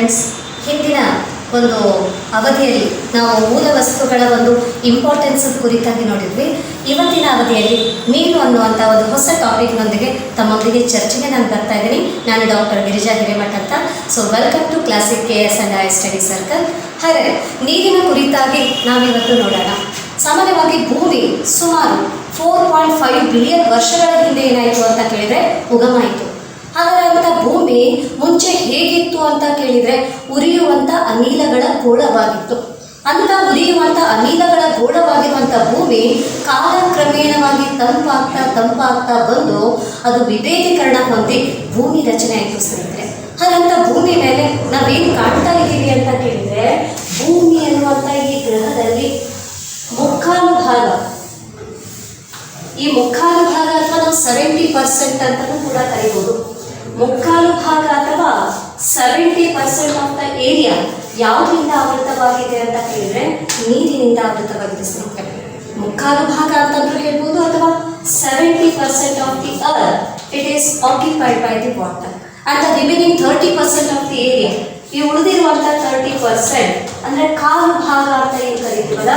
Students, ಹಿಂದಿನ ಒಂದು ಅವಧಿಯಲ್ಲಿ ನಾವು ಮೂಲ ವಸ್ತುಗಳ ಒಂದು ಇಂಪಾರ್ಟೆನ್ಸ್ ಕುರಿತಾಗಿ ನೋಡಿದ್ವಿ. ಇವತ್ತಿನ ಅವಧಿಯಲ್ಲಿ ನೀರು ಅನ್ನುವಂಥ ಒಂದು ಹೊಸ ಟಾಪಿಕ್ನೊಂದಿಗೆ ತಮ್ಮೊಂದಿಗೆ ಚರ್ಚೆಗೆ ನಾನು ಬರ್ತಾ ಇದ್ದೀನಿ. ನಾನು ಡಾಕ್ಟರ್ ಗಿರಿಜಾ ಹಿರೇಮಠ ಅಂತ. So welcome to classic KS and higher study circle. ಹಾಗೆ ನೀರಿನ ಕುರಿತಾಗಿ ನಾವಿವತ್ತು ನೋಡೋಣ. ಸಾಮಾನ್ಯವಾಗಿ ಭೂಮಿ ಸುಮಾರು 4.5 ಬಿಲಿಯನ್ ವರ್ಷಗಳ ಹಿಂದೆ ಏನಾಯಿತು ಅಂತ ಕೇಳಿದರೆ ಉಗಮ ಆಯಿತು. ಹಾಗಾದ್ರೆ ಭೂಮಿ ಮುಂಚೆ ಹೇಗಿತ್ತು ಅಂತ ಕೇಳಿದರೆ ಉರಿಯುವಂಥ ಅನಿಲಗಳ ಗೋಳವಾಗಿತ್ತು. ಅಂತ ಉರಿಯುವಂಥ ಅನಿಲಗಳ ಗೋಳವಾಗಿರುವಂಥ ಭೂಮಿ ಕಾಲಕ್ರಮೇಣವಾಗಿ ತಂಪಾಗ್ತಾ ಬಂದು ಅದು ವಿಭೇದೀಕರಣ ಹೊಂದಿ ಭೂಮಿ ರಚನೆ ಆಯಿತು ಸ್ನೇಹಿತರೆ. ಹಾಗಂತ ಭೂಮಿ ಮೇಲೆ ನಾವೇನು ಕಾಣ್ತಾ ಇದ್ದೀವಿ ಅಂತ ಕೇಳಿದರೆ, ಭೂಮಿ ಅನ್ನುವಂಥ ಈ ಗ್ರಹದಲ್ಲಿ ಮುಕ್ಕಾಲು ಭಾಗ, ಈ ಮುಕ್ಕಾಲು ಭಾಗ ಅಥವಾ ನಾವು 70% ಅಂತಲೂ ಕೂಡ ಕರಿಬೋದು. ಮುಕ್ಕಾಲು ಭಾಗ ಅಥವಾ 70% ಆಫ್ ದ ಏರಿಯಾ ಯಾವುದರಿಂದ ಆವೃತವಾಗಿದೆ ಅಂತ ಕೇಳಿದ್ರೆ ನೀರಿನಿಂದ ಆವೃತವಾಗಿದೆ ಸ್ನೇಹಿತರೆ. ಮುಕ್ಕಾಲು ಭಾಗ ಅಂತಂದ್ರೂ ಹೇಳ್ಬೋದು, ಅಥವಾ 70% of the earth it is occupied by the water and the remaining 30% of the area, ಈ ಉಳಿದಿರುವಂಥ 30% ಅಂದರೆ ಕಾಲು ಭಾಗ ಅಂತ ಏನು ಕರಿತೀವಲ್ಲ,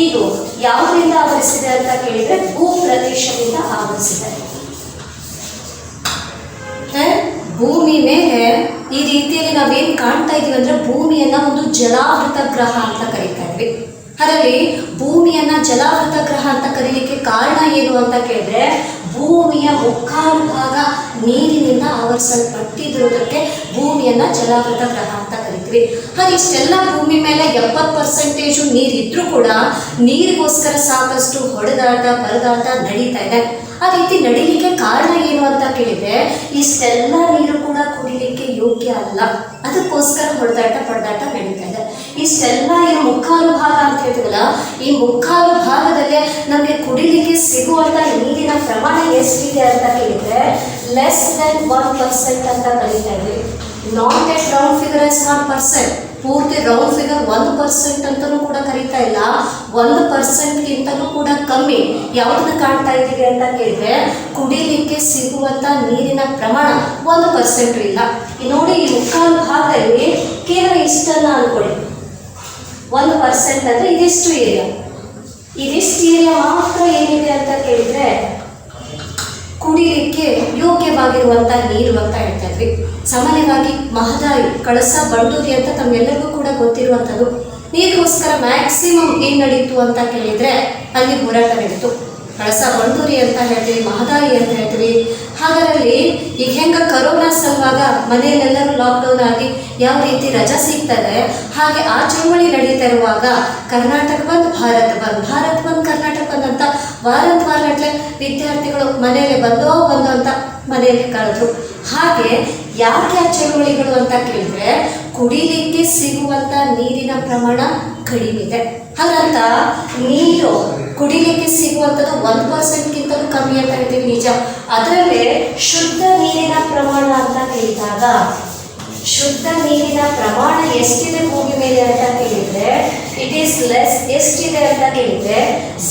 ಇದು ಯಾವುದರಿಂದ ಆವರಿಸಿದೆ ಅಂತ ಕೇಳಿದರೆ ಭೂ ಪ್ರದೇಶದಿಂದ ಆವರಿಸಿದೆ. ಭೂಮಿ ಮೇಲೆ ಈ ರೀತಿಯಲ್ಲಿ ನಾವೇನು ಕಾಣ್ತಾ ಇದೀವಿ ಅಂದರೆ ಭೂಮಿಯನ್ನ ಒಂದು ಜಲಾವೃತ ಗ್ರಹ ಅಂತ ಕರೀತಾ ಇದ್ವಿ. ಅದರಲ್ಲಿ ಭೂಮಿಯನ್ನ ಜಲಾವೃತ ಗ್ರಹ ಅಂತ ಕರೀಲಿಕ್ಕೆ ಕಾರಣ ಏನು ಅಂತ ಕೇಳಿದ್ರೆ, ಭೂಮಿಯ ಮುಕ್ಕಾಲು ಭಾಗ ನೀರಿನಿಂದ ಆವರಿಸಲ್ಪಟ್ಟಿರುವುದಕ್ಕೆ ಭೂಮಿಯನ್ನ ಜಲಾವೃತ ಗ್ರಹ ಅಂತ ಕರಿತೀವಿ. ಹಾಗೆ ಇಷ್ಟೆಲ್ಲ ಭೂಮಿ ಮೇಲೆ 70% ನೀರಿದ್ರೂ ಕೂಡ ನೀರಿಗೋಸ್ಕರ ಸಾಕಷ್ಟು ಪರದಾಟ ನಡೀತಾ ಇದೆ. ಆ ರೀತಿ ನಡೀಲಿಕ್ಕೆ ಕಾರಣ ಏನು ಅಂತ ಕೇಳಿದ್ರೆ, ಇಷ್ಟೆಲ್ಲ ನೀರು ಕೂಡ ಕುಡಿಲಿಕ್ಕೆ ಯೋಗ್ಯ ಅಲ್ಲ, ಅದಕ್ಕೋಸ್ಕರ ಪರದಾಟ ನಡೀತಾ ಇದೆ. ಇಷ್ಟೆಲ್ಲ ಏನು ಮುಕ್ಕಾಲು ಭಾಗ ಅಂತ ಹೇಳ್ತೀವಲ್ಲ, ಈ ಮುಕ್ಕಾಲು ಭಾಗದಲ್ಲೇ ನಮಗೆ ಕುಡಿಲಿಕ್ಕೆ ಸಿಗುವಂಥ ನೀರಿನ ಪ್ರಮಾಣ ಎಷ್ಟಿದೆ ಅಂತ ಕೇಳಿದ್ರೆ ಲೆಸ್ ದೆನ್ 1% ಅಂತ ಕರೀತಾ ಇದ್ವಿ. Not at round figure as 1%, ಪೂರ್ತಿ ರೌಂಡ್ ಫಿಗರ್ 1% ಅಂತಲೂ ಕೂಡ ಕರೀತಾ ಇಲ್ಲ, 1%ಗಿಂತಲೂ ಕೂಡ ಕಮ್ಮಿ ಯಾವುದನ್ನು ಕಾಣ್ತಾ ಇದ್ದೀವಿ ಅಂತ ಕೇಳಿದ್ರೆ ಕುಡಿಲಿಕ್ಕೆ ಸಿಗುವಂಥ ನೀರಿನ ಪ್ರಮಾಣ 1% ಇಲ್ಲ. ನೋಡಿ, ಈ ಮುಕ್ಕಾಲು ಭಾಗದಲ್ಲಿ ಕೇವಲ ಇಷ್ಟನ್ನು ಅಂದ್ಕೊಳ್ಳಿ. 1% ಅಂದರೆ ಇದಿಷ್ಟು ಏರಿಯಾ ಮಾತ್ರ ಏನಿದೆ ಅಂತ ಕೇಳಿದರೆ ಕುಡಿಲಿಕ್ಕೆ ಯೋಗ್ಯವಾಗಿರುವಂಥ ನೀರು ಅಂತ ಹೇಳ್ತಾ ಇದ್ವಿ. ಸಾಮಾನ್ಯವಾಗಿ ಮಹದಾಯಿ, ಕಳಸ, ಬಂಡೂರಿ ಅಂತ ತಮ್ಮೆಲ್ಲರಿಗೂ ಕೂಡ ಗೊತ್ತಿರುವಂಥದ್ದು. ನೀರಿಗೋಸ್ಕರ ಮ್ಯಾಕ್ಸಿಮಮ್ ಏನು ನಡೀತು ಅಂತ ಕೇಳಿದರೆ ಅಲ್ಲಿ ಹೋರಾಟ ನಡೀತು. ಕಳಸ ಬಂಡೂರಿ ಅಂತ ಹೇಳ್ತೀವಿ, ಮಹದಾಯಿ ಅಂತ ಹೇಳ್ತೀವಿ. ಹಾಗಾಗಿ ಈಗ ಹೆಂಗೆ ಕರೋನಾ ಸಲುವಾಗ ಮನೆಯಲ್ಲೆಲ್ಲರೂ ಲಾಕ್ಡೌನ್ ಆಗಿ ಯಾವ ರೀತಿ ರಜಾ ಸಿಗ್ತದೆ, ಹಾಗೆ ಆ ಚಳವಳಿ ನಡೀತಾ ಇರುವಾಗ ಕರ್ನಾಟಕ ಬಂದ್ ಭಾರತ್ ಬಂದ್ ಕರ್ನಾಟಕ ಬಂದ್ ಅಂತ ವಾರಗಟ್ಟಲೆ ವಿದ್ಯಾರ್ಥಿಗಳು ಮನೆಯಲ್ಲಿ ಬಂದೋ ಅಂತ ಮನೆಯಲ್ಲಿ ಕಳೆದ್ರು. ಹಾಗೆ ಯಾಕೆ ಆ ಚಳವಳಿಗಳು ಅಂತ ಕೇಳಿದ್ರೆ ಕುಡಿಲಿಕ್ಕೆ ಸಿಗುವಂಥ ನೀರಿನ ಪ್ರಮಾಣ ಕಡಿಮೆ ಇದೆ. ಹಾಗಂತ ನೀರು ಕುಡಿಲಿಕ್ಕೆ ಸಿಗುವಂಥದ್ದು 1%ಗಿಂತಲೂ ಕಮ್ಮಿ ಅಂತ ಹೇಳ್ತೀವಿ, ನಿಜ. ಅದರಲ್ಲೇ ಶುದ್ಧ ನೀರಿನ ಪ್ರಮಾಣ ಅಂತ ಕೇಳಿದಾಗ ಶುದ್ಧ ನೀರಿನ ಪ್ರಮಾಣ ಎಷ್ಟಿದೆ ಭೂಮಿ ಮೇಲೆ ಅಂತ ಕೇಳಿದರೆ ಇಟ್ ಈಸ್ ಲೆಸ್. ಎಷ್ಟಿದೆ ಅಂತ ಕೇಳಿದರೆ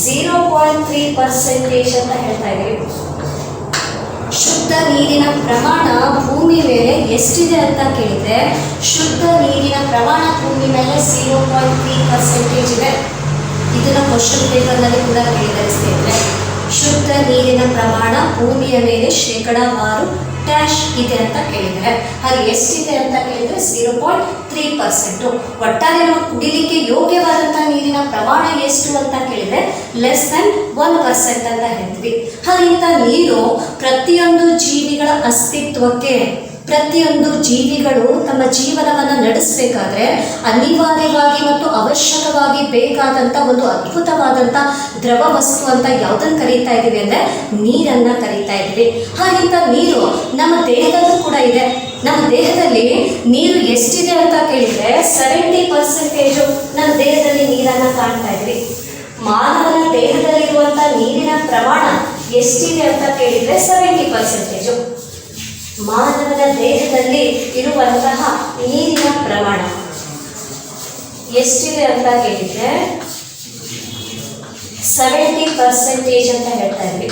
0.3% ಅಂತ ಹೇಳ್ತಾ ಇದ್ದೀವಿ. ಶುದ್ಧ ನೀರಿನ ಪ್ರಮಾಣ ಭೂಮಿ ಮೇಲೆ ಎಷ್ಟಿದೆ ಅಂತ ಕೇಳಿದರೆ ಶುದ್ಧ ನೀರಿನ ಪ್ರಮಾಣ ಭೂಮಿ ಮೇಲೆ 0.3% ಇದೆ. ಇದನ್ನು ಕ್ವಶನ್ ಪೇಪರ್ನಲ್ಲಿ ಕೂಡ ಕೇಳಿದರೆ ಸ್ನೇಹಿತರೆ, ಶುದ್ಧ ನೀರಿನ ಪ್ರಮಾಣ ಭೂಮಿಯ ಮೇಲೆ ಶೇಕಡಾವಾರು ಡ್ಯಾಶ್ ಇದೆ ಅಂತ ಕೇಳಿದರೆ ಹಾಗೆ ಎಷ್ಟಿದೆ ಅಂತ ಕೇಳಿದರೆ 0.3%. ಒಟ್ಟಾರೆ ನಾವು ಕುಡಿಲಿಕ್ಕೆ ಯೋಗ್ಯವಾದಂಥ ನೀರಿನ ಪ್ರಮಾಣ ಎಷ್ಟು ಅಂತ ಕೇಳಿದರೆ ಲೆಸ್ ದೆನ್ 1% ಅಂತ ಹೇಳ್ತೀವಿ. ಹಾಗಿಂತ ನೀರು ಪ್ರತಿಯೊಂದು ಜೀವಿಗಳ ಅಸ್ತಿತ್ವಕ್ಕೆ, ಪ್ರತಿಯೊಂದು ಜೀವಿಗಳು ತಮ್ಮ ಜೀವನವನ್ನು ನಡೆಸಬೇಕಾದ್ರೆ ಅನಿವಾರ್ಯವಾಗಿ ಮತ್ತು ಅವಶ್ಯಕವಾಗಿ ಬೇಕಾದಂಥ ಒಂದು ಅದ್ಭುತವಾದಂಥ ದ್ರವ ವಸ್ತು ಅಂತ ಯಾವುದನ್ನು ಕರೀತಾ ಇದ್ದೀವಿ ಅಂದರೆ ನೀರನ್ನು ಕರೀತಾ ಇದ್ದೀವಿ. ಹಾಗಿಂತ ನೀರು ನಮ್ಮ ದೇಹದಲ್ಲೂ ಕೂಡ ಇದೆ. ನಮ್ಮ ದೇಹದಲ್ಲಿ ನೀರು ಎಷ್ಟಿದೆ ಅಂತ ಕೇಳಿದರೆ 70% ನಮ್ಮ ದೇಹದಲ್ಲಿ ನೀರನ್ನು ಕಾಣ್ತಾ ಇದ್ವಿ. ಮಾನವನ ದೇಹದಲ್ಲಿರುವಂಥ ನೀರಿನ ಪ್ರಮಾಣ ಎಷ್ಟಿದೆ ಅಂತ ಕೇಳಿದರೆ 70%. ಮಾನವನ ದೇಹದಲ್ಲಿ ಇರುವಂತಹ ನೀರಿನ ಪ್ರಮಾಣ ಎಷ್ಟಿದೆ ಅಂತ ಕೇಳಿದರೆ 70% ಅಂತ ಹೇಳ್ತಾ ಇದ್ವಿ.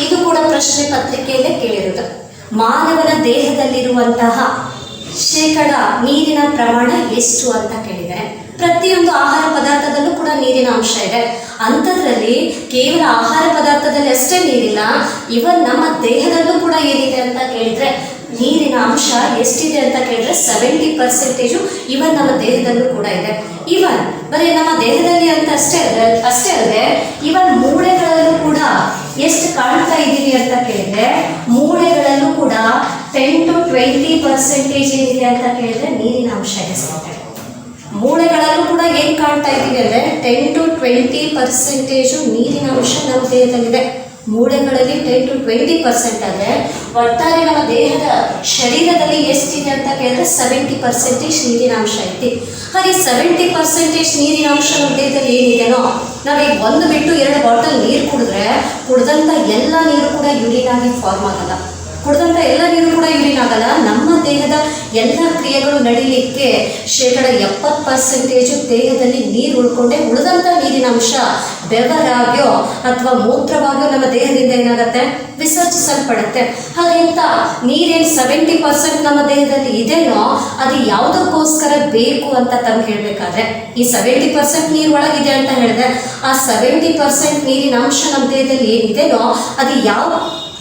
ಇದು ಕೂಡ ಪ್ರಶ್ನೆ ಪತ್ರಿಕೆಯಲ್ಲೇ ಕೇಳಿರೋದು. ಮಾನವನ ದೇಹದಲ್ಲಿರುವಂತಹ ಶೇಕಡ ನೀರಿನ ಪ್ರಮಾಣ ಎಷ್ಟು ಅಂತ ಕೇಳಿದರೆ, ಪ್ರತಿಯೊಂದು ಆಹಾರ ಪದಾರ್ಥದಲ್ಲೂ ಕೂಡ ನೀರಿನ ಅಂಶ ಇದೆ. ಅಂಥದ್ರಲ್ಲಿ ಕೇವಲ ಆಹಾರ ಪದಾರ್ಥದಲ್ಲಿ ಅಷ್ಟೇ ನೀರಿಲ್ಲ, ಇವನ್ ನಮ್ಮ ದೇಹದಲ್ಲೂ ಕೂಡ ಏನಿದೆ ಅಂತ ಕೇಳಿದರೆ ನೀರಿನ ಅಂಶ ಎಷ್ಟಿದೆ ಅಂತ ಕೇಳಿದ್ರೆ 70% ಇವನ್ ನಮ್ಮ ದೇಹದಲ್ಲೂ ಕೂಡ ಇದೆ. ಇವನ್ ಬರೀ ನಮ್ಮ ದೇಹದಲ್ಲಿ ಅಂತ ಅಷ್ಟೇ ಅಲ್ಲದೆ ಇವನ್ ಮೂಳೆಗಳಲ್ಲೂ ಕೂಡ ಎಷ್ಟು ಕಾಣ್ತಾ ಇದ್ದೀವಿ ಅಂತ ಕೇಳಿದ್ರೆ ಮೂಳೆಗಳಲ್ಲೂ ಕೂಡ 10 to 20% ಏನಿದೆ ಅಂತ ಕೇಳಿದ್ರೆ ನೀರಿನ ಅಂಶ ಇದೆ ಸ್ನೇಹಿತರೆ. ಮೂಳೆಗಳಲ್ಲೂ ಕೂಡ ಏನು ಕಾಣ್ತಾ ಇದ್ದೀವಿ ಅಂದರೆ 10 to 20% ನೀರಿನ ಅಂಶ ನಮ್ಮ ದೇಹದಲ್ಲಿದೆ. ಮೂಳೆಗಳಲ್ಲಿ 10 to 20% ಆದರೆ ಒಟ್ಟಾರೆ ನಮ್ಮ ದೇಹದ ಶರೀರದಲ್ಲಿ ಎಷ್ಟಿದೆ ಅಂತ ಕೇಳಿದ್ರೆ 70% ನೀರಿನ ಅಂಶ ಐತಿ. ಹಾಗೆ 70% ನೀರಿನ ಅಂಶ ನಮ್ಮ ದೇಹದಲ್ಲಿ ಏನಿದೆನೋ, ನಾವೀಗ 1 ಬಿಟ್ಟು 2 ಬಾಟಲ್ ನೀರು ಕುಡಿದ್ರೆ ಕುಡ್ದಂಥ ಎಲ್ಲ ನೀರು ಕೂಡ ಯೂರಿನ್ ಆಗಿ ಫಾರ್ಮ್ ಆಗಲ್ಲ. ಕುಡಿದಂಥ ಎಲ್ಲ ನೀರು ಕೂಡ ಯೂರಿನ್ ಆಗಲ್ಲ. ನಮ್ಮ ದೇಹದ ಎಲ್ಲ ಕ್ರಿಯೆಗಳು ನಡೀಲಿಕ್ಕೆ ಶೇಕಡ 70% ದೇಹದಲ್ಲಿ ನೀರು ಉಳ್ಕೊಂಡೆ ಉಳಿದಂಥ ನೀರಿನ ಅಂಶ ಬೆವರಾಗ್ಯೋ ಅಥವಾ ಮೂತ್ರವಾಗಿಯೋ ನಮ್ಮ ದೇಹದಿಂದ ಏನಾಗುತ್ತೆ ವಿಸರ್ಜಿಸಲ್ಪಡುತ್ತೆ. ಹಾಗೆಂತ ನೀರೇನು 70% ನಮ್ಮ ದೇಹದಲ್ಲಿ ಇದೆನೋ ಅದು ಯಾವುದಕ್ಕೋಸ್ಕರ ಬೇಕು ಅಂತ ತಮ್ಗೆ ಹೇಳಬೇಕಾದ್ರೆ, ಈ 70% ನೀರು ಒಳಗಿದೆ ಅಂತ ಹೇಳಿದ್ರೆ ಆ 70% ನೀರಿನ ಅಂಶ ನಮ್ಮ ದೇಹದಲ್ಲಿ ಏನಿದೆನೋ ಅದು ಯಾವ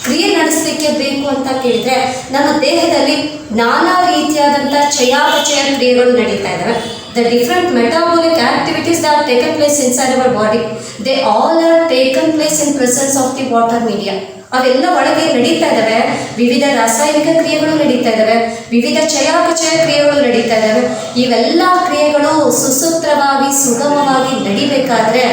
ಕ್ರಿಯೆ ನಡೆಸಲಿಕ್ಕೆ ಬೇಕು ಅಂತ ಕೇಳಿದ್ರೆ ನಮ್ಮ ದೇಹದಲ್ಲಿ ನಾನಾ ರೀತಿಯಾದಂಥ ಚಯಾಪಚಯ ಕ್ರಿಯೆಗಳು ನಡೀತಾ ಇದ್ದಾವೆ. The different metabolic activities that are taken place inside our body, they all are taken place in presence of the water media. ಅವೆಲ್ಲ ಒಳಗೆ ನಡೀತಾ ಇದ್ದಾವೆ. ವಿವಿಧ ರಾಸಾಯನಿಕ ಕ್ರಿಯೆಗಳು ನಡೀತಾ ಇದ್ದಾವೆ, ವಿವಿಧ ಚಯಾಪಚಯ ಕ್ರಿಯೆಗಳು ನಡೀತಾ ಇದ್ದಾವೆ. ಇವೆಲ್ಲ ಕ್ರಿಯೆಗಳು ಸುಸೂತ್ರವಾಗಿ ಸುಗಮವಾಗಿ ನಡಿಬೇಕಾದ್ರೆ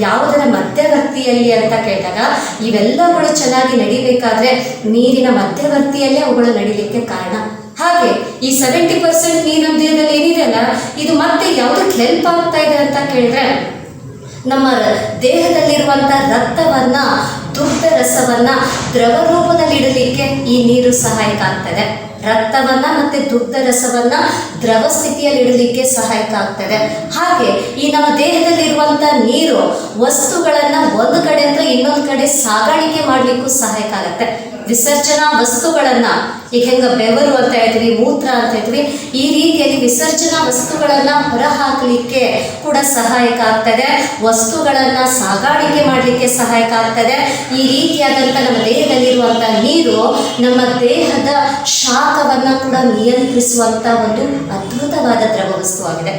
ಯಾವುದರ ಮಧ್ಯವರ್ತಿಯಲ್ಲಿ ಅಂತ ಕೇಳಿದಾಗ ಇವೆಲ್ಲಗಳು ಚೆನ್ನಾಗಿ ನಡಿಬೇಕಾದ್ರೆ ನೀರಿನ ಮಧ್ಯವರ್ತಿಯಲ್ಲೇ ಅವುಗಳು ನಡಿಲಿಕ್ಕೆ ಕಾರಣ. ಹಾಗೆ ಈ 70% ನೀರು ನಮ್ಮ ದೇಹದಲ್ಲಿ ಏನಿದೆ ಅಲ್ಲ, ಇದು ಮತ್ತೆ ಯಾವುದಕ್ಕೆ ಹೆಲ್ಪ್ ಆಗ್ತಾ ಇದೆ ಅಂತ ಕೇಳಿದ್ರೆ ನಮ್ಮ ದೇಹದಲ್ಲಿರುವಂಥ ರಕ್ತವನ್ನು ದುಗ್ಧ ರಸವನ್ನು ದ್ರವ ರೂಪದಲ್ಲಿ ಇಡಲಿಕ್ಕೆ ಈ ನೀರು ಸಹಾಯಕ ಆಗ್ತದೆ. ರಕ್ತವನ್ನು ಮತ್ತು ದುಗ್ಧ ರಸವನ್ನು ದ್ರವ ಸ್ಥಿತಿಯಲ್ಲಿ ಇಡಲಿಕ್ಕೆ ಸಹಾಯಕ ಆಗ್ತದೆ. ಹಾಗೆ ಈ ನಮ್ಮ ದೇಹದಲ್ಲಿರುವಂಥ ನೀರು ವಸ್ತುಗಳನ್ನು ಒಂದು ಕಡೆಯಿಂದ ಇನ್ನೊಂದು ಕಡೆ ಸಾಗಾಣಿಕೆ ಮಾಡಲಿಕ್ಕೂ ಸಹಾಯಕ ಆಗುತ್ತೆ. ವಿಸರ್ಜನಾ ವಸ್ತುಗಳನ್ನು ಈಗ ಹೆಂಗೆ ಬೆವರು ಅಂತ ಹೇಳ್ತೀವಿ, ಮೂತ್ರ ಅಂತ ಹೇಳ್ತೀವಿ, ಈ ರೀತಿಯಲ್ಲಿ ವಿಸರ್ಜನಾ ವಸ್ತುಗಳನ್ನು ಹೊರಹಾಕಲಿಕ್ಕೆ ಕೂಡ ಸಹಾಯಕ ಆಗ್ತದೆ. ವಸ್ತುಗಳನ್ನು ಸಾಗಾಣಿಕೆ ಮಾಡಲಿಕ್ಕೆ ಸಹಾಯಕ ಆಗ್ತದೆ. ಈ ರೀತಿಯಾದಂಥ ನಮ್ಮ ದೇಹದಲ್ಲಿರುವಂಥ ನೀರು ನಮ್ಮ ದೇಹದ ಶಾಖವನ್ನು ಕೂಡ ನಿಯಂತ್ರಿಸುವಂಥ ಒಂದು ಅದ್ಭುತವಾದ ದ್ರವ ವಸ್ತುವಾಗಿದೆ.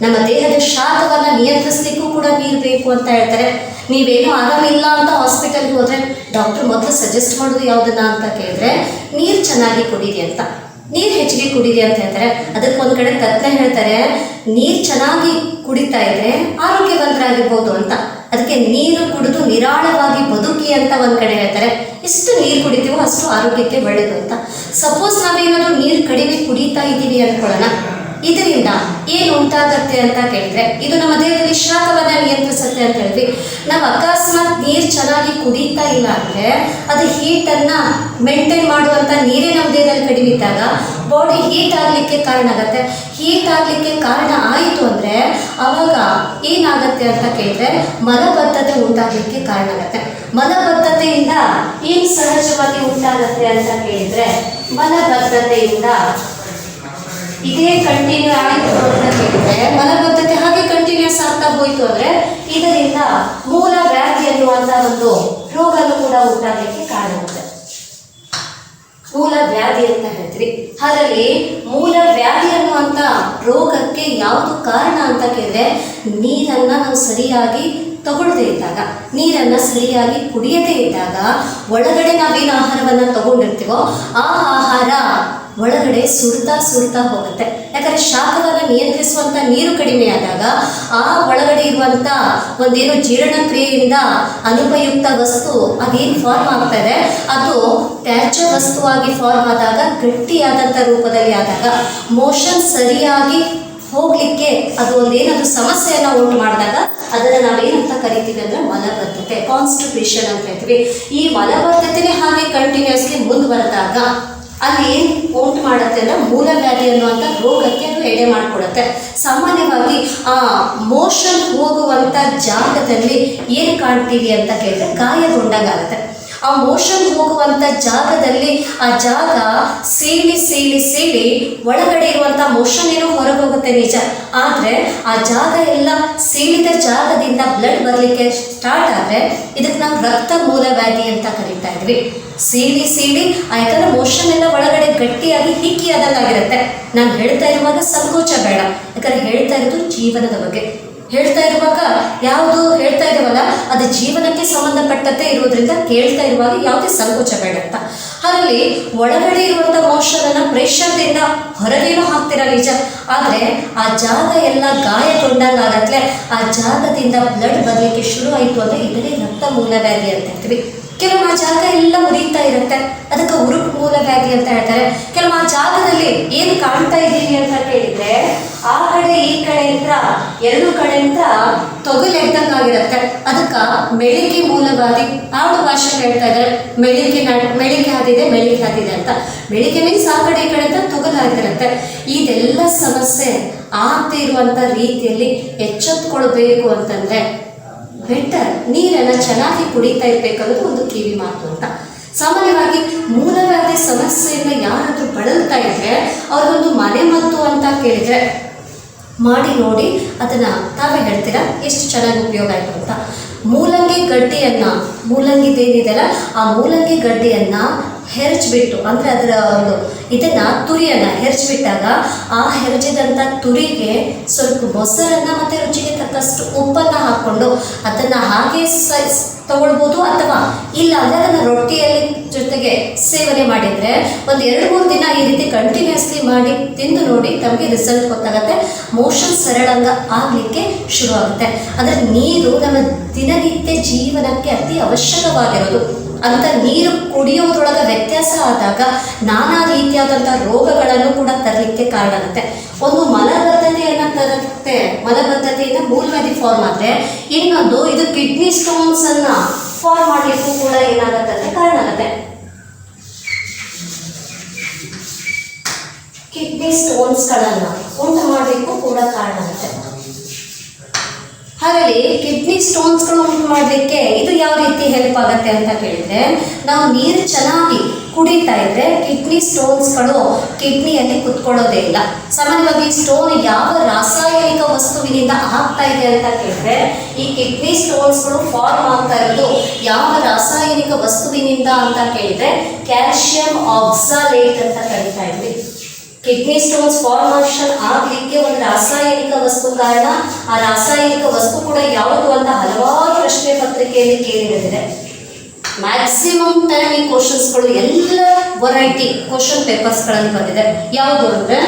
ನಮ್ಮ ದೇಹದ ಶಾಖವನ್ನು ನಿಯಂತ್ರಿಸಲಿಕ್ಕೂ ಕೂಡ ನೀರು ಬೇಕು ಅಂತ ಹೇಳ್ತಾರೆ. ನೀವೇನೋ ಆರಾಮಿಲ್ಲ ಅಂತ ಹಾಸ್ಪಿಟಲ್ಗೆ ಹೋದರೆ ಡಾಕ್ಟ್ರು ಮೊದಲು ಸಜೆಸ್ಟ್ ಮಾಡೋದು ಯಾವುದನ್ನ ಅಂತ ಕೇಳಿದ್ರೆ ನೀರು ಚೆನ್ನಾಗಿ ಕುಡೀರಿ ಅಂತ, ನೀರು ಹೆಚ್ಚಿಗೆ ಕುಡೀರಿ ಅಂತ ಹೇಳ್ತಾರೆ. ಅದಕ್ಕೆ ಒಂದು ಕಡೆ ತಜ್ಞ ಹೇಳ್ತಾರೆ ನೀರು ಚೆನ್ನಾಗಿ ಕುಡಿತಾ ಇದ್ರೆ ಆರೋಗ್ಯವಂತರಾಗಿರ್ಬೋದು ಅಂತ. ಅದಕ್ಕೆ ನೀರು ಕುಡಿದು ನಿರಾಳವಾಗಿ ಬದುಕಿ ಅಂತ ಒಂದು ಕಡೆ ಹೇಳ್ತಾರೆ. ಎಷ್ಟು ನೀರು ಕುಡಿತೀವೋ ಅಷ್ಟು ಆರೋಗ್ಯಕ್ಕೆ ಒಳ್ಳೆಯದು ಅಂತ. ಸಪೋಸ್ ನಾವೇನಾದರೂ ನೀರು ಕಡಿಮೆ ಕುಡಿತಾ ಇದ್ದೀವಿ ಅಂದ್ಕೊಳ್ಳೋಣ, ಇದರಿಂದ ಏನು ಉಂಟಾಗತ್ತೆ ಅಂತ ಕೇಳಿದ್ರೆ ಇದು ನಮ್ಮ ದೇಹದಲ್ಲಿ ಶಾಖವನ್ನು ನಿಯಂತ್ರಿಸುತ್ತೆ ಅಂತ ಹೇಳಿದ್ವಿ. ನಾವು ಅಕಸ್ಮಾತ್ ನೀರು ಚೆನ್ನಾಗಿ ಕುಡಿತಾ ಇಲ್ಲ ಅಂದರೆ ಅದು ಹೀಟನ್ನು ಮೇಂಟೈನ್ ಮಾಡುವಂಥ ನೀರೇ ನಮ್ಮ ದೇಹದಲ್ಲಿ ಕಡಿಮೆ ಇದ್ದಾಗ ಬಾಡಿ ಹೀಟ್ ಆಗಲಿಕ್ಕೆ ಕಾರಣ ಆಗುತ್ತೆ. ಹೀಟ್ ಆಗಲಿಕ್ಕೆ ಕಾರಣ ಆಯಿತು ಅಂದರೆ ಆವಾಗ ಏನಾಗುತ್ತೆ ಅಂತ ಕೇಳಿದ್ರೆ ಮಲಬದ್ಧತೆ ಉಂಟಾಗಲಿಕ್ಕೆ ಕಾರಣ ಆಗುತ್ತೆ. ಮಲಬದ್ಧತೆಯಿಂದ ಏನು ಸಹಜವಾಗಿ ಉಂಟಾಗತ್ತೆ ಅಂತ ಕೇಳಿದ್ರೆ ಮಲಬದ್ಧತೆಯಿಂದ ಇದೇ ಕಂಟಿನ್ಯೂ ಆಯಿತು ಅಂತ ಕೇಳಿದ್ರೆ ಮಲಬದ್ಧತೆ ಹಾಗೆ ಕಂಟಿನ್ಯೂಸ್ ಆಗ್ತಾ ಹೋಯಿತು ಅಂದರೆ ಇದರಿಂದ ಮೂಲ ವ್ಯಾಧಿ ಅನ್ನುವಂಥ ಒಂದು ರೋಗನೂ ಕೂಡ ಉಂಟಾಗಲಿಕ್ಕೆ ಕಾರಣ ಆಗುತ್ತೆ. ಮೂಲ ವ್ಯಾಧಿ ಅಂತ ಹೇಳ್ತೀವಿ. ಹಾಗಾಗಿ ಮೂಲ ವ್ಯಾಧಿ ಅನ್ನುವಂಥ ರೋಗಕ್ಕೆ ಯಾವುದು ಕಾರಣ ಅಂತ ಕೇಳಿದ್ರೆ ನೀರನ್ನು ನಾವು ಸರಿಯಾಗಿ ತಗೊಳ್ಳದೇ ಇದ್ದಾಗ, ನೀರನ್ನು ಸರಿಯಾಗಿ ಕುಡಿಯದೇ ಇದ್ದಾಗ ಒಳಗಡೆ ನಾವೇನು ಆಹಾರವನ್ನು ತಗೊಂಡಿರ್ತೀವೋ ಆ ಆಹಾರ ಒಳಗಡೆ ಸುಡ್ತಾ ಹೋಗುತ್ತೆ. ಯಾಕಂದರೆ ಶಾಖವನ್ನು ನಿಯಂತ್ರಿಸುವಂಥ ನೀರು ಕಡಿಮೆ ಆದಾಗ ಆ ಒಳಗಡೆ ಇರುವಂಥ ಒಂದೇನು ಜೀರ್ಣಕ್ರಿಯೆಯಿಂದ ಅನುಪಯುಕ್ತ ವಸ್ತು ಅದೇನು ಫಾರ್ಮ್ ಆಗ್ತದೆ ಅದು ತ್ಯಾಜ್ಯ ವಸ್ತುವಾಗಿ ಫಾರ್ಮ್ ಆದಾಗ ಗಟ್ಟಿಯಾದಂಥ ರೂಪದಲ್ಲಿ ಆದಾಗ ಮೋಷನ್ ಸರಿಯಾಗಿ ಹೋಗಲಿಕ್ಕೆ ಅದು ಒಂದೇನಾದರೂ ಸಮಸ್ಯೆಯನ್ನು ಉಂಟು ಮಾಡಿದಾಗ ಅದನ್ನು ನಾವೇನಂತ ಕರಿತೀವಿ ಅಂದರೆ ಮಲಬದ್ಧತೆ, ಕಾನ್ಸ್ಟಿಪೇಷನ್ ಅಂತ ಹೇಳ್ತೀವಿ. ಈ ಮಲಬದ್ಧತೆನೇ ಹಾಗೆ ಕಂಟಿನ್ಯೂಸ್ಲಿ ಮುಂದುವರೆದಾಗ ಅಲ್ಲಿ ಏನು ಉಂಟು ಮಾಡುತ್ತೆ ಅಂದರೆ ಮೂಲವ್ಯಾಧಿ ಅನ್ನುವಂಥ ರೋಗಕ್ಕೆ ಅದು ಎಡೆ ಮಾಡಿಕೊಡುತ್ತೆ. ಸಾಮಾನ್ಯವಾಗಿ ಆ ಮೋಷನ್ ಹೋಗುವಂಥ ಜಾಗದಲ್ಲಿ ಏನು ಕಾಣ್ತೀವಿ ಅಂತ ಕೇಳಿದ್ರೆ ಗಾಯಗೊಂಡಾಗುತ್ತೆ. ಆ ಮೋಷನ್ ಹೋಗುವಂಥ ಜಾಗದಲ್ಲಿ ಆ ಜಾಗ ಸೀಳಿ ಸೀಳಿ ಸೀಳಿ ಒಳಗಡೆ ಇರುವಂಥ ಮೋಷನ್ ಏನೋ ಹೊರಗೆ ಹೋಗುತ್ತೆ ನಿಜ, ಆದರೆ ಆ ಜಾಗ ಎಲ್ಲ ಸೀಳಿದ ಜಾಗದಿಂದ ಬ್ಲಡ್ ಬರಲಿಕ್ಕೆ ಸ್ಟಾರ್ಟ್ ಆದರೆ ಇದಕ್ಕೆ ನಾವು ರಕ್ತ ಮೂಲವ್ಯಾಧಿ ಅಂತ ಕರೀತಾ ಇದ್ವಿ. ಸೀಳಿ ಸೀಳಿ ಯಾಕಂದ್ರೆ ಮೋಷನ್ ಎಲ್ಲ ಒಳಗಡೆ ಗಟ್ಟಿಯಾಗಿ ಹಿಕ್ಕಿಯಾದಂಗಾಗಿರುತ್ತೆ. ನಾನು ಹೇಳ್ತಾ ಇರುವಾಗ ಸಂಕೋಚ ಬೇಡ, ಯಾಕಂದ್ರೆ ಹೇಳ್ತಾ ಇರೋದು ಜೀವನದ ಬಗ್ಗೆ. ಹೇಳ್ತಾ ಇರುವಾಗ ಯಾವುದು ಹೇಳ್ತಾ ಇರುವಲ್ಲ ಅದು ಜೀವನಕ್ಕೆ ಸಂಬಂಧಪಟ್ಟಂತೆ ಇರುವುದರಿಂದ ಕೇಳ್ತಾ ಇರುವಾಗ ಯಾವುದೇ ಸಂಕೋಚ ಬೇಡ ಅಂತ. ಅದರಲ್ಲಿ ಒಳಗಡೆ ಇರುವಂಥ ಮೋಷನನ್ನು ಪ್ರೆಷರ್ದಿಂದ ಹೊರಗೇನೂ ಹಾಕ್ತಿರ ನಿಜ, ಆದರೆ ಆ ಜಾಗ ಎಲ್ಲ ಗಾಯಗೊಂಡಂಗಾಗತ್ಲೆ ಆ ಜಾಗದಿಂದ ಬ್ಲಡ್ ಬರಲಿಕ್ಕೆ ಶುರು ಆಯಿತು ಅಂದರೆ ಇದನ್ನೇ ರಕ್ತ ಮೂಲವ್ಯಾಧಿ ಅಂತ ಹೇಳ್ತೀವಿ. ಕೆಲವು ಆ ಜಾಗ ಎಲ್ಲ ಉರಿತಾ ಇರುತ್ತೆ, ಅದಕ್ಕೆ ಉರುಕು ಮೂಲವ್ಯಾಧಿ ಅಂತ ಹೇಳ್ತಾರೆ. ಕೆಲವು ಆ ಜಾಗದಲ್ಲಿ ಏನು ಕಾಣ್ತಾ ಇದ್ದೀವಿ ಅಂತ ಕೇಳಿದ್ರೆ ಆ ಕಡೆ ಈ ಕಡೆಯಿಂದ ಎರಡು ಕಡೆಯಿಂದ ತೊಗಲೆದ್ದಂಗಾಗಿರುತ್ತೆ, ಅದಕ್ಕೆ ಮೆಳಿಗೆ ಮೂಲವ್ಯಾಧಿ. ಆಡು ಭಾಷೆ ಹೇಳ್ತಾ ಇದ್ದಾರೆ ಮೆಳಿಗೆ ಆದಿದೆ ಅಂತ. ಮೆಳಿಗೆ ಮೀನ್ಸ್ ಆ ಕಡೆ ಈ ಕಡೆ ಅಂತ ತೊಗಲಾಗಿರುತ್ತೆ. ಇದೆಲ್ಲ ಸಮಸ್ಯೆ ಆಗ್ತಿರುವಂಥ ರೀತಿಯಲ್ಲಿ ಎಚ್ಚೆತ್ಕೊಳ್ಬೇಕು ಅಂತಂದರೆ ಬೆಟರ್ ನೀರನ್ನು ಚೆನ್ನಾಗಿ ಕುಡಿತಾ ಇರಬೇಕನ್ನೋದು ಒಂದು ಕಿವಿ ಮಾತು ಅಂತ. ಸಾಮಾನ್ಯವಾಗಿ ಮೂಲವ್ಯಾಧಿ ಸಮಸ್ಯೆಯಿಂದ ಯಾರಾದರೂ ಬಳಲ್ತಾ ಇದ್ರೆ ಅವ್ರಿಗೊಂದು ಮನೆ ಮದ್ದು ಅಂತ ಕೇಳಿದರೆ ಮಾಡಿ ನೋಡಿ ಅದನ್ನು ತಾವೇ ಹೇಳ್ತೀರಾ ಎಷ್ಟು ಚೆನ್ನಾಗಿ ಉಪಯೋಗ ಆಯಿತು ಅಂತ. ಮೂಲಂಗಿದೇನಿದೆಯಲ್ಲ ಆ ಮೂಲಂಗಿ ಗಡ್ಡೆಯನ್ನು ಹೆರಚ್ಬಿಟ್ಟು ಅಂದರೆ ಅದರ ಒಂದು ಇದನ್ನು ತುರಿಯನ್ನು ಹೆರಚ್ಬಿಟ್ಟಾಗ ಆ ಹೆರಚಿದಂಥ ತುರಿಗೆ ಸ್ವಲ್ಪ ಮೊಸರನ್ನು ಮತ್ತು ರುಚಿಗೆ ತಕ್ಕಷ್ಟು ಉಪ್ಪನ್ನು ಹಾಕ್ಕೊಂಡು ಅದನ್ನು ಹಾಗೆ ತಗೊಳ್ಬೋದು, ಅಥವಾ ಇಲ್ಲ ಅಂದರೆ ಅದನ್ನು ರೊಟ್ಟಿಯಲ್ಲಿ ಜೊತೆಗೆ ಸೇವನೆ ಮಾಡಿದರೆ ಒಂದು 2-3 ದಿನ ಈ ರೀತಿ ಕಂಟಿನ್ಯೂಸ್ಲಿ ಮಾಡಿ ತಿಂದು ನೋಡಿ, ತಮಗೆ ರಿಸಲ್ಟ್ ಗೊತ್ತಾಗುತ್ತೆ. ಮೋಷನ್ ಸರಳಂಗ ಆಗಲಿಕ್ಕೆ ಶುರುವಾಗುತ್ತೆ. ಅಂದರೆ ನೀರು ನಮ್ಮ ದಿನನಿತ್ಯ ಜೀವನಕ್ಕೆ ಅತಿ ಅವಶ್ಯಕವಾಗಿರೋದು. ಅಂತ ನೀರು ಕುಡಿಯೋದ್ರೊಳಗೆ ವ್ಯತ್ಯಾಸ ಆದಾಗ ನಾನಾ ರೀತಿಯಾದಂಥ ರೋಗಗಳನ್ನು ಕೂಡ ತರಲಿಕ್ಕೆ ಕಾರಣ ಆಗುತ್ತೆ. ಒಂದು ಮಲಬದ್ಧತೆಯನ್ನು ತರುತ್ತೆ, ಮಲಬದ್ಧತೆಯಿಂದ ಮೂಲವ್ಯಾಧಿ ಫಾರ್ಮ್ ಆದರೆ, ಇನ್ನೊಂದು ಇದು ಕಿಡ್ನಿ ಸ್ಟೋನ್ಸನ್ನು ಫಾರ್ಮ್ ಮಾಡಲಿಕ್ಕೂ ಕೂಡ ಏನಾಗುತ್ತೆ ಅಂದರೆ ಕಾರಣ ಆಗುತ್ತೆ. ಕಿಡ್ನಿ ಸ್ಟೋನ್ಸ್ಗಳನ್ನು ಉಂಟು ಮಾಡಲಿಕ್ಕೂ ಕೂಡ ಕಾರಣ ಆಗುತ್ತೆ. ಹಾಗಾಗಿ ಕಿಡ್ನಿ ಸ್ಟೋನ್ಸ್ಗಳು ಉಂಟು ಮಾಡಲಿಕ್ಕೆ ಇದು ಯಾವ ರೀತಿ ಹೆಲ್ಪ್ ಆಗುತ್ತೆ ಅಂತ ಕೇಳಿದರೆ, ನಾವು ನೀರು ಚೆನ್ನಾಗಿ ಕುಡಿತಾ ಇದ್ದರೆ ಕಿಡ್ನಿ ಸ್ಟೋನ್ಸ್ಗಳು ಕಿಡ್ನಿಯಲ್ಲಿ ಕುತ್ಕೊಳ್ಳೋದೇ ಇಲ್ಲ. ಸಾಮಾನ್ಯವಾಗಿ ಸ್ಟೋನ್ ಯಾವ ರಾಸಾಯನಿಕ ವಸ್ತುವಿನಿಂದ ಆಗ್ತಾ ಇದೆ ಅಂತ ಕೇಳಿದ್ರೆ, ಈ ಕಿಡ್ನಿ ಸ್ಟೋನ್ಸ್ಗಳು ಫಾರ್ಮ್ ಆಗ್ತಾ ಇರೋದು ಯಾವ ರಾಸಾಯನಿಕ ವಸ್ತುವಿನಿಂದ ಅಂತ ಕೇಳಿದರೆ ಕ್ಯಾಲ್ಸಿಯಂ ಆಕ್ಸಾಲೇಟ್ ಅಂತ ಕರೀತಾ ಇದ್ವಿ. ಕಿಡ್ನಿ ಸ್ಟೋನ್ಸ್ ಫಾರ್ಮೇಷನ್ ಆಗಲಿಕ್ಕೆ ಒಂದು ರಾಸಾಯನಿಕ ವಸ್ತು ಕಾರಣ. ಆ ರಾಸಾಯನಿಕ ವಸ್ತು ಕೂಡ ಯಾವುದು ಅಂತ ಹಲವಾರು ಪ್ರಶ್ನೆ ಪತ್ರಿಕೆಯಲ್ಲಿ ಕೇಳಿದೆ. ಮ್ಯಾಕ್ಸಿಮಮ್ ಟೈಮ್ ಈ ಕ್ವಶನ್ಸ್ಗಳು ಎಲ್ಲ ವೆರೈಟಿ ಕ್ವಶನ್ ಪೇಪರ್ಸ್ಗಳಲ್ಲಿ ಬಂದಿದೆ. ಯಾವುದು ಅಂದರೆ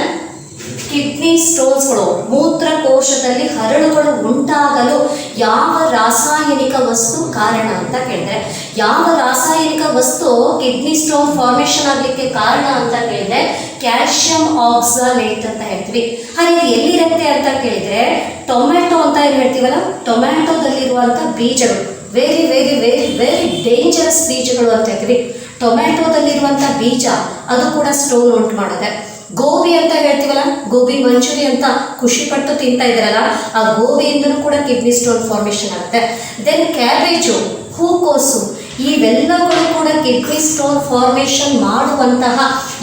ಕಿಡ್ನಿ ಸ್ಟೋನ್ಸ್ಗಳು ಮೂತ್ರಕೋಶದಲ್ಲಿ ಹರಳುಗಳು ಉಂಟಾಗಲು ಯಾವ ರಾಸಾಯನಿಕ ವಸ್ತು ಕಾರಣ ಅಂತ ಕೇಳಿದ್ರೆ, ಯಾವ ರಾಸಾಯನಿಕ ವಸ್ತು ಕಿಡ್ನಿ ಸ್ಟೋನ್ ಫಾರ್ಮೇಷನ್ ಆಗಲಿಕ್ಕೆ ಕಾರಣ ಅಂತ ಕೇಳಿದ್ರೆ ಕ್ಯಾಲ್ಸಿಯಂ ಆಕ್ಸಾಲೇಟ್ ಅಂತ ಹೇಳ್ತೀವಿ. ಹಾಗೆ ಎಲ್ಲಿರುತ್ತೆ ಅಂತ ಕೇಳಿದರೆ ಟೊಮ್ಯಾಟೊ ಅಂತ ಏನು ಹೇಳ್ತೀವಲ್ಲ, ಟೊಮ್ಯಾಟೊದಲ್ಲಿರುವಂಥ ಬೀಜಗಳು very very very very dangerous ಬೀಜಗಳು ಅಂತ ಹೇಳ್ತೀವಿ. ಟೊಮ್ಯಾಟೊದಲ್ಲಿರುವಂಥ ಬೀಜ ಅದು ಕೂಡ ಸ್ಟೋನ್ ಉಂಟು ಮಾಡುತ್ತೆ. ಗೋಬಿ ಅಂತ ಹೇಳ್ತೀವಲ್ಲ, ಗೋಬಿ ಮಂಚೂರಿ ಅಂತ ಖುಷಿಪಟ್ಟು ತಿಂತಾ ಇದ್ದಾರಲ್ಲ, ಆ ಗೋಬಿಯಿಂದಲೂ ಕೂಡ ಕಿಡ್ನಿ ಸ್ಟೋನ್ ಫಾರ್ಮೇಷನ್ ಆಗುತ್ತೆ. ದೆನ್ ಕ್ಯಾಬೇಜು, ಹೂಕೋಸು, ಇವೆಲ್ಲಗಳು ಕೂಡ ಕಿಡ್ನಿ ಸ್ಟೋನ್ ಫಾರ್ಮೇಷನ್ ಮಾಡುವಂತಹ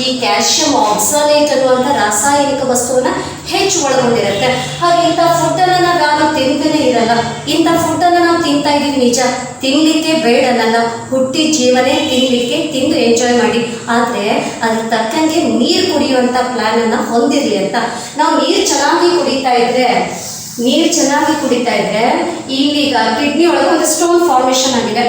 ಈ ಕ್ಯಾಲ್ಸಿಯಂ ಆಕ್ಸಾಲೇಟ್ ಅನ್ನುವಂಥ ರಾಸಾಯನಿಕ ವಸ್ತುವನ್ನು ಹೆಚ್ಚು ಒಳಗೊಂಡಿರುತ್ತೆ. ಹಾಗೆ ಇಂಥ ಫುಡ್ಡನ್ನು ನಾವು ಯಾರು ತಿಂದೇ ಇರಲ್ಲ. ಇಂಥ ಫುಡ್ಡನ್ನು ನಾವು ತಿಂತಾ ಇದ್ದೀವಿ ನಿಜ, ತಿನ್ನಲಿಕ್ಕೆ ಬೇಡನಲ್ಲ, ಹುಟ್ಟಿ ಜೀವನೇ ತಿನ್ನಲಿಕ್ಕೆ, ತಿಂದು ಎಂಜಾಯ್ ಮಾಡಿ. ಆದರೆ ಅದ್ರ ತಕ್ಕಂಗೆ ನೀರು ಕುಡಿಯುವಂಥ ಪ್ಲ್ಯಾನನ್ನು ಹೊಂದಿರಲಿ ಅಂತ. ನಾವು ನೀರು ಚೆನ್ನಾಗಿ ಕುಡಿತಾ ಇದ್ದರೆ ಇಲ್ಲೀಗ ಕಿಡ್ನಿ ಒಳಗೆ ಒಂದು ಸ್ಟೋನ್ ಫಾರ್ಮೇಷನ್ ಆಗಿದೆ.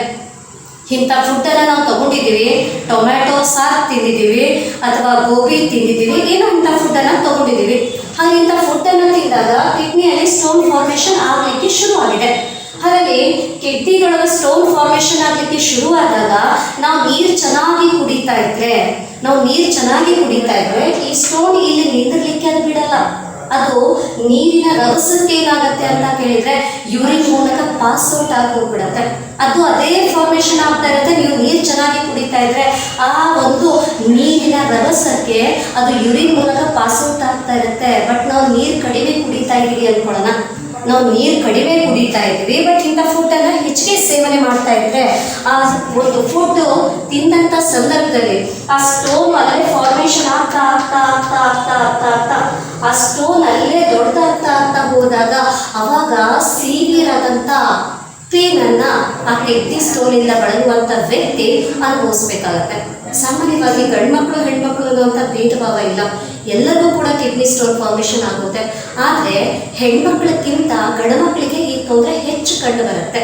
ಇಂಥ ಫುಡ್ಡನ್ನು ನಾವು ತೊಗೊಂಡಿದ್ದೀವಿ, ಟೊಮ್ಯಾಟೊ ಸಾರು ತಿಂದಿದ್ದೀವಿ ಅಥವಾ ಗೋಬಿ ತಿಂದಿದ್ದೀವಿ, ಏನೋ ಇಂಥ ಫುಡ್ಡನ್ನು ತೊಗೊಂಡಿದ್ದೀವಿ. ಹಾಗೆ ಇಂಥ ಫುಡ್ಡನ್ನು ತಿಂದಾಗ ಕಿಡ್ನಿಯಲ್ಲಿ ಸ್ಟೋನ್ ಫಾರ್ಮೇಷನ್ ಆಗಲಿಕ್ಕೆ ಶುರುವಾಗಿದೆ. ಹಾಗಾಗಿ ಕಿಡ್ನಿಗಳೊಳಗೆ ಸ್ಟೋನ್ ಫಾರ್ಮೇಷನ್ ಆಗಲಿಕ್ಕೆ ಶುರುವಾದಾಗ ನಾವು ನೀರು ಚೆನ್ನಾಗಿ ಕುಡಿತಾ ಇದ್ದರೆ ಈ ಸ್ಟೋನ್ ಇಲ್ಲಿ ನಿಂದಿರಲಿಕ್ಕೆ ಅದು ಬಿಡಲ್ಲ. ಅದು ನೀರಿನ ರಭಸಕ್ಕೆ ಏನಾಗುತ್ತೆ ಅಂತ ಕೇಳಿದರೆ ಯೂರಿನ್ ಮೂಲಕ ಪಾಸ್ಔಟ್ ಆಗಿ ಹೋಗ್ಬಿಡುತ್ತೆ. ಅದು ಅದೇ ಫಾರ್ಮೇಷನ್ ಆಗ್ತಾ ಇರುತ್ತೆ. ನೀವು ನೀರು ಚೆನ್ನಾಗಿ ಕುಡಿತಾ ಇದ್ದರೆ ಆ ಒಂದು ನೀರಿನ ರಭಸಕ್ಕೆ ಅದು ಯೂರಿನ್ ಮೂಲಕ ಪಾಸ್ಔಟ್ ಆಗ್ತಾ ಇರುತ್ತೆ. ಬಟ್ ನಾವು ನೀರು ಕಡಿಮೆ ಕುಡಿತಾ ಇದ್ದೀವಿ ಅಂದ್ಕೊಳ್ಳೋಣ, ನಾವು ನೀರು ಕಡಿಮೆ ಕುಡಿತಾ ಇದ್ವಿ, ಬಟ್ ಇಂಥ ಫುಡ್ಡನ್ನು ಹೆಚ್ಚಿಗೆ ಸೇವನೆ ಮಾಡ್ತಾ ಇದ್ರೆ ಆ ಒಂದು ಫುಡ್ ತಿಂದಂಥ ಸಂದರ್ಭದಲ್ಲಿ ಆ ಸ್ಟೋನ್ ಅಲ್ಲೇ ಫಾರ್ಮೇಷನ್ ಆಗ್ತಾ ಆಗ್ತಾ ಆಗ್ತಾ ಆಗ್ತಾ ಆಗ್ತಾ ಆಗ್ತಾ ಆ ಸ್ಟೋನ್ ಅಲ್ಲೇ ದೊಡ್ಡದಾಗ್ತಾ ಆಗ್ತಾ ಹೋದಾಗ ಅವಾಗ ಸಿವಿಯರ್ ಆದಂಥ ಪೇನನ್ನು ಆ ಕಿಡ್ನಿ ಸ್ಟೋನಿಂದ ಬಳಲುವಂಥ ವ್ಯಕ್ತಿ ಅನುಭವಿಸ್ಬೇಕಾಗತ್ತೆ. ಸಾಮಾನ್ಯವಾಗಿ ಗಂಡ್ಮಕ್ಳು ಹೆಣ್ಮಕ್ಳು ಅನ್ನುವಂಥ ಭೇದ ಭಾವ ಇಲ್ಲ, ಎಲ್ಲರಿಗೂ ಕೂಡ ಕಿಡ್ನಿ ಸ್ಟೋನ್ ಫಾರ್ಮೇಷನ್ ಆಗುತ್ತೆ. ಆದರೆ ಹೆಣ್ಮಕ್ಳಿಗಿಂತ ಗಂಡ್ಮಕ್ಳಿಗೆ ಈ ತೊಂದರೆ ಹೆಚ್ಚು ಕಂಡು ಬರುತ್ತೆ.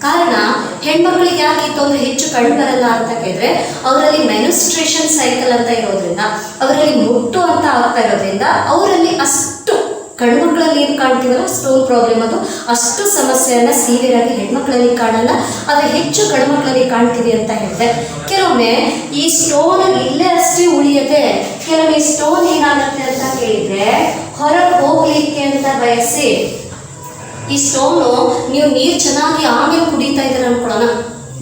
ಕಾರಣ ಹೆಣ್ಮಕ್ಳಿಗೆ ಯಾಕೆ ಈ ತೊಂದರೆ ಹೆಚ್ಚು ಕಂಡು ಬರಲ್ಲ ಅಂತ ಕೇಳಿದ್ರೆ ಅವರಲ್ಲಿ ಮೆನ್ಸ್ಟ್ರೇಷನ್ ಸೈಕಲ್ ಅಂತ ಇರೋದ್ರಿಂದ, ಅವರಲ್ಲಿ ಮುಟ್ಟು ಅಂತ ಆಗ್ತಾ ಇರೋದ್ರಿಂದ ಅವರಲ್ಲಿ ಅಷ್ಟು ಗಂಡ್ಮಕ್ಳಲ್ಲಿ ಏನು ಕಾಣ್ತೀವಲ್ಲ ಸ್ಟೋನ್ ಪ್ರಾಬ್ಲಮ್ ಅದು ಅಷ್ಟು ಸಮಸ್ಯೆಯನ್ನು ಸಿವಿಯರ್ ಆಗಿ ಹೆಣ್ಮಕ್ಳಲ್ಲಿ ಕಾಣಲ್ಲ, ಆದರೆ ಹೆಚ್ಚು ಗಂಡ್ಮಕ್ಳಲ್ಲಿ ಕಾಣ್ತೀವಿ ಅಂತ ಹೇಳಿದೆ. ಕೆಲವೊಮ್ಮೆ ಈ ಸ್ಟೋನ್ ಇಲ್ಲೇ ಅಷ್ಟೇ ಉಳಿಯದೆ ಕೆಲವೊಮ್ಮೆ ಈ ಸ್ಟೋನ್ ಏನಾಗುತ್ತೆ ಅಂತ ಕೇಳಿದ್ರೆ ಹೊರಗೆ ಹೋಗ್ಲಿಕ್ಕೆ ಅಂತ ಬಯಸಿ ಈ ಸ್ಟೋನು ನೀವು ನೀರು ಚೆನ್ನಾಗಿ ಆಮೇಲೆ ಕುಡಿತಾ ಇದ್ದೀರ ಅನ್ಕೊಳ್ಳೋಣ,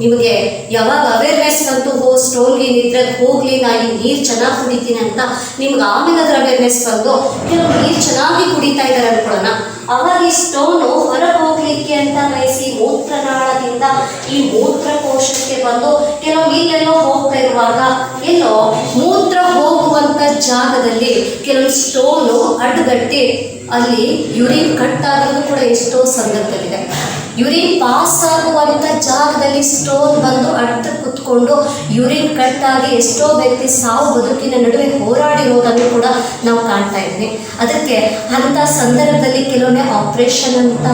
ನಿಮಗೆ ಯಾವಾಗ ಅವೇರ್ನೆಸ್ ಬಂತು ಸ್ಟೋನ್ಗೆ ನಿದ್ರೆ ಹೋಗಲಿ ನಾ ಈ ನೀರು ಚೆನ್ನಾಗಿ ಕುಡಿತೀನಿ ಅಂತ ನಿಮ್ಗೆ ಆಮೇಲೆ ಅದರ ಅವೇರ್ನೆಸ್ ಬಂದು ಕೆಲವು ನೀರು ಚೆನ್ನಾಗಿ ಕುಡಿತಾ ಇದ್ದಾರೆ ಅನ್ಕೊಳ್ಳೋಣ, ಅವಾಗ ಈ ಸ್ಟೋನು ಹೊರಗೆ ಹೋಗ್ಲಿಕ್ಕೆ ಅಂತ ಬಯಸಿ ಮೂತ್ರನಾಳದಿಂದ ಈ ಮೂತ್ರಕೋಶಕ್ಕೆ ಬಂದು ಕೆಲವು ಇಲ್ಲೆಲ್ಲೋ ಹೋಗ್ತಾ ಇರುವಾಗ ಎಲ್ಲೋ ಮೂತ್ರ ಹೋಗುವಂಥ ಜಾಗದಲ್ಲಿ ಕೆಲವು ಸ್ಟೋನು ಅಡ್ಡಗಟ್ಟಿ ಅಲ್ಲಿ ಯೂರಿನ್ ಕಟ್ ಆಗೋದು ಕೂಡ ಎಷ್ಟೋ ಸಂದರ್ಭದಲ್ಲಿದೆ. ಯೂರಿನ್ ಪಾಸ್ ಆಗುವಂಥ ಜಾಗದಲ್ಲಿ ಸ್ಟೋನ್ ಬಂದು ಅಡ್ಡ ಕುತ್ಕೊಂಡು ಯೂರಿನ್ ಕಟ್ ಆಗಿ ಎಷ್ಟೋ ವ್ಯಕ್ತಿ ಸಾವು ಬದುಕಿನ ನಡುವೆ ಹೋರಾಡಿರೋದನ್ನು ಕೂಡ ನಾವು ಕಾಣ್ತಾ ಇದ್ವಿ. ಅದಕ್ಕೆ ಅಂಥ ಸಂದರ್ಭದಲ್ಲಿ ಕೆಲವೊಮ್ಮೆ ಆಪ್ರೇಷನ್ ಅಂತ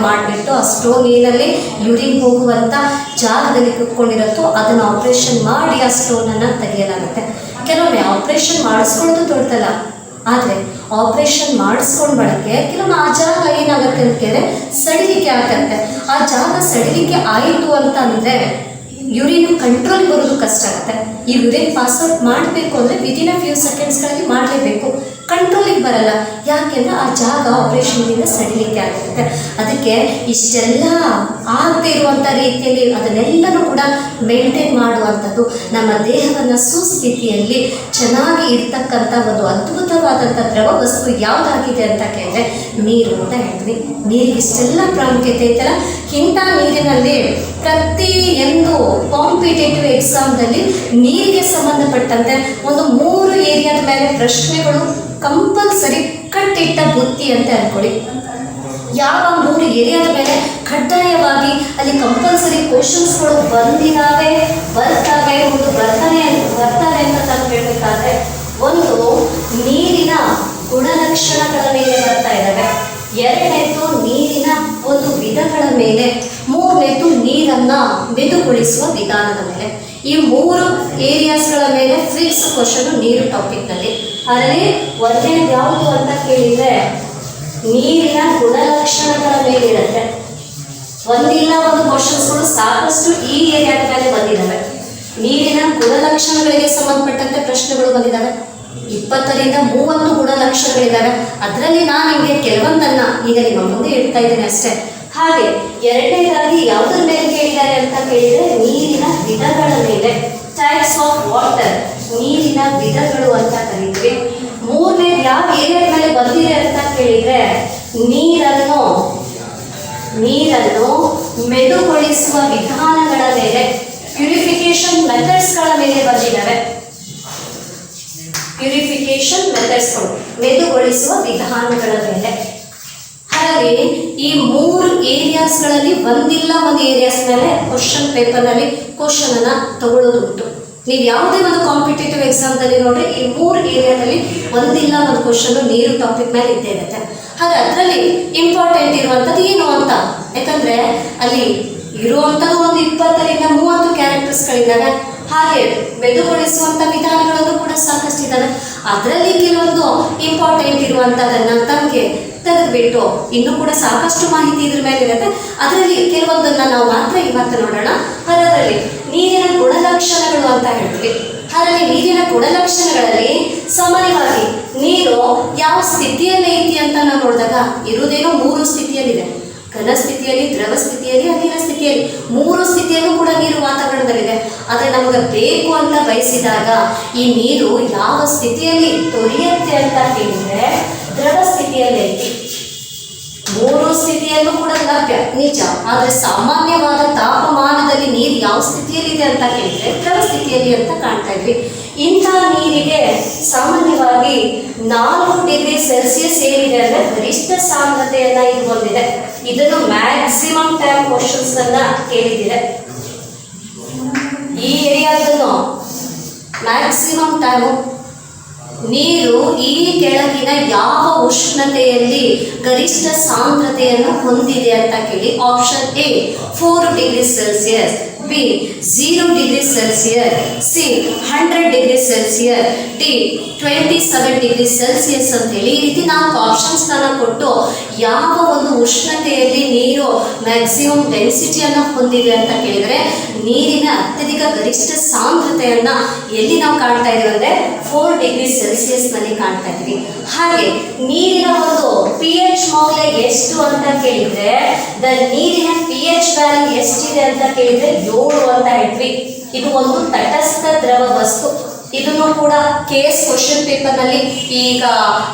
ಮಾಡಿಬಿಟ್ಟು ಆ ಸ್ಟೋನ್ ಏನಲ್ಲಿ ಯೂರಿನ್ ಹೋಗುವಂಥ ಜಾಗದಲ್ಲಿ ಕುತ್ಕೊಂಡಿರುತ್ತೋ ಅದನ್ನು ಆಪ್ರೇಷನ್ ಮಾಡಿ ಆ ಸ್ಟೋನನ್ನು ತೆಗೆಯಲಾಗುತ್ತೆ. ಕೆಲವೊಮ್ಮೆ ಆಪ್ರೇಷನ್ ಮಾಡಿಸ್ಕೊಳ್ಳೋದು ದೊಡ್ಡದಲ್ಲ, ಆದರೆ ಆಪ್ರೇಷನ್ ಮಾಡಿಸ್ಕೊಂಡು ಬಳಕೆ ಕೆಲವೊಮ್ಮೆ ಆ ಜಾಗ ಏನಾಗುತ್ತೆ ಅಂತ ಕೇಳಿದ್ರೆ ಸಡಿಲಿಕೆ ಆಗುತ್ತೆ. ಆ ಜಾಗ ಸಡಿಲಿಕೆ ಆಯಿತು ಅಂತ ಅಂದರೆ ಯೂರಿನ್ ಕಂಟ್ರೋಲ್ ಬರೋದು ಕಷ್ಟ ಆಗುತ್ತೆ. ಈ ಯೂರಿನ್ ಪಾಸ್ಔಟ್ ಮಾಡಬೇಕು ಅಂದರೆ ವಿದಿನ್ ಅ ಫ್ಯೂ ಸೆಕೆಂಡ್ಸ್ಗಳಲ್ಲಿ ಮಾಡಲೇಬೇಕು, ಕಂಟ್ರೋಲಿಗೆ ಬರಲ್ಲ. ಯಾಕೆಂದರೆ ಆ ಜಾಗ ಆಪ್ರೇಷನ್ನಿಂದ ಸಡಿಲಿಕೆ ಆಗಿರುತ್ತೆ. ಅದಕ್ಕೆ ಇಷ್ಟೆಲ್ಲ ಆಗದೆ ಇರುವಂಥ ರೀತಿಯಲ್ಲಿ ಅದನ್ನೆಲ್ಲನೂ ಕೂಡ ಮೇಂಟೈನ್ ಮಾಡುವಂಥದ್ದು ನಮ್ಮ ದೇಹವನ್ನು ಸುಸ್ಥಿತಿಯಲ್ಲಿ ಚೆನ್ನಾಗಿ ಇರ್ತಕ್ಕಂಥ ಒಂದು ಅದ್ಭುತವಾದಂಥ ದ್ರವ ವಸ್ತು ಯಾವುದಾಗಿದೆ ಅಂತ ಕೇಳಿದ್ರೆ ನೀರು ಅಂತ ಹೇಳ್ತೀವಿ. ನೀರಿಗೆ ಇಷ್ಟೆಲ್ಲ ಪ್ರಾಮುಖ್ಯತೆ ಐತಲ್ಲ, ಇಂಥ ನೀರಿನಲ್ಲಿ ಪ್ರತಿಯೊಂದು ಕಾಂಪಿಟೇಟಿವ್ ಎಕ್ಸಾಮ್ದಲ್ಲಿ ನೀರಿಗೆ ಸಂಬಂಧಪಟ್ಟಂತೆ ಒಂದು 3 ಏರಿಯಾದ ಮೇಲೆ ಪ್ರಶ್ನೆಗಳು ಕಂಪಲ್ಸರಿ ಕಟ್ಟಿಟ್ಟ ಬುತ್ತಿ ಅಂತ ಅಂದ್ಕೊಳ್ಳಿ. ಯಾವ 3 ಏರಿಯಾದ ಮೇಲೆ ಕಡ್ಡಾಯವಾಗಿ ಅಲ್ಲಿ ಕಂಪಲ್ಸರಿ ಕ್ವಶನ್ಸ್ಗಳು ಬರ್ತಾವೆ ಅಂತ ನಾನು ಹೇಳಬೇಕಾದ್ರೆ, ಒಂದು ನೀರಿನ ಗುಣಲಕ್ಷಣಗಳ ಮೇಲೆ ಬರ್ತಾ ಇದ್ದಾವೆ, 2ನೇದು ನೀರಿನ ಒಂದು ವಿಧಗಳ ಮೇಲೆ, 3ನೇದು ನೀರನ್ನು ಮೆದುಗೊಳಿಸುವ ವಿಧಾನದ ಮೇಲೆ. ಈ 3 ಏರಿಯಾಸ್ಗಳ ಮೇಲೆ ಫಿಕ್ಸ್ ಕ್ವಶನ್ ನೀರು ಟಾಪಿಕ್ನಲ್ಲಿ. ಅದರಲ್ಲಿ 1ನೇದು ಯಾವುದು ಅಂತ ಕೇಳಿದರೆ ನೀರಿನ ಗುಣಲಕ್ಷಣಗಳ ಮೇಲೆ ಇರುತ್ತೆ. ಒಂದಿಲ್ಲ ಒಂದು ಕ್ವಶನ್ಸ್ಗಳು ಸಾಕಷ್ಟು ಈ ಏರಿಯಾದ ಮೇಲೆ ಬಂದಿದ್ದಾವೆ. ನೀರಿನ ಗುಣಲಕ್ಷಣಗಳಿಗೆ ಸಂಬಂಧಪಟ್ಟಂತೆ ಪ್ರಶ್ನೆಗಳು ಬಂದಿದ್ದಾವೆ. 20ರಿಂದ 30 ಗುಣಲಕ್ಷಣಗಳಿದ್ದಾವೆ. ಅದರಲ್ಲಿ ನಾನು ನಿಮಗೆ ಕೆಲವೊಂದನ್ನು ಈಗ ನಿಮ್ಮ ಮುಂದೆ ಹೇಳ್ತಾ ಇದ್ದೇನೆ ಅಷ್ಟೇ. ಹಾಗೆ 2ನೇದಾಗಿ ಯಾವುದ್ರ ಮೇಲೆ ಕೇಳಿದ್ದಾರೆ ಅಂತ ಕೇಳಿದರೆ ನೀರಿನ ವಿಧಗಳ ಮೇಲೆ, ಟೈಪ್ಸ್ ಆಫ್ ವಾಟರ್, ನೀರಿನ ವಿಧಗಳು ಅಂತ ಕರೀತೀವಿ. 3ನೇದು ಯಾವ ಏರಿಯಾದ ಮೇಲೆ ಬಂದಿದೆ ಅಂತ ಕೇಳಿದರೆ ನೀರನ್ನು ಮೆದುಗೊಳಿಸುವ ವಿಧಾನಗಳ ಮೇಲೆ, ಪ್ಯೂರಿಫಿಕೇಶನ್ ಮೆಥಡ್ಸ್ಗಳ ಮೇಲೆ ಬಂದಿದ್ದಾವೆ. ಪ್ಯೂರಿಫಿಕೇಶನ್ ಮೆಥಡ್ಸ್ಗಳು ಮೆದುಗೊಳಿಸುವ ವಿಧಾನಗಳ ಮೇಲೆ. ಹಾಗಾಗಿ ಈ 3 ಏರಿಯಾಸ್ಗಳಲ್ಲಿ ಒಂದಿಲ್ಲ ಒಂದು ಏರಿಯಾಸ್ ಮೇಲೆ ಕ್ವಶನ್ ಪೇಪರ್ನಲ್ಲಿ ಕ್ವಶನನ್ನು ತಗೊಳ್ಳೋದುಂಟು. ನೀವು ಯಾವುದೇ ಒಂದು ಕಾಂಪಿಟೇಟಿವ್ ಎಕ್ಸಾಮ್ದಲ್ಲಿ ನೋಡ್ರಿ ಈ 3 ಏರಿಯಾದಲ್ಲಿ ಒಂದಿಲ್ಲ ಒಂದು ಕ್ವಶನ್ ನೀರು ಟಾಪಿಕ್ ಮೇಲೆ ಇದ್ದೇ ಇರುತ್ತೆ. ಹಾಗೆ ಅದರಲ್ಲಿ ಇಂಪಾರ್ಟೆಂಟ್ ಇರುವಂಥದ್ದು ಏನು ಅಂತ, ಯಾಕಂದರೆ ಅಲ್ಲಿ ಇರುವಂಥದ್ದು ಒಂದು 20ರಿಂದ 30 ಕ್ಯಾರೆಕ್ಟರ್ಸ್ಗಳಿದ್ದಾವೆ. ಹಾಗೆ ಮೆದುಗೊಳಿಸುವಂಥ ವಿಧಾನಗಳನ್ನು ಕೂಡ ಸಾಕಷ್ಟು ಇದ್ದಾವೆ. ಅದರಲ್ಲಿ ಕೆಲವೊಂದು ಇಂಪಾರ್ಟೆಂಟ್ ಇರುವಂಥದ್ದನ್ನು ತಮಗೆ ತೆಗೆದುಬಿಟ್ಟು ಇನ್ನೂ ಕೂಡ ಸಾಕಷ್ಟು ಮಾಹಿತಿ ಇದ್ರ ಮೇಲೆ ಇರುತ್ತೆ. ಅದರಲ್ಲಿ ಕೆಲವೊಂದನ್ನು ನಾವು ಮಾತ್ರ ಇವತ್ತು ನೋಡೋಣ. ಅದರಲ್ಲಿ ನೀರಿನ ಗುಣಲಕ್ಷಣಗಳು ಅಂತ ಹೇಳ್ತೀವಿ. ಅದರಲ್ಲಿ ನೀರಿನ ಗುಣಲಕ್ಷಣಗಳಲ್ಲಿ ಸಾಮಾನ್ಯವಾಗಿ ನೀರು ಯಾವ ಸ್ಥಿತಿಯಲ್ಲಿ ಐತಿ ಅಂತ ನಾವು ನೋಡಿದಾಗ ಇರುವುದೇನೋ 3 ಸ್ಥಿತಿಯಲ್ಲಿದೆ: ಘನ ಸ್ಥಿತಿಯಲ್ಲಿ, ದ್ರವ ಸ್ಥಿತಿಯಲ್ಲಿ, ಅನಿಲ ಸ್ಥಿತಿಯಲ್ಲಿ. 3 ಸ್ಥಿತಿಯಲ್ಲೂ ಕೂಡ ನೀರು ವಾತಾವರಣದಲ್ಲಿದೆ. ಆದರೆ ನಮಗೆ ಬೇಕು ಅಂತ ಬಯಸಿದಾಗ ಈ ನೀರು ಯಾವ ಸ್ಥಿತಿಯಲ್ಲಿ ದೊರೆಯುತ್ತೆ ಅಂತ ಕೇಳಿದರೆ ದ್ರವ ಸ್ಥಿತಿಯಲ್ಲಿ ಐತಿ. ಮೂರು ಸ್ಥಿತಿಯಲ್ಲೂ ಕೂಡ ಲಭ್ಯ ನಿಜ. ಆದರೆ ಸಾಮಾನ್ಯವಾದ ತಾಪಮಾನದಲ್ಲಿ ನೀರು ಯಾವ ಸ್ಥಿತಿಯಲ್ಲಿದೆ ಅಂತ ಕೇಳಿದ್ರೆ ದ್ರವ ಸ್ಥಿತಿಯಲ್ಲಿ ಅಂತ ಕಾಣ್ತಾ ಇದ್ವಿ. ಇಂಥ ನೀರಿಗೆ ಸಾಮಾನ್ಯವಾಗಿ 4 ಡಿಗ್ರಿ ಸೆಲ್ಸಿಯಸ್ ಏನಿದೆ ಅಂದರೆ ಗರಿಷ್ಠ ಸಾಂದ್ರತೆಯನ್ನ ಇದು ಹೊಂದಿದೆ. ಇದನ್ನು ಮ್ಯಾಕ್ಸಿಮಮ್ ಟೈಮ್ ಕ್ವಶನ್ಸ್ ಅನ್ನ ಕೇಳಿದ್ದೀರ. ಈ ಏರಿಯಾದನ್ನು ಮ್ಯಾಕ್ಸಿಮಮ್ ಟೈಮು ನೀರು ಈ ಕೆಳಗಿನ ಯಾವ ಉಷ್ಣತೆಯಲ್ಲಿ ಗರಿಷ್ಠ ಸಾಂದ್ರತೆಯನ್ನು ಹೊಂದಿದೆ ಅಂತ ಕೇಳಿ option A 4 degree Celsius, B 0 degree Celsius, C 100 degree Celsius, D 27 degree Celsius ಅಂತೇಳಿ ಈ ರೀತಿ 4 ಆಪ್ಷನ್ಸ್ಗಳನ್ನ ಕೊಟ್ಟು ಯಾವ ಒಂದು ಉಷ್ಣತೆಯಲ್ಲಿ ನೀರು ಮ್ಯಾಕ್ಸಿಮಮ್ ಡೆನ್ಸಿಟಿಯನ್ನು ಹೊಂದಿದೆ ಅಂತ ಕೇಳಿದರೆ ನೀರಿನ ಅತ್ಯಧಿಕ ಗರಿಷ್ಠ ಸಾಂದ್ರತೆಯನ್ನು ಎಲ್ಲಿ ನಾವು ಕಾಣ್ತಾ ಇದೀವಿ ಅಂದರೆ 4 ಡಿಗ್ರಿ ಸೆಲ್ಸಿಯಸ್ನಲ್ಲಿ ಕಾಣ್ತಾ ಇದ್ದೀವಿ. ಹಾಗೆ ನೀರಿನ ಒಂದು pH ಮೌಲ್ಯ ಎಷ್ಟು ಅಂತ ಕೇಳಿದರೆ ನೀರಿನ pH ವ್ಯಾಲ್ಯೂ ಎಷ್ಟಿದೆ ಅಂತ ಕೇಳಿದರೆ 7 ಅಂತ ಹೇಳ್ತೀವಿ. ಇದು ಒಂದು ತಟಸ್ಥ ದ್ರವ ವಸ್ತು. ಇದನ್ನು ಕೂಡ ಕೇಸ್ ಕ್ವಶನ್ ಪೇಪರ್ನಲ್ಲಿ ಈಗ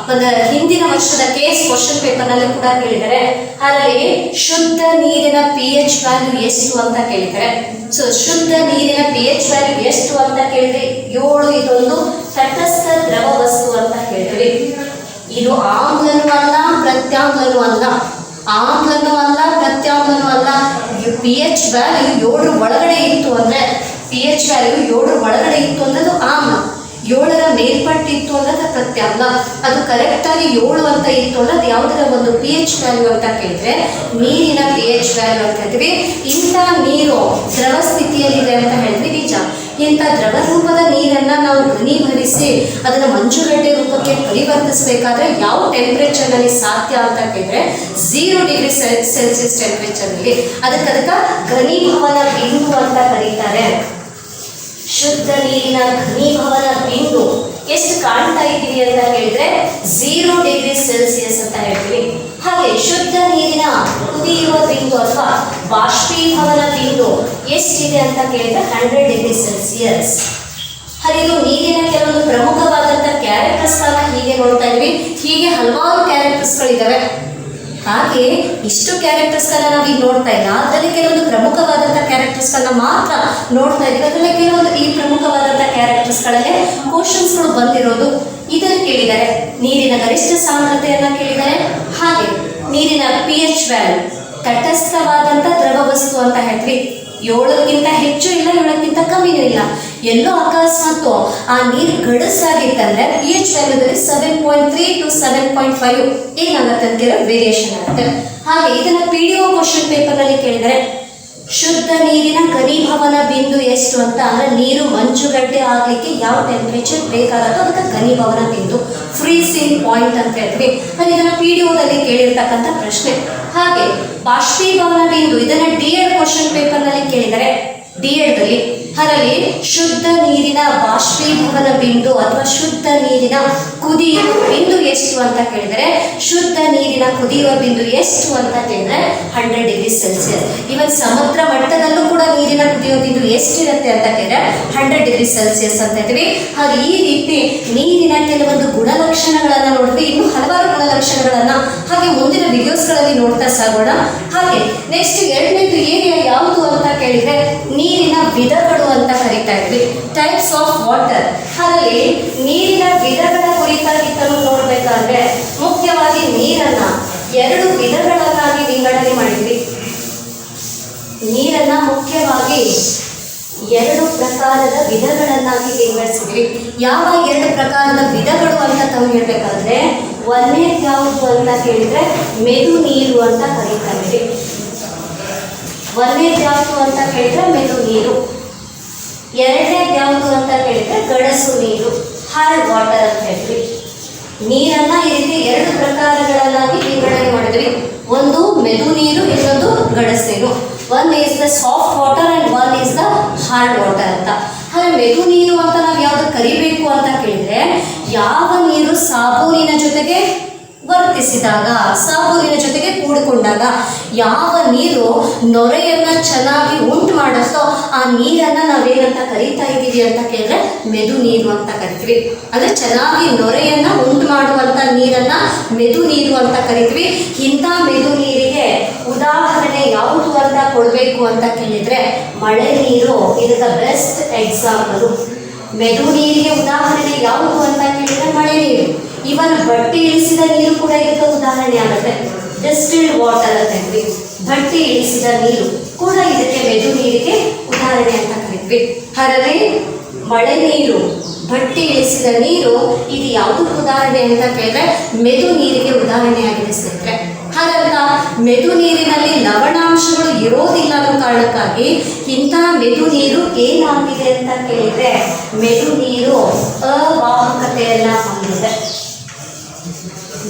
ಹಿಂದಿನ ವರ್ಷದ ಕೇಸ್ ಕ್ವಶನ್ ಪೇಪರ್ನಲ್ಲಿ ಕೂಡ ಕೇಳಿದ್ದಾರೆ. ಅದರಲ್ಲಿ ಶುದ್ಧ ನೀರಿನ pH ವ್ಯಾಲ್ಯೂ ಎಷ್ಟು ಅಂತ ಕೇಳಿದ್ದಾರೆ. ಸೊ ಶುದ್ಧ ನೀರಿನ pH ವ್ಯಾಲ್ಯೂ ಎಷ್ಟು ಅಂತ ಕೇಳಿದ್ರೆ 7. ಇದೊಂದು ತಟಸ್ಥ ದ್ರವ ವಸ್ತು ಅಂತ ಹೇಳ್ತೀವಿ. ಇದು ಆಮ್ಲನೂ ಅಲ್ಲ ಪ್ರತ್ಯಾಮ್ಲನೂ ಅಲ್ಲ, ಆಮ್ಲನೂ ಅಲ್ಲ ಪ್ರತ್ಯಾಮ್ಲನೂ ಅಲ್ಲ. pH ವ್ಯಾಲ್ಯೂ 7 ಒಳಗಡೆ ಇತ್ತು ಅಂದರೆ pH ವ್ಯಾಲ್ಯೂ 7 ಒಳಗಡೆ ಇತ್ತು ಅನ್ನೋದು ಆಮ್ಲ, 7ರ ಮೇಲ್ಪಟ್ಟು ಇತ್ತು ಅನ್ನೋದು ಪ್ರತ್ಯಾಮ್ಲ. ಅದು ಕರೆಕ್ಟಾಗಿ 7 ಅಂತ ಇತ್ತು ಅನ್ನೋದು ಯಾವುದರ ಒಂದು pH ವ್ಯಾಲ್ಯೂ ಅಂತ ಕೇಳಿದ್ರೆ ನೀರಿನ pH ವ್ಯಾಲ್ಯೂ ಅಂತ ಹೇಳ್ತೀವಿ. ಇಂಥ ನೀರು ದ್ರವ ಸ್ಥಿತಿಯಲ್ಲಿದೆ ಅಂತ ಹೇಳಿದ್ವಿ ನಿಜ. ಇಂಥ ದ್ರವ ರೂಪದ ನೀರನ್ನು ನಾವು ಘನೀಭವಿಸಿ ಅದನ್ನು ಮಂಜುಗಡ್ಡೆ ರೂಪಕ್ಕೆ ಪರಿವರ್ತಿಸಬೇಕಾದ್ರೆ ಯಾವ ಟೆಂಪ್ರೇಚರ್ನಲ್ಲಿ ಸಾಧ್ಯ ಅಂತ ಕೇಳಿದ್ರೆ 0 ಡಿಗ್ರಿ ಸೆಲ್ಸಿಯಸ್ ಟೆಂಪ್ರೇಚರ್ನಲ್ಲಿ. ಅದಕ್ಕೆ ಘನೀಭವನ ಬಿಂದು ಅಂತ ಕರೀತಾರೆ. ಶುದ್ಧ ನೀರಿನ ಘನೀಭವನ ಬಿಂದು ಎಷ್ಟು ಕಾಣ್ತಾ ಇದ್ದೀವಿ ಅಂತ ಕೇಳಿದ್ರೆ 0 ಡಿಗ್ರಿ ಸೆಲ್ಸಿಯಸ್ ಅಂತ ಹೇಳ್ತೀವಿ. ಹಾಗೆ ಶುದ್ಧ ನೀರಿನ ಕುದಿಯುವ ಬಿಂದು ಅಥವಾ ಬಾಷ್ಪೀಭವನ ಬಿಂದು ಎಷ್ಟಿದೆ ಅಂತ ಕೇಳಿದ್ರೆ 100 ಡಿಗ್ರಿ ಸೆಲ್ಸಿಯಸ್. ಹಾಗೆ ಇದು ನೀರಿನ ಕೆಲವೊಂದು ಪ್ರಮುಖವಾದಂಥ ಕ್ಯಾರೆಕ್ಟರ್ಸ್ಗಳನ್ನ ಹೀಗೆ ನೋಡ್ತಾ ಇದ್ವಿ. ಹೀಗೆ ಹಲವಾರು ಕ್ಯಾರೆಕ್ಟರ್ಸ್ಗಳಿದ್ದಾವೆ. ಹಾಗೆ ಇಷ್ಟು ಕ್ಯಾರೆಕ್ಟರ್ಸ್ಗಳನ್ನ ನಾವು ಈಗ ನೋಡ್ತಾ ಇಲ್ಲ, ಅದರಲ್ಲಿ ಕೆಲವೊಂದು ಪ್ರಮುಖವಾದಂಥ ಕ್ಯಾರೆಕ್ಟರ್ಸ್ಗಳನ್ನ ಮಾತ್ರ ನೋಡ್ತಾ ಇದ್ದೀವಿ. ಅದರಲ್ಲಿ ಕೆಲವೊಂದು ಈ ಪ್ರಮುಖವಾದಂಥ ಕ್ಯಾರೆಕ್ಟರ್ಸ್ಗಳಲ್ಲೇ ಕ್ವಶನ್ಸ್ಗಳು ಬಂದಿರೋದು. ಇದನ್ನು ಕೇಳಿದ್ದಾರೆ, ನೀರಿನ ಗರಿಷ್ಠ ಸಾಂದ್ರತೆಯನ್ನು ಕೇಳಿದ್ದಾರೆ. ಹಾಗೆ ನೀರಿನ pH ವ್ಯಾಲ್ಯೂ ತಟಸ್ಥವಾದಂಥ ದ್ರವ ವಸ್ತು ಅಂತ ಹೇಳ್ತೀವಿ. 7ಕ್ಕಿಂತ ಹೆಚ್ಚು ಇಲ್ಲ, 7ಕ್ಕಿಂತ ಕಮ್ಮಿನೂ ಇಲ್ಲ. ಎಲ್ಲೋ ಅಕಸ್ಮಾತ್ ಆ ನೀರು ಗಡಸಾಗಿತ್ತಂದ್ರೆ pH ವ್ಯಾಲ್ಯೂದಲ್ಲಿ 7.3 to 7.5 ಏನಾಗುತ್ತೆ ಅಂತೀರ ವೇರಿಯೇಷನ್ ಆಗುತ್ತೆ. ಹಾಗೆ ಇದನ್ನ PDO ಕ್ವಶನ್ ಪೇಪರ್ನಲ್ಲಿ ಕೇಳಿದರೆ ಶುದ್ಧ ನೀರಿನ ಘನೀಭವನ ಬಿಂದು ಎಷ್ಟು ಅಂತ ಅಂದರೆ ನೀರು ಮಂಜುಗಡ್ಡೆ ಆಗಲಿಕ್ಕೆ ಯಾವ ಟೆಂಪ್ರೇಚರ್ ಬೇಕಾಗುತ್ತೋ ಅದಕ್ಕೆ ಘನೀಭವನ ಬಿಂದು, ಫ್ರೀಸಿಂಗ್ ಪಾಯಿಂಟ್ ಅಂತ ಹೇಳ್ತೀವಿ. ಅದು ಇದನ್ನು PDOದಲ್ಲಿ ಕೇಳಿರ್ತಕ್ಕಂಥ ಪ್ರಶ್ನೆ. ಹಾಗೆ ಬಾಷ್ಪೀಭವನ ಬಿಂದು ಇದನ್ನು D.Ed ಕ್ವಶನ್ ಪೇಪರ್ನಲ್ಲಿ ಕೇಳಿದರೆ D.Edದಲ್ಲಿ ಅದರಲ್ಲಿ ಶುದ್ಧ ನೀರಿನ ಬಾಷ್ಪೀಭವನ ಬಿಂದು ಅಥವಾ ಶುದ್ಧ ನೀರಿನ ಕುದಿಯುವ ಬಿಂದು ಎಷ್ಟು ಅಂತ ಕೇಳಿದರೆ ಶುದ್ಧ ನೀರಿನ ಕುದಿಯುವ ಬಿಂದು ಎಷ್ಟು ಅಂತ ಕೇಳಿದ್ರೆ 100 ಡಿಗ್ರಿ ಸೆಲ್ಸಿಯಸ್. ಇವನ್ ಸಮುದ್ರ ಮಟ್ಟದಲ್ಲೂ ಕೂಡ ನೀರಿನ ಕುದಿಯುವ ಬಿಂದು ಎಷ್ಟಿರುತ್ತೆ ಅಂತ ಕೇಳಿದ್ರೆ 100 ಡಿಗ್ರಿ ಸೆಲ್ಸಿಯಸ್ ಅಂತ ಹೇಳ್ತೀವಿ. ಹಾಗೆ ಈ ರೀತಿ ನೀರಿನ ಕೆಲವೊಂದು ಗುಣಲಕ್ಷಣಗಳನ್ನು ನೋಡ್ತೀವಿ. ಇನ್ನು ಹಲವಾರು ಗುಣಲಕ್ಷಣಗಳನ್ನು ಹಾಗೆ ಮುಂದಿನ ವಿಡಿಯೋಸ್ಗಳಲ್ಲಿ ನೋಡ್ತಾ ಸಾಗೋಣ. ಹಾಗೆ ನೆಕ್ಸ್ಟ್ 2ನೇದು ಏರಿಯಾ ಯಾವುದು ಅಂತ ಕೇಳಿದ್ರೆ ನೀರಿನ ವಿಧಗಳು ಅಂತ ಕರೀತಾ ಇದ್ವಿ, ಟೈಪ್ಸ್ ಆಫ್ ವಾಟರ್. ಹಾಗಾಗಿ ನೀರಿನ ವಿಧಗಳ ಕುರಿತಾಗಿ ನೋಡಬೇಕಾದ್ರೆ ಮುಖ್ಯವಾಗಿ ನೀರನ್ನ 2 ವಿಧಗಳನ್ನಾಗಿ ವಿಂಗಡಣೆ ಮಾಡಿದ್ವಿ. ನೀರನ್ನ ಮುಖ್ಯವಾಗಿ 2 ಪ್ರಕಾರದ ವಿಧಗಳನ್ನಾಗಿ ವಿಂಗಡಿಸಿದ್ವಿ. ಯಾವ 2 ಪ್ರಕಾರದ ವಿಧಗಳು ಅಂತ ತಾವು ಹೇಳ್ಬೇಕಾದ್ರೆ ಒಂದನೇದು ಯಾವುದು ಅಂತ ಕೇಳಿದ್ರೆ ಮೆದು ನೀರು ಅಂತ ಕರೀತಾ ಇದ್ವಿ. ಒಂದನೇದು ಯಾವುದು ಅಂತ ಕೇಳಿದ್ರೆ ಮೆದು ನೀರು. 2ನೇದು ಯಾವುದು ಅಂತ ಕೇಳಿದ್ರೆ ಗಡಸು ನೀರು, ಹಾರ್ಡ್ ವಾಟರ್ ಅಂತ ಹೇಳ್ತೀವಿ. ನೀರನ್ನ ಈ ರೀತಿ 2 ಪ್ರಕಾರಗಳನ್ನಾಗಿ ವಿಂಗಡಣೆ ಮಾಡಿದ್ವಿ. ಒಂದು ಮೆದು ನೀರು, ಇನ್ನೊಂದು ಗಡಸು ನೀರು. One is the soft water and one is the hard water ಅಂತ. ಹಾಗೆ ಮೆದು ನೀರು ಅಂತ ನಾವು ಯಾವುದು ಕರಿಬೇಕು ಅಂತ ಕೇಳಿದ್ರೆ ಯಾವ ನೀರು ಸಾಬೂನಿನ ಜೊತೆಗೆ ವರ್ತಿಸಿದಾಗ, ಸಾಬೂನಿನ ಜೊತೆಗೆ ಕೂಡಿಕೊಂಡಾಗ ಯಾವ ನೀರು ನೊರೆಯನ್ನು ಚೆನ್ನಾಗಿ ಉಂಟು ಮಾಡುತ್ತೋ ಆ ನೀರನ್ನು ನಾವೇನಂತ ಕರೀತಾ ಇದ್ದೀವಿ ಅಂತ ಕೇಳಿದ್ರೆ ಮೆದು ನೀರು ಅಂತ ಕರಿತೀವಿ. ಅಂದರೆ ಚೆನ್ನಾಗಿ ನೊರೆಯನ್ನು ಉಂಟು ಮಾಡುವಂಥ ನೀರನ್ನು ಮೆದು ನೀರು ಅಂತ ಕರಿತೀವಿ. ಇಂಥ ಮೆದು ನೀರಿಗೆ ಉದಾಹರಣೆ ಯಾವುದು ಅಂತ ಕೊಡಬೇಕು ಅಂತ ಕೇಳಿದರೆ ಮಳೆ ನೀರು ಇದು ದ ಬೆಸ್ಟ್ ಎಕ್ಸಾಂಪಲು. ಮೆದು ನೀರಿಗೆ ಉದಾಹರಣೆ ಯಾವುದು ಅಂತ ಕೇಳಿದರೆ ಮಳೆ ನೀರು. ಇವನ್ ಬಟ್ಟೆ ಇಳಿಸಿದ ನೀರು ಕೂಡ ಇದಕ್ಕೆ ಉದಾಹರಣೆ ಆಗುತ್ತೆ. ಡಿಸ್ಟಿಲ್ಡ್ ವಾಟರ್ ಅಂತ ಹೇಳ್ತೀವಿ. ಬಟ್ಟೆ ಇಳಿಸಿದ ನೀರು ಕೂಡ ಇದಕ್ಕೆ ಮೆದು ನೀರಿಗೆ ಉದಾಹರಣೆ ಅಂತ ಕರಿತೀವಿ. ಹಾಗಾದರೆ ಮಳೆ ನೀರು, ಬಟ್ಟೆ ಇಳಿಸಿದ ನೀರು ಇದು ಯಾವುದಕ್ಕೆ ಉದಾಹರಣೆ ಅಂತ ಕೇಳಿದ್ರೆ ಮೆದು ನೀರಿಗೆ ಉದಾಹರಣೆಯಾಗಿದೆ ಸ್ನೇಹಿತರೆ. ಹಾಗಂತ ಮೆದು ನೀರಿನಲ್ಲಿ ಲವಣಾಂಶಗಳು ಇರೋದಿಲ್ಲ ಅನ್ನೋ ಕಾರಣಕ್ಕಾಗಿ ಇಂಥ ಮೆದು ನೀರು ಏನಾಗಿದೆ ಅಂತ ಕೇಳಿದ್ರೆ ಮೆದು ನೀರು ಅವಾಹಕತೆಯನ್ನು ಹೊಂದಿದೆ.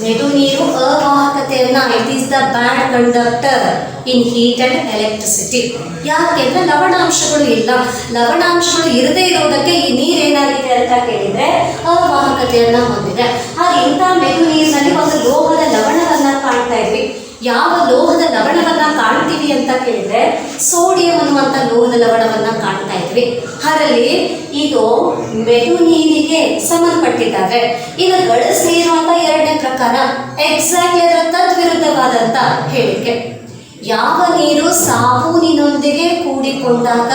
ಮೆದು ನೀರು ಅವಾಹಕತೆಯನ್ನು, it is the bad conductor in heat and electricity. ಯಾಕೆಂದ್ರೆ ಲವಣಾಂಶಗಳು ಇಲ್ಲ. ಲವಣಾಂಶಗಳು ಇರದೇ ಇರೋದಕ್ಕೆ ಈ ನೀರೇನಾಗಿದೆ ಅಂತ ಕೇಳಿದ್ರೆ ಅವಾಹಕತೆಯನ್ನು ಹೊಂದಿದೆ. ಹಾಗೆ ಇಂಥ ಮೆದು ನೀರಿನಲ್ಲಿ ಒಂದು ಲೋಹದ ಲವಣವನ್ನು ಕಾಣ್ತಾ ಇದ್ವಿ. ಯಾವ ಲೋಹದ ಲವಣವನ್ನು ಕಾಣ್ತೀವಿ ಅಂತ ಕೇಳಿದ್ರೆ ಸೋಡಿಯಂ ಅನ್ನುವಂಥ ಲೋಹದ ಲವಣವನ್ನು ಕಾಣ್ತಾ ಇದ್ವಿ. ಅದರಲ್ಲಿ ಇದು ಮೆದು ನೀರಿಗೆ ಸಂಬಂಧಪಟ್ಟಿದ್ದಾರೆ. ಈಗ ಗಡಸು ನೀರು ಅಂತ ಎರಡನೇ ಪ್ರಕಾರ, ಎಕ್ಸಾಕ್ಟ್ಲಿ ಅದರ ತದ್ವಿರುದ್ಧವಾದಂಥ ಹೇಳಿಕೆ. ಯಾವ ನೀರು ಸಾಬೂನಿನೊಂದಿಗೆ ಕೂಡಿಕೊಂಡಾಗ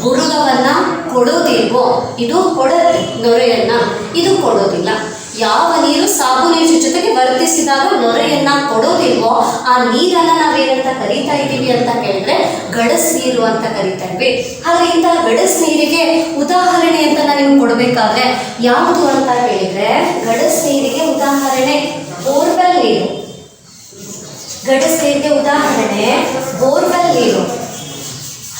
ಬುರುಗವನ್ನು ಕೊಡೋದಿಲ್ವೋ ಇದು ಕೊಡುತ್ತೆ ನೊರೆಯನ್ನು, ಇದು ಕೊಡೋದಿಲ್ಲ. ಯಾವ ನೀರು ಸಾಬೂನಿನ ಜೊತೆಗೆ ವರ್ತಿಸಿದಾಗ ನೊರೆಯನ್ನು ಕೊಡೋದಿಲ್ವೋ ಆ ನೀರನ್ನು ನಾವೇನಂತ ಕರೀತಾ ಇದ್ದೀವಿ ಅಂತ ಕೇಳಿದ್ರೆ ಗಡಸು ನೀರು ಅಂತ ಕರೀತಾ ಇದ್ವಿ. ಹಾಗೆ ಇಂಥ ಗಡಸು ನೀರಿಗೆ ಉದಾಹರಣೆ ಅಂತ ನಾನು ನಿಮ್ಗೆ ಕೊಡಬೇಕಾದ್ರೆ ಯಾವುದು ಅಂತ ಹೇಳಿದ್ರೆ ಗಡಸು ನೀರಿಗೆ ಉದಾಹರಣೆ ಬೋರ್ವೆಲ್ ನೀರು. ಗಡಸು ನೀರಿಗೆ ಉದಾಹರಣೆ ಬೋರ್ವೆಲ್ ನೀರು.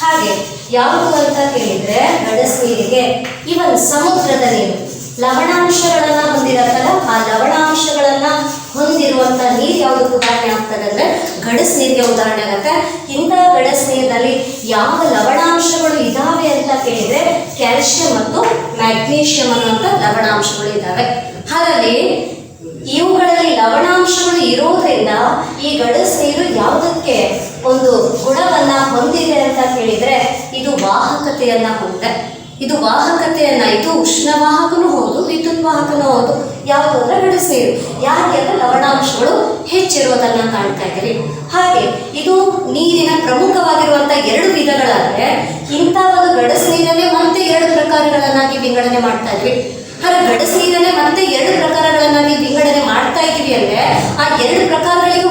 ಹಾಗೆ ಯಾವುದು ಅಂತ ಕೇಳಿದ್ರೆ ಗಡಸು ನೀರಿಗೆ ಇವನ್ ಸಮುದ್ರದ ನೀರು. ಲವಣಾಂಶಗಳನ್ನು ಹೊಂದಿರತ್ತಲ್ಲ, ಆ ಲವಣಾಂಶಗಳನ್ನು ಹೊಂದಿರುವಂಥ ನೀರು ಯಾವುದಕ್ಕೆ ಉದಾಹರಣೆ ಆಗ್ತದೆ ಅಂದರೆ ಗಡಸು ನೀರಿಗೆ ಉದಾಹರಣೆ ಆಗುತ್ತೆ. ಇಂಥ ಗಡಸು ನೀರಿನಲ್ಲಿ ಯಾವ ಲವಣಾಂಶಗಳು ಇದ್ದಾವೆ ಅಂತ ಕೇಳಿದರೆ ಕ್ಯಾಲ್ಶಿಯಂ ಮತ್ತು ಮ್ಯಾಗ್ನೀಷಿಯಂ ಅನ್ನುವಂಥ ಲವಣಾಂಶಗಳು ಇದ್ದಾವೆ. ಹಾಗಾಗಿ ಇವುಗಳಲ್ಲಿ ಲವಣಾಂಶಗಳು ಇರೋದ್ರಿಂದ ಈ ಗಡಸು ನೀರು ಯಾವುದಕ್ಕೆ ಒಂದು ಗುಣವನ್ನು ಹೊಂದಿದೆ ಅಂತ ಕೇಳಿದರೆ ಇದು ವಾಹಕತೆಯನ್ನು ಹೊಂದಿದೆ. ಇದು ವಾಹಕತೆಯನ್ನು, ಇದು ಉಷ್ಣವಾಹಕನೂ ಹೌದು, ವಿದ್ಯುತ್ ವಾಹಕನೂ ಹೌದು. ಯಾವುದು ಅಂದರೆ ಗಡಸು ನೀರು. ಯಾಕೆ ಅಂದರೆ ಲವಣಾಂಶಗಳು ಹೆಚ್ಚಿರೋದನ್ನು ಕಾಣ್ತಾ ಇದ್ದೀವಿ. ಹಾಗೆ ಇದು ನೀರಿನ ಪ್ರಮುಖವಾಗಿರುವಂಥ ಎರಡು ವಿಧಗಳಾದರೆ ಇಂಥ ಒಂದು ಗಡಸು ನೀರನ್ನೇ ಮತ್ತೆ ಎರಡು ಪ್ರಕಾರಗಳನ್ನಾಗಿ ವಿಂಗಡಣೆ ಮಾಡ್ತಾ ಇದ್ವಿ. ಹಾಗೆ ಗಡಸು ನೀರನ್ನೇ ಮತ್ತೆ ಎರಡು ಪ್ರಕಾರಗಳನ್ನಾಗಿ ವಿಂಗಡಣೆ ಮಾಡ್ತಾ ಇದ್ದೀವಿ ಅಂದರೆ ಆ ಎರಡು ಪ್ರಕಾರಗಳಿಗೂ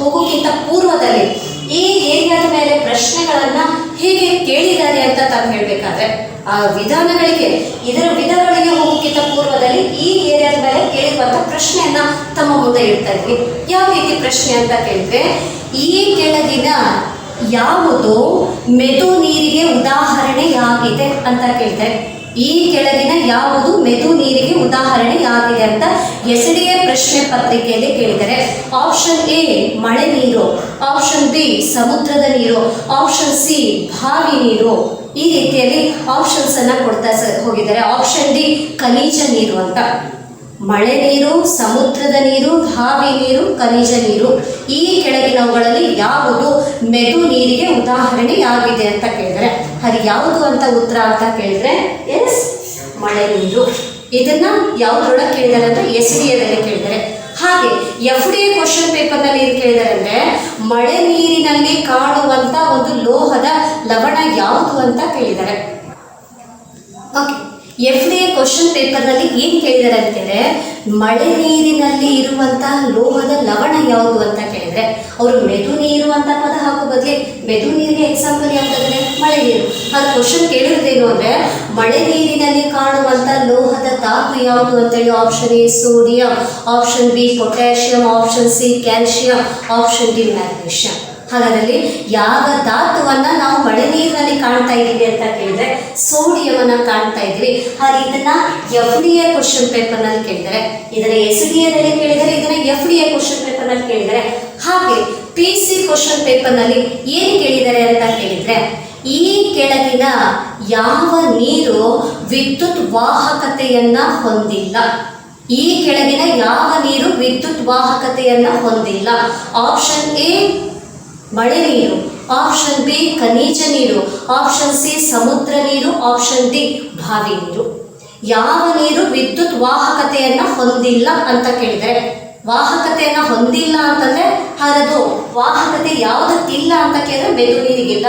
ಹೋಗೋಕ್ಕಿಂತ ಪೂರ್ವದಲ್ಲಿ ಈ ಏರಿಯಾದ ಮೇಲೆ ಪ್ರಶ್ನೆಗಳನ್ನು ಹೇಗೆ ಕೇಳಿದ್ದಾರೆ ಅಂತ ತಾನು ಹೇಳಬೇಕಾದ್ರೆ ಆ ವಿಧಾನಗಳಿಗೆ, ಇದರ ವಿಧಗಳಿಗೆ ಹೋಗೋಕ್ಕಿಂತ ಪೂರ್ವದಲ್ಲಿ ಈ ಏರಿಯಾದ ಮೇಲೆ ಕೇಳಿರುವಂಥ ಪ್ರಶ್ನೆಯನ್ನು ತಮ್ಮ ಮುಂದೆ ಇಡ್ತಾ ಇದ್ವಿ. ಯಾವ ರೀತಿ ಪ್ರಶ್ನೆ ಅಂತ ಕೇಳಿದ್ರೆ ಈ ಕೆಳಗಿನ ಯಾವುದು ಮೆದು ನೀರಿಗೆ ಉದಾಹರಣೆಯಾಗಿದೆ ಅಂತ ಕೇಳ್ತಾರೆ. ಈ ಕೆಳಗಿನ ಯಾವುದು ಮೆದು ನೀರಿಗೆ ಉದಾಹರಣೆಯಾಗಿದೆ ಅಂತ ಎಸ್ಡಿಎ ಪ್ರಶ್ನೆ ಪತ್ರಿಕೆಯಲ್ಲಿ ಕೇಳಿದರೆ ಆಪ್ಷನ್ ಎ ಮಳೆ ನೀರು, ಆಪ್ಷನ್ ಬಿ ಸಮುದ್ರದ ನೀರು, ಆಪ್ಷನ್ ಸಿ ಬಾವಿ ನೀರು. ಈ ರೀತಿಯಲ್ಲಿ ಆಪ್ಷನ್ಸ್ ಅನ್ನ ಕೊಡ್ತಾ ಹೋಗಿದ್ದಾರೆ. ಆಪ್ಷನ್ ಡಿ ಖನಿಜ ನೀರು ಅಂತ. ಮಳೆ ನೀರು, ಸಮುದ್ರದ ನೀರು, ಬಾವಿ ನೀರು, ಖನಿಜ ನೀರು, ಈ ಕೆಳಗಿನವುಗಳಲ್ಲಿ ಯಾವುದು ಮೆದು ನೀರಿಗೆ ಉದಾಹರಣೆಯಾಗಿದೆ ಅಂತ ಕೇಳಿದರೆ ಅದು ಯಾವುದು ಅಂತ ಉತ್ತರ ಅಂತ ಕೇಳಿದ್ರೆ ಎಸ್ ಮಳೆ ನೀರು. ಇದನ್ನ ಯಾವುದ್ರೊಳಗೆ ಕೇಳಿದ್ದಾರೆ ಅಂದರೆ ಎಸ್ಡಿಎದಲ್ಲಿ ಕೇಳಿದ್ದಾರೆ. ಹಾಗೆ ಎಫ್ಡಿಎ ಕ್ವಶನ್ ಪೇಪರ್ನಲ್ಲಿ ಏನು ಕೇಳಿದ್ದಾರೆ ಅಂದರೆ ಮಳೆ ನೀರಿನಲ್ಲಿ ಕಾಣುವಂಥ ಒಂದು ಲೋಹದ ಲವಣ ಯಾವುದು ಅಂತ ಕೇಳಿದ್ದಾರೆ. ಓಕೆ, ಎಫ್ಡಿಎ ಕ್ವಶನ್ ಪೇಪರ್ನಲ್ಲಿ ಏನು ಕೇಳಿದ್ದಾರೆ ಅಂತಂದರೆ ಮಳೆ ನೀರಿನಲ್ಲಿ ಇರುವಂತಹ ಲೋಹದ ಲವಣ ಯಾವುದು ಅಂತ ಕೇಳಿದರೆ ಅವರು ಮೆದು ನೀರು ಅಂತ ಪದ ಹಾಕೋ ಬದಲಿ ಮೆದು ನೀರಿಗೆ ಎಕ್ಸಾಂಪಲ್ ಯಾವುದಾದ್ರೆ ಮಳೆ ನೀರು. ಅದು ಕ್ವಶನ್ ಕೇಳಿರೋದೇನು ಅಂದರೆ ಮಳೆ ನೀರಿನಲ್ಲಿ ಕಾಣುವಂಥ ಲೋಹದ ಧಾತು ಯಾವುದು ಅಂತೇಳಿ option A sodium, option B potassium, option C calcium, option D magnesium. ಹಾಗಾದಲ್ಲಿ ಯಾವ ಧಾತುವನ್ನು ನಾವು ಮಳೆ ನೀರಿನಲ್ಲಿ ಕಾಣ್ತಾ ಇದ್ದೀವಿ ಅಂತ ಕೇಳಿದರೆ ಸೋಡಿಯಮನ್ನು ಕಾಣ್ತಾ ಇದ್ವಿ. ಹಾಗೆ ಇದನ್ನು ಎಫ್ಡಿಎ ಕ್ವಶನ್ ಪೇಪರ್ನಲ್ಲಿ ಕೇಳಿದರೆ, ಇದನ್ನು ಎಸ್ಡಿಎದಲ್ಲಿ ಕೇಳಿದರೆ, ಇದನ್ನು ಎಫ್ಡಿಎ ಕ್ವಶನ್ ಪೇಪರ್ನಲ್ಲಿ ಕೇಳಿದರೆ. ಹಾಗೆ PC ಕ್ವಶನ್ ಪೇಪರ್ನಲ್ಲಿ ಏನು ಕೇಳಿದ್ದಾರೆ ಅಂತ ಕೇಳಿದರೆ ಈ ಕೆಳಗಿನ ಯಾವ ನೀರು ವಿದ್ಯುತ್ ವಾಹಕತೆಯನ್ನು ಹೊಂದಿಲ್ಲ. ಈ ಕೆಳಗಿನ ಯಾವ ನೀರು ವಿದ್ಯುತ್ ವಾಹಕತೆಯನ್ನು ಹೊಂದಿಲ್ಲ? ಆಪ್ಷನ್ ಎ ಮಳೆ ನೀರು, ಆಪ್ಷನ್ ಬಿ ಖನಿಜ ನೀರು, ಆಪ್ಷನ್ ಸಿ ಸಮುದ್ರ ನೀರು, ಆಪ್ಷನ್ ಡಿ ಬಾವಿ ನೀರು. ಯಾವ ನೀರು ವಿದ್ಯುತ್ ವಾಹಕತೆಯನ್ನು ಹೊಂದಿಲ್ಲ ಅಂತ ಕೇಳಿದರೆ, ವಾಹಕತೆಯನ್ನು ಹೊಂದಿಲ್ಲ ಅಂತಂದರೆ ಅದು ವಾಹಕತೆ ಯಾವುದಕ್ಕಿಲ್ಲ ಅಂತ ಕೇಳಿದ್ರೆ ಮೆದು ನೀರಿಗಿಲ್ಲ.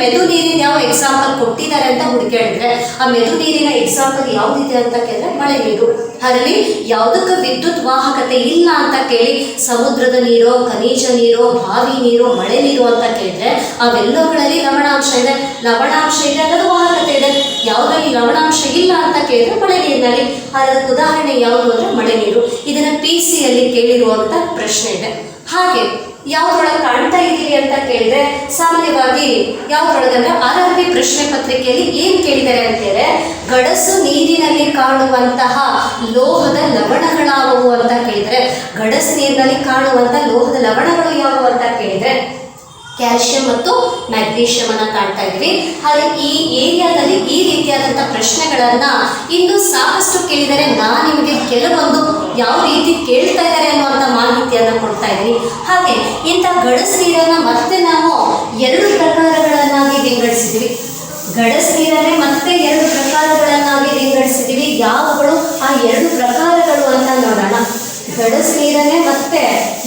ಮೆದು ನೀರಿನ ಯಾವ ಎಕ್ಸಾಂಪಲ್ ಕೊಟ್ಟಿದ್ದಾರೆ ಅಂತ ಹುಡುಕಾಡಿದ್ರೆ ಆ ಮೆದು ನೀರಿನ ಎಕ್ಸಾಂಪಲ್ ಯಾವುದಿದೆ ಅಂತ ಕೇಳಿದ್ರೆ ಮಳೆ ನೀರು. ಅದರಲ್ಲಿ ಯಾವುದಕ್ಕೆ ವಿದ್ಯುತ್ ವಾಹಕತೆ ಇಲ್ಲ ಅಂತ ಕೇಳಿ ಸಮುದ್ರದ ನೀರು, ಖನಿಜ ನೀರು, ಬಾವಿ ನೀರು, ಮಳೆ ನೀರು ಅಂತ ಕೇಳಿದ್ರೆ ಅವೆಲ್ಲವುಗಳಲ್ಲಿ ಲವಣಾಂಶ ಇದೆ. ಲವಣಾಂಶ ಇದೆ ಅನ್ನೋದು ವಾಹಕತೆ ಇದೆ. ಯಾವುದರಲ್ಲಿ ಲವಣಾಂಶ ಇಲ್ಲ ಅಂತ ಕೇಳಿದ್ರೆ ಮಳೆ ನೀರಿನಲ್ಲಿ. ಅದಕ್ಕೆ ಉದಾಹರಣೆ ಯಾವುದು ಅಂದರೆ ಮಳೆ ನೀರು. ಇದನ್ನು PC ಯಲ್ಲಿ ಕೇಳಿರುವಂಥ ಪ್ರಶ್ನೆ ಇದೆ. ಹಾಗೆ ಯಾವುದ್ರೊಳಗೆ ಕಾಣ್ತಾ ಇದ್ದೀವಿ ಅಂತ ಕೇಳಿದ್ರೆ ಸಾಮಾನ್ಯವಾಗಿ ಯಾವುದ್ರೊಳಗಂದ್ರೆ RRB ಪ್ರಶ್ನೆ ಪತ್ರಿಕೆಯಲ್ಲಿ ಏನು ಕೇಳಿದ್ದಾರೆ ಅಂತ ಹೇಳಿದ್ರೆ ಗಡಸು ನೀರಿನಲ್ಲಿ ಕಾಣುವಂತಹ ಲೋಹದ ಲವಣಗಳಾವುವು ಅಂತ ಕೇಳಿದರೆ, ಗಡಸು ನೀರಿನಲ್ಲಿ ಕಾಣುವಂಥ ಲೋಹದ ಲವಣಗಳು ಯಾವುವು ಅಂತ ಕೇಳಿದರೆ ಕ್ಯಾಲ್ಸಿಯಂ ಮತ್ತು ಮ್ಯಾಗ್ನೀಷಿಯಂ ಅನ್ನು ಕಾಣ್ತಾ ಇದ್ವಿ. ಆದರೆ ಈ ಏರಿಯಾದಲ್ಲಿ ಈ ರೀತಿಯಾದಂಥ ಪ್ರಶ್ನೆಗಳನ್ನು ಇಂದು ಸಾಕಷ್ಟು ಕೇಳಿದರೆ ನಾನು ನಿಮಗೆ ಕೆಲವೊಂದು ಯಾವ ರೀತಿ ಕೇಳ್ತಾ ಇದ್ದಾರೆ ಅನ್ನುವಂಥ ಮಾಹಿತಿಯನ್ನು ಕೊಡ್ತಾ ಇದ್ದೀನಿ. ಹಾಗೆ ಇಂಥ ಗಡಸು ನೀರನ್ನು ಮತ್ತೆ ನಾವು 2 ಪ್ರಕಾರಗಳನ್ನಾಗಿ ವಿಂಗಡಿಸಿದ್ವಿ. ಗಡಸು ನೀರನ್ನೇ ಮತ್ತೆ 2 ಪ್ರಕಾರಗಳನ್ನಾಗಿ ವಿಂಗಡಿಸಿದ್ದೀವಿ. ಯಾವುಗಳು ಆ 2 ಪ್ರಕಾರಗಳು ಅಂತ ನೋಡೋಣ. ಗಡಸು ನೀರನ್ನೇ ಮತ್ತೆ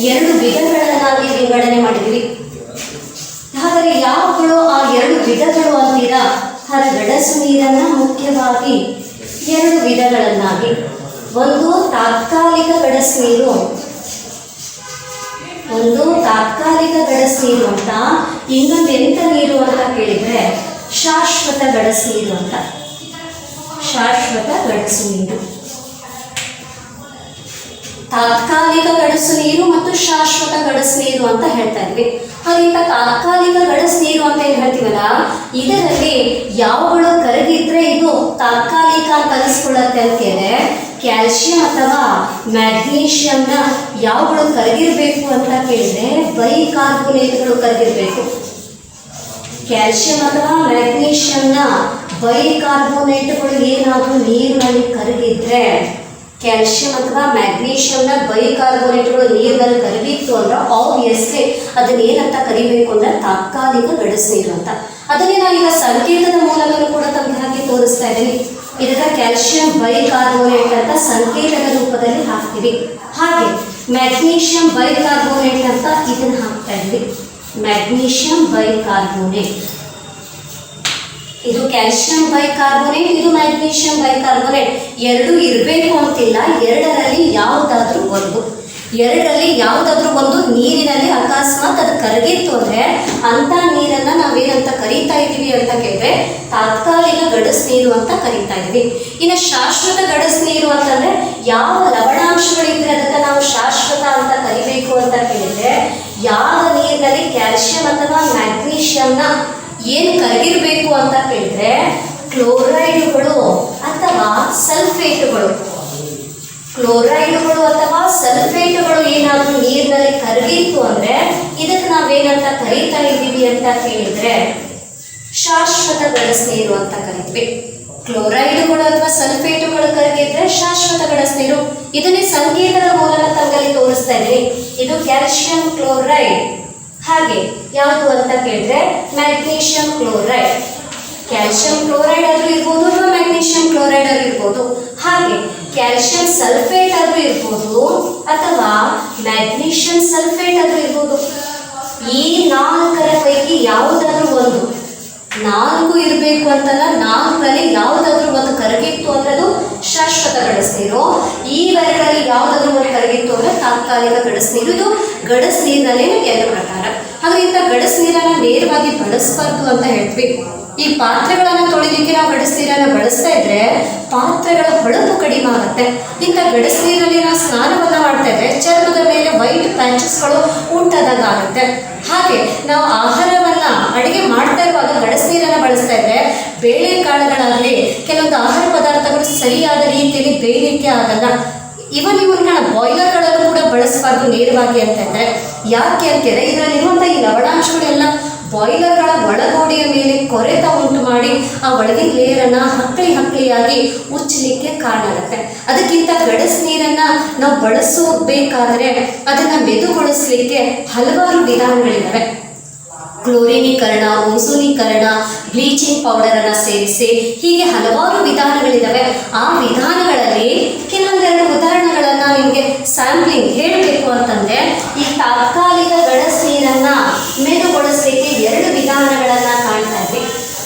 2 ವಿಧಗಳನ್ನಾಗಿ ವಿಂಗಡಣೆ ಮಾಡಿದ್ವಿ. ಹಾಗಾದರೆ ಯಾವುಗಳು ಆ 2 ವಿಧಗಳು ಅಂತೀರಾ? ಗಡಸು ನೀರನ್ನು ಮುಖ್ಯವಾಗಿ 2 ವಿಧಗಳನ್ನಾಗಿ, ಒಂದು ತಾತ್ಕಾಲಿಕ ಗಡಸು ನೀರು, ಅಂತ, ಇನ್ನೊಂದು ಎಂಥ ನೀರು ಅಂತ ಕೇಳಿದರೆ ಶಾಶ್ವತ ಗಡಸು ನೀರು ಅಂತ. ಶಾಶ್ವತ ಗಡಸು ನೀರು, ತಾತ್ಕಾಲಿಕ ಗಡಸು ನೀರು ಮತ್ತು ಶಾಶ್ವತ ಗಡಸು ನೀರು ಅಂತ ಹೇಳ್ತಾ ಇದ್ವಿ. ಹಾಗೆ ತಾತ್ಕಾಲಿಕ ಗಡಸು ನೀರು ಅಂತ ಏನು ಹೇಳ್ತೀವಲ್ಲ, ಇದರಲ್ಲಿ ಯಾವುಗಳು ಕರಗಿದ್ರೆ ಇದು ತಾತ್ಕಾಲಿಕ ಅಂತ ಅನಿಸ್ಕೊಳ್ಳುತ್ತೆ ಅಂತ ಹೇಳಿದ್ರೆ ಕ್ಯಾಲ್ಸಿಯಂ ಅಥವಾ ಮ್ಯಾಗ್ನೀಷಿಯಂನ ಯಾವುಗಳು ಕರಗಿರಬೇಕು ಅಂತ ಕೇಳಿದರೆ ಬೈಕಾರ್ಬೋನೇಟ್ಗಳು ಕರಗಿರಬೇಕು. ಕ್ಯಾಲ್ಸಿಯಂ ಅಥವಾ ಮ್ಯಾಗ್ನೀಷಿಯಂನ ಬೈಕಾರ್ಬೋನೇಟ್ಗಳು ಏನಾದರೂ ನೀರಿನಲ್ಲಿ ಕರಗಿದ್ರೆ, ಕ್ಯಾಲ್ಸಿಯಂ ಅಥವಾ ಮ್ಯಾಗ್ನೀಷಿಯಂನ ಬೈಕಾರ್ಬೋನೇಟ್ಗಳು ನೀರಿನಲ್ಲಿ ಕರಗಿತ್ತು ಅಂದ್ರೆ ಆಬ್ವಿಯಸ್ಲಿ ಅದನ್ನೇನಂತ ಕರಿಬೇಕು ಅಂದರೆ ತಾತ್ಕಾಲಿಕ ಗಡಸು ನೀರು ಅಂತ. ಅದನ್ನೇ ನಾನು ಈಗ ಸಂಕೇತದ ಮೂಲಕನೂ ಕೂಡ ತಮಗೆ ಹಾಕಿ ತೋರಿಸ್ತಾ ಇದ್ದೀನಿ. ಇದಕ್ಕೆ ಕ್ಯಾಲ್ಸಿಯಂ ಬೈಕಾರ್ಬೋನೇಟ್ ಅಂತ ಸಂಕೇತದ ರೂಪದಲ್ಲಿ ಹಾಕ್ತೀವಿ. ಹಾಗೆ ಮ್ಯಾಗ್ನೀಷಿಯಂ ಬೈಕಾರ್ಬೋನೇಟ್ ಅಂತ ಇದನ್ನು ಹಾಕ್ತಾ ಇದ್ವಿ. ಮ್ಯಾಗ್ನೀಷಿಯಂ ಬೈಕಾರ್ಬೋನೇಟ್, ಇದು ಕ್ಯಾಲ್ಸಿಯಂ ಬೈಕಾರ್ಬೋನೇಟ್, ಇದು ಮ್ಯಾಗ್ನೀಷಿಯಂ ಬೈಕಾರ್ಬೋನೇಟ್. 2 ಇರಬೇಕು ಅಂತಿಲ್ಲ, 2ರಲ್ಲಿ ಯಾವುದಾದ್ರೂ ಒಂದು ನೀರಿನಲ್ಲಿ ಅಕಸ್ಮಾತ್ ಅದು ಕರಗಿತ್ತು ಅಂದರೆ ಅಂಥ ನೀರನ್ನು ನಾವೇನಂತ ಕರೀತಾ ಇದ್ದೀವಿ ಅಂತ ಕೇಳಿದ್ರೆ ತಾತ್ಕಾಲಿಕ ಗಡಸು ನೀರು ಅಂತ ಕರೀತಾ ಇದ್ವಿ. ಇನ್ನು ಶಾಶ್ವತ ಗಡಸು ನೀರು ಅಂತಂದರೆ ಯಾವ ಲವಣಾಂಶಗಳಿದ್ರೆ ಅದಕ್ಕೆ ನಾವು ಶಾಶ್ವತ ಅಂತ ಕರಿಬೇಕು ಅಂತ ಕೇಳಿದರೆ ಯಾವ ನೀರಿನಲ್ಲಿ ಕ್ಯಾಲ್ಸಿಯಂ ಅಥವಾ ಮ್ಯಾಗ್ನೀಷಿಯಂನ ಏನು ಕರಗಿರಬೇಕು ಅಂತ ಕೇಳಿದ್ರೆ ಕ್ಲೋರೈಡುಗಳು ಅಥವಾ ಸಲ್ಫೇಟುಗಳು, ಏನಾದರೂ ನೀರಿನಲ್ಲಿ ಕರಗಿತ್ತು ಅಂದರೆ ಇದಕ್ಕೆ ನಾವೇನಂತ ಕರೀತಾ ಇದ್ದೀವಿ ಅಂತ ಕೇಳಿದರೆ ಶಾಶ್ವತ ಗಡಸು ನೀರು ಅಂತ ಕರಿತೀವಿ. ಕ್ಲೋರೈಡುಗಳು ಅಥವಾ ಸಲ್ಫೇಟುಗಳು ಕರಗಿದ್ರೆ ಶಾಶ್ವತ ಗಡಸು ನೀರು. ಇದನ್ನೇ ಸಂಕೇತದ ಮೂಲಕ ತಮ್ಮಲ್ಲಿ ತೋರಿಸ್ತಾ ಇದ್ದೀನಿ. ಇದು ಕ್ಯಾಲ್ಸಿಯಂ ಕ್ಲೋರೈಡ್. ಹಾಗೆ ಯಾವುದು ಅಂತ ಕೇಳಿದ್ರೆ ಮ್ಯಾಗ್ನೀಷಿಯಂ ಕ್ಲೋರೈಡ್. ಕ್ಯಾಲ್ಸಿಯಂ ಕ್ಲೋರೈಡ್ ಆದರೂ ಇರ್ಬೋದು ಅಥವಾ ಮ್ಯಾಗ್ನೀಷಿಯಂ ಕ್ಲೋರೈಡ್ ಆದರೂ ಇರ್ಬೋದು. ಹಾಗೆ ಕ್ಯಾಲ್ಸಿಯಂ ಸಲ್ಫೇಟ್ ಆದರೂ ಇರ್ಬೋದು ಅಥವಾ ಮ್ಯಾಗ್ನೀಷಿಯಂ ಸಲ್ಫೇಟ್ ಆದರೂ ಇರ್ಬೋದು. ಈ 4ರ ಪೈಕಿ ಯಾವುದಾದ್ರೂ ಒಂದು, 4 ಇರಬೇಕು ಅಂತಲ್ಲ, 4ರಲ್ಲಿ ಯಾವುದಾದ್ರೂ ಒಂದು ಕರಗಿತ್ತು ಅಂದರೆ ಅದು ಶಾಶ್ವತ ಗಡಸು ನೀರು. ಈ 2ರಲ್ಲಿ ಯಾವುದಾದ್ರೂ ಒಂದು ಕರಗಿತ್ತು ಅಂದರೆ ತಾತ್ಕಾಲಿಕ ಗಡಸು ನೀರು. ಇದು ಗಡಸು ನೀರಿನಲ್ಲೇ 2 ಪ್ರಕಾರ. ಹಾಗೆ ಇಂಥ ಗಡಸು ನೀರನ್ನು ನೇರವಾಗಿ ಬಳಸಬಾರ್ದು ಅಂತ ಹೇಳ್ತೀವಿ. ಈ ಪಾತ್ರೆಗಳನ್ನು ತೊಳಿಲಿಕ್ಕೆ ನಾವು ಗಡಸು ನೀರನ್ನು ಬಳಸ್ತಾ ಇದ್ರೆ ಪಾತ್ರೆಗಳ ಹೊಳಪು ಕಡಿಮೆ ಆಗುತ್ತೆ. ಇಂಥ ಗಡಸು ನೀರಲ್ಲಿ ನಾವು ಸ್ನಾನವನ್ನು ಮಾಡ್ತಾ ಇದ್ರೆ ಚರ್ಮದ ಮೇಲೆ ವೈಟ್ ಪ್ಯಾಚಸ್ಗಳು ಉಂಟಾದಾಗ ಆಗುತ್ತೆ. ಹಾಗೆ ನಾವು ಆಹಾರವನ್ನು ಅಡುಗೆ ಮಾಡ್ತಾ ಇರುವಾಗ ಗಡಸು ನೀರನ್ನು ಬಳಸ್ತಾ ಇದ್ರೆ ಬೇಳೆಕಾಳುಗಳಾಗಲಿ ಕೆಲವೊಂದು ಆಹಾರ ಪದಾರ್ಥಗಳು ಸರಿಯಾದ ರೀತಿಯಲ್ಲಿ ಬೇಯಲಿಕ್ಕೆ ಆಗಲ್ಲ. ಇವನ್ನ ಬಾಯ್ಲರ್ಗಳಲ್ಲೂ ಕೂಡ ಬಳಸಬಾರ್ದು ನೇರವಾಗಿ ಅಂತಂದರೆ. ಯಾಕೆ ಅಂತಂದರೆ ಇದರಲ್ಲಿರುವಂಥ ಈ ಲವಣಾಂಶಗಳೆಲ್ಲ ಬಾಯ್ಲರ್ಗಳ ಒಳಗೋಡೆಯ ಮೇಲೆ ಕೊರೆತ ಉಂಟು ಮಾಡಿ ಆ ಒಳಗಿನ ಲೇಯರನ್ನು ಹಕ್ಕಳಿಯಾಗಿ ಉಚ್ಚಲಿಕ್ಕೆ ಕಾರಣ ಆಗುತ್ತೆ. ಅದಕ್ಕಿಂತ ಗಡಸು ನೀರನ್ನು ನಾವು ಬಳಸಬೇಕಾದ್ರೆ ಅದನ್ನು ಮೆದುಗೊಳಿಸಲಿಕ್ಕೆ ಹಲವಾರು ವಿಧಾನಗಳಿದ್ದಾವೆ. ಕ್ಲೋರಿನೀಕರಣ, ಓಝೋನೀಕರಣ, ಬ್ಲೀಚಿಂಗ್ ಪೌಡರನ್ನು ಸೇರಿಸಿ, ಹೀಗೆ ಹಲವಾರು ವಿಧಾನಗಳಿದ್ದಾವೆ. ಆ ವಿಧಾನಗಳಲ್ಲಿ ಕೆಲವೊಂದೆರಡು ಉದಾಹರಣೆಗಳನ್ನು ನಿಮಗೆ ಸ್ಯಾಂಪ್ಲಿಂಗ್ ಹೇಳಬೇಕು ಅಂತಂದರೆ, ಈ ತಾತ್ಕಾಲಿಕ ಗಡಸು ನೀರನ್ನು ಮೆದುಗೊಳಿಸಲಿಕ್ಕೆ 2 ವಿಧಾನಗಳನ್ನು ಕಾಣ್ತಾ ಇದ್ವಿ.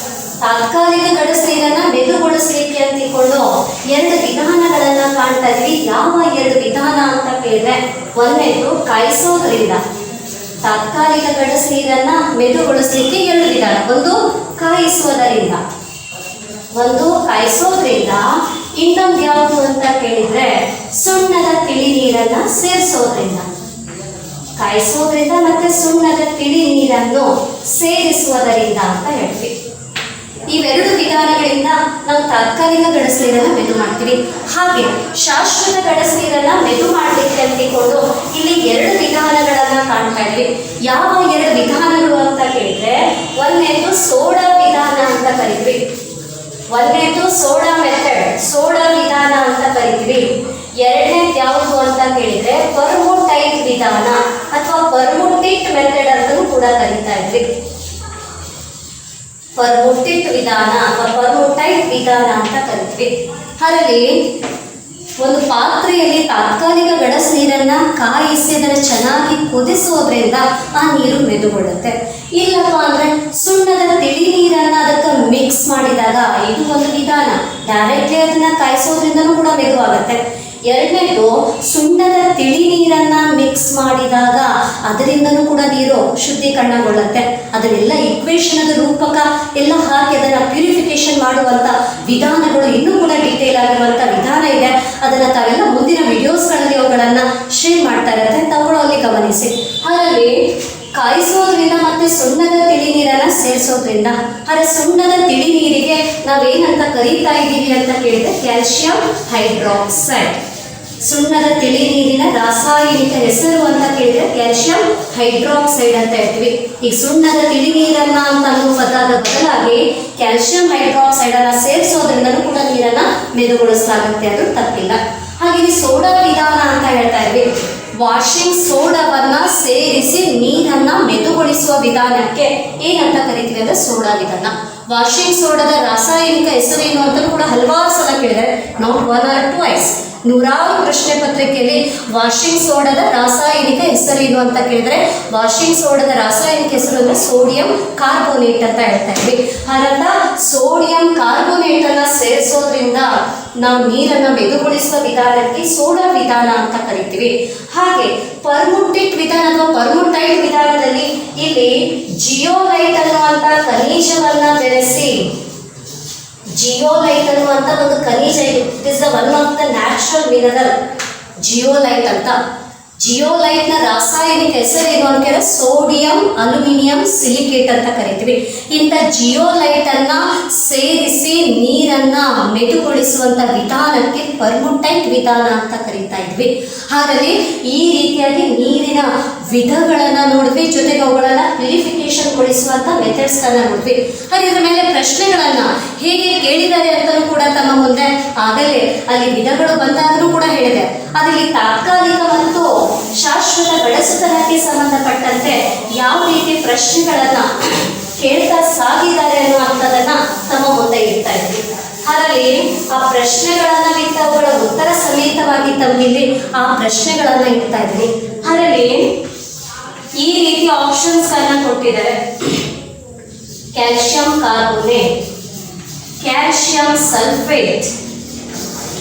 ತಾತ್ಕಾಲಿಕ ಗಡಸು ನೀರನ್ನು ಮೆದುಗೊಳಿಸಲಿಕ್ಕೆ ಅಂತಿಕೊಂಡು 2 ವಿಧಾನಗಳನ್ನು ಕಾಣ್ತಾ ಇದ್ವಿ. ಯಾವ 2 ವಿಧಾನ ಅಂತ ಕೇಳಿದ್ರೆ, ಒಂದನೇದು ಕಾಯಿಸೋದ್ರಿಂದ. ತಾತ್ಕಾಲಿಕ ಗಡಸು ನೀರನ್ನು ಮೆದುಗೊಳಿಸಲಿಕ್ಕೆ 2 ವಿಧಾನ. ಒಂದು ಕಾಯಿಸೋದ್ರಿಂದ, ಇನ್ನೊಂದು ಯಾವುದು ಅಂತ ಕೇಳಿದರೆ ಸುಣ್ಣದ ತಿಳಿ ನೀರನ್ನು ಸೇರಿಸೋದ್ರಿಂದ. ಕಾಯಿಸೋದ್ರಿಂದ ಮತ್ತು ಸುಣ್ಣದ ತಿಳಿ ನೀರನ್ನು ಸೇರಿಸುವುದರಿಂದ ಅಂತ ಹೇಳ್ತೀವಿ. ಇವೆರಡು ವಿಧಾನಗಳಿಂದ ನಾವು ತಾತ್ಕಾಲಿಕ ಗಡಸು ನೀರನ್ನು ಮೆದು ಮಾಡ್ತೀವಿ. ಹಾಗೆ ಶಾಶ್ವತ ಗಡಸು ನೀರನ್ನು ಮೆದು ಮಾಡಲಿಕ್ಕೆ ಅಂತಿಕೊಂಡು ಇಲ್ಲಿ 2 ವಿಧಾನಗಳನ್ನು ಕಾಣ್ತಾ ಇದ್ವಿ. ಯಾವ 2 ವಿಧಾನಗಳು ಅಂತ ಕೇಳಿದ್ರೆ, ಒಂದನೇದು ಸೋಡಾ ವಿಧಾನ ಅಂತ ಕರಿತೀವಿ. ಸೋಡಾ ಮೆಥಡ್, ಸೋಡಾ ವಿಧಾನ ಅಂತ ಕರಿತೀವಿ. ಎರಡನೇದು ಯಾವುದು ಅಂತ ಕೇಳಿದ್ರೆ ಪರ್ಮುಟೈಟ್ ವಿಧಾನ ಅಥವಾ ಪರ್ಮುಟಿಟ್ ಮೆಥಡ್ ಅಂತಲೂ ಕೂಡ ಕರೀತಾ ಇದ್ವಿ. ಪರ್ಮುಟಿಟ್ ವಿಧಾನ ಅಥವಾ ಪರ್ಮುಟೈಟ್ ವಿಧಾನ ಅಂತ ಕರಿತೀವಿ. ಅದರಲ್ಲಿ ಒಂದು ಪಾತ್ರೆಯಲ್ಲಿ ತಾತ್ಕಾಲಿಕ ಗಡಸು ನೀರನ್ನು ಕಾಯಿಸಿ ಅದನ್ನು ಚೆನ್ನಾಗಿ ಕುದಿಸೋದ್ರಿಂದ ಆ ನೀರು ಮೆದುಗೊಳ್ಳುತ್ತೆ. ಇಲ್ಲಪ್ಪ ಅಂದರೆ ಸುಣ್ಣದ ತಿಳಿ ನೀರನ್ನು ಅದಕ್ಕೆ ಮಿಕ್ಸ್ ಮಾಡಿದಾಗ ಇದು ಒಂದು ವಿಧಾನ. ಡೈರೆಕ್ಟ್ಲಿ ಅದನ್ನು ಕಾಯಿಸೋದ್ರಿಂದನೂ ಕೂಡ ಮೆದುವಾಗುತ್ತೆ. ಎರಡನೇದು ಸುಣ್ಣದ ತಿಳಿ ನೀರನ್ನು ಮಿಕ್ಸ್ ಮಾಡಿದಾಗ ಅದರಿಂದನೂ ಕೂಡ ನೀರು ಶುದ್ಧೀಕರಣಗೊಳ್ಳುತ್ತೆ. ಅದನ್ನೆಲ್ಲ ಇಕ್ವೇಷನದ ರೂಪಕ ಎಲ್ಲ ಹಾಕಿ ಅದನ್ನು ಪ್ಯೂರಿಫಿಕೇಷನ್ ಮಾಡುವಂಥ ವಿಧಾನಗಳು ಇನ್ನೂ ಕೂಡ ಡೀಟೇಲ್ ಆಗಿರುವಂಥ ವಿಧಾನ ಇದೆ. ಅದನ್ನು ತಾವೆಲ್ಲ ಮುಂದಿನ ವಿಡಿಯೋಸ್ಗಳಲ್ಲಿ ಅವುಗಳನ್ನು ಶೇರ್ ಮಾಡ್ತಾ ಇರುತ್ತೆ, ತಾವುಗಳು ಅಲ್ಲಿ ಗಮನಿಸಿ. ಅದರಲ್ಲಿ ಕಾಯಿಸೋದ್ರಿಂದ ಮತ್ತು ಸುಣ್ಣದ ತಿಳಿ ನೀರನ್ನು ಸೇರಿಸೋದ್ರಿಂದ, ಆದರೆ ಸುಣ್ಣದ ತಿಳಿ ನೀರಿಗೆ ನಾವೇನಂತ ಕರೀತಾ ಇದ್ದೀವಿ ಅಂತ ಕೇಳಿದ್ರೆ ಕ್ಯಾಲ್ಸಿಯಂ ಹೈಡ್ರಾಕ್ಸೈಡ್. ಸುಣ್ಣದ ತಿಳಿ ನೀರಿನ ರಾಸಾಯನಿಕ ಹೆಸರು ಅಂತ ಕೇಳಿದ್ರೆ ಕ್ಯಾಲ್ಸಿಯಂ ಹೈಡ್ರಾಕ್ಸೈಡ್ ಅಂತ ಹೇಳ್ತೀವಿ. ಈಗ ಸುಣ್ಣದ ತಿಳಿ ನೀರನ್ನ ಅಂತ ಅನ್ನುವ ಪದದ ಬದಲಾಗಿ ಕ್ಯಾಲ್ಸಿಯಂ ಹೈಡ್ರಾಕ್ಸೈಡನ್ನು ಸೇರಿಸೋದ್ರಿಂದಲೂ ಕೂಡ ನೀರನ್ನು ಮೆದುಗೊಳಿಸಲಾಗುತ್ತೆ, ಅದು ತಪ್ಪಿಲ್ಲ. ಹಾಗೆ ಸೋಡಾ ವಿಧಾನ ಅಂತ ಹೇಳ್ತಾ ಇದ್ವಿ. ವಾಷಿಂಗ್ ಸೋಡಾವನ್ನು ಸೇರಿಸಿ ನೀರನ್ನು ಮೆದುಗೊಳಿಸುವ ವಿಧಾನಕ್ಕೆ ಏನಂತ ಕರಿತೀವಿ ಅಂದರೆ ಸೋಡಾ ವಿಧಾನ. ವಾಷಿಂಗ್ ಸೋಡಾದ ರಾಸಾಯನಿಕ ಹೆಸರೇನು ಅಂತಲೂ ಕೂಡ ಹಲವಾರು ಸಲ ಕೇಳಿದರೆ, ನಾಟ್ 1 or 2 ನೂರಾರು ಪ್ರಶ್ನೆ ಪತ್ರಿಕೆಯಲ್ಲಿ ವಾಷಿಂಗ್ ಸೋಡಾದ ರಾಸಾಯನಿಕ ಹೆಸರೇನು ಅಂತ ಕೇಳಿದರೆ ವಾಷಿಂಗ್ ಸೋಡಾದ ರಾಸಾಯನಿಕ ಹೆಸರು ಅಂದರೆ ಸೋಡಿಯಂ ಕಾರ್ಬೋನೇಟ್ ಅಂತ ಹೇಳ್ತಾ ಇದ್ವಿ. ಹಾಗಂತ ಸೋಡಿಯಂ ಕಾರ್ಬೋನೇಟನ್ನು ಸೇರಿಸೋದ್ರಿಂದ ನಾವು ನೀರನ್ನು ಮೆದುಗೊಳಿಸುವ ವಿಧಾನಕ್ಕೆ ಸೋಡಾ ವಿಧಾನ ಅಂತ ಕರಿತೀವಿ. ಹಾಗೆ ಪರ್ಮುಟಿಟ್ ವಿಧಾನ ಅಥವಾ ಪರ್ಮುಟೈಟ್ ವಿಧಾನದಲ್ಲಿ ಇಲ್ಲಿ ಜಿಯೋಲೈಟ್ ಅನ್ನುವಂಥ ಖನಿಜವನ್ನು ಬೆರೆಸಿ, ಜಿಯೋಲೈಟ್ ಅನ್ನುವಂಥ ಒಂದು ಖನಿಜ ಇದು. It is the one of the natural mineral zeolite ಅಂತ. ಜಿಯೋಲೈಟ್ನ ರಾಸಾಯನಿಕ ಹೆಸರೇನು ಅಂತ ಕೇಳಿದ್ರೆ ಸೋಡಿಯಂ ಅಲ್ಯೂಮಿನಿಯಂ ಸಿಲಿಕೇಟ್ ಅಂತ ಕರಿತೀವಿ. ಇಂಥ ಜಿಯೋಲೈಟನ್ನು ಸೇರಿಸಿ ನೀರನ್ನು ಮೆದುಗೊಳಿಸುವಂಥ ವಿಧಾನಕ್ಕೆ ಪರ್ಮುಟೈಟ್ ವಿಧಾನ ಅಂತ ಕರಿತಾ ಇದ್ವಿ. ಹಾಗಾಗಿ ಈ ರೀತಿಯಾಗಿ ನೀರಿನ ವಿಧಗಳನ್ನು ನೋಡಿದ್ವಿ, ಜೊತೆಗೆ ಅವುಗಳನ್ನು ಪ್ಯೂರಿಫಿಕೇಷನ್ಗೊಳಿಸುವಂಥ ಮೆಥಡ್ಸ್ಗಳನ್ನು ನೋಡಿದ್ವಿ. ಹಾಗೆ ಇದರ ಮೇಲೆ ಪ್ರಶ್ನೆಗಳನ್ನು ಹೇಗೆ ಕೇಳಿದ್ದಾರೆ ಅಂತಲೂ ಕೂಡ ತಮ್ಮ ಮುಂದೆ ಆಗಲೇ ಅಲ್ಲಿ ವಿಧಗಳು ಬಂದಾದರೂ ಕೂಡ ಹೇಳಿದೆ. ಅದರಲ್ಲಿ ತಾತ್ಕಾಲಿಕ ಮತ್ತು ಶಾಶ್ವತ ಗಡಸುತನಕ್ಕೆ ಸಂಬಂಧಪಟ್ಟಂತೆ ಯಾವ ರೀತಿ ಪ್ರಶ್ನೆಗಳನ್ನು ಕೇಳ್ತಾ ಸಾಗಿದ್ದಾರೆ ಅನ್ನುವಂಥದ್ದನ್ನು ತಮ್ಮ ಮುಂದೆ ಇಡ್ತಾ ಇದ್ವಿ. ಅದರಲ್ಲಿ ಆ ಪ್ರಶ್ನೆಗಳನ್ನು ಬಿಟ್ಟು ಅವುಗಳ ಉತ್ತರ ಸಮೇತವಾಗಿ ತಮ್ಮಲ್ಲಿ ಆ ಪ್ರಶ್ನೆಗಳನ್ನು ಇಡ್ತಾ ಇದ್ವಿ. ಅದರಲ್ಲಿ ಈ ರೀತಿ ಆಪ್ಷನ್ಸ್ಗಳನ್ನ ಕೊಟ್ಟಿದ್ದಾರೆ. Calcium carbonate, calcium sulphate,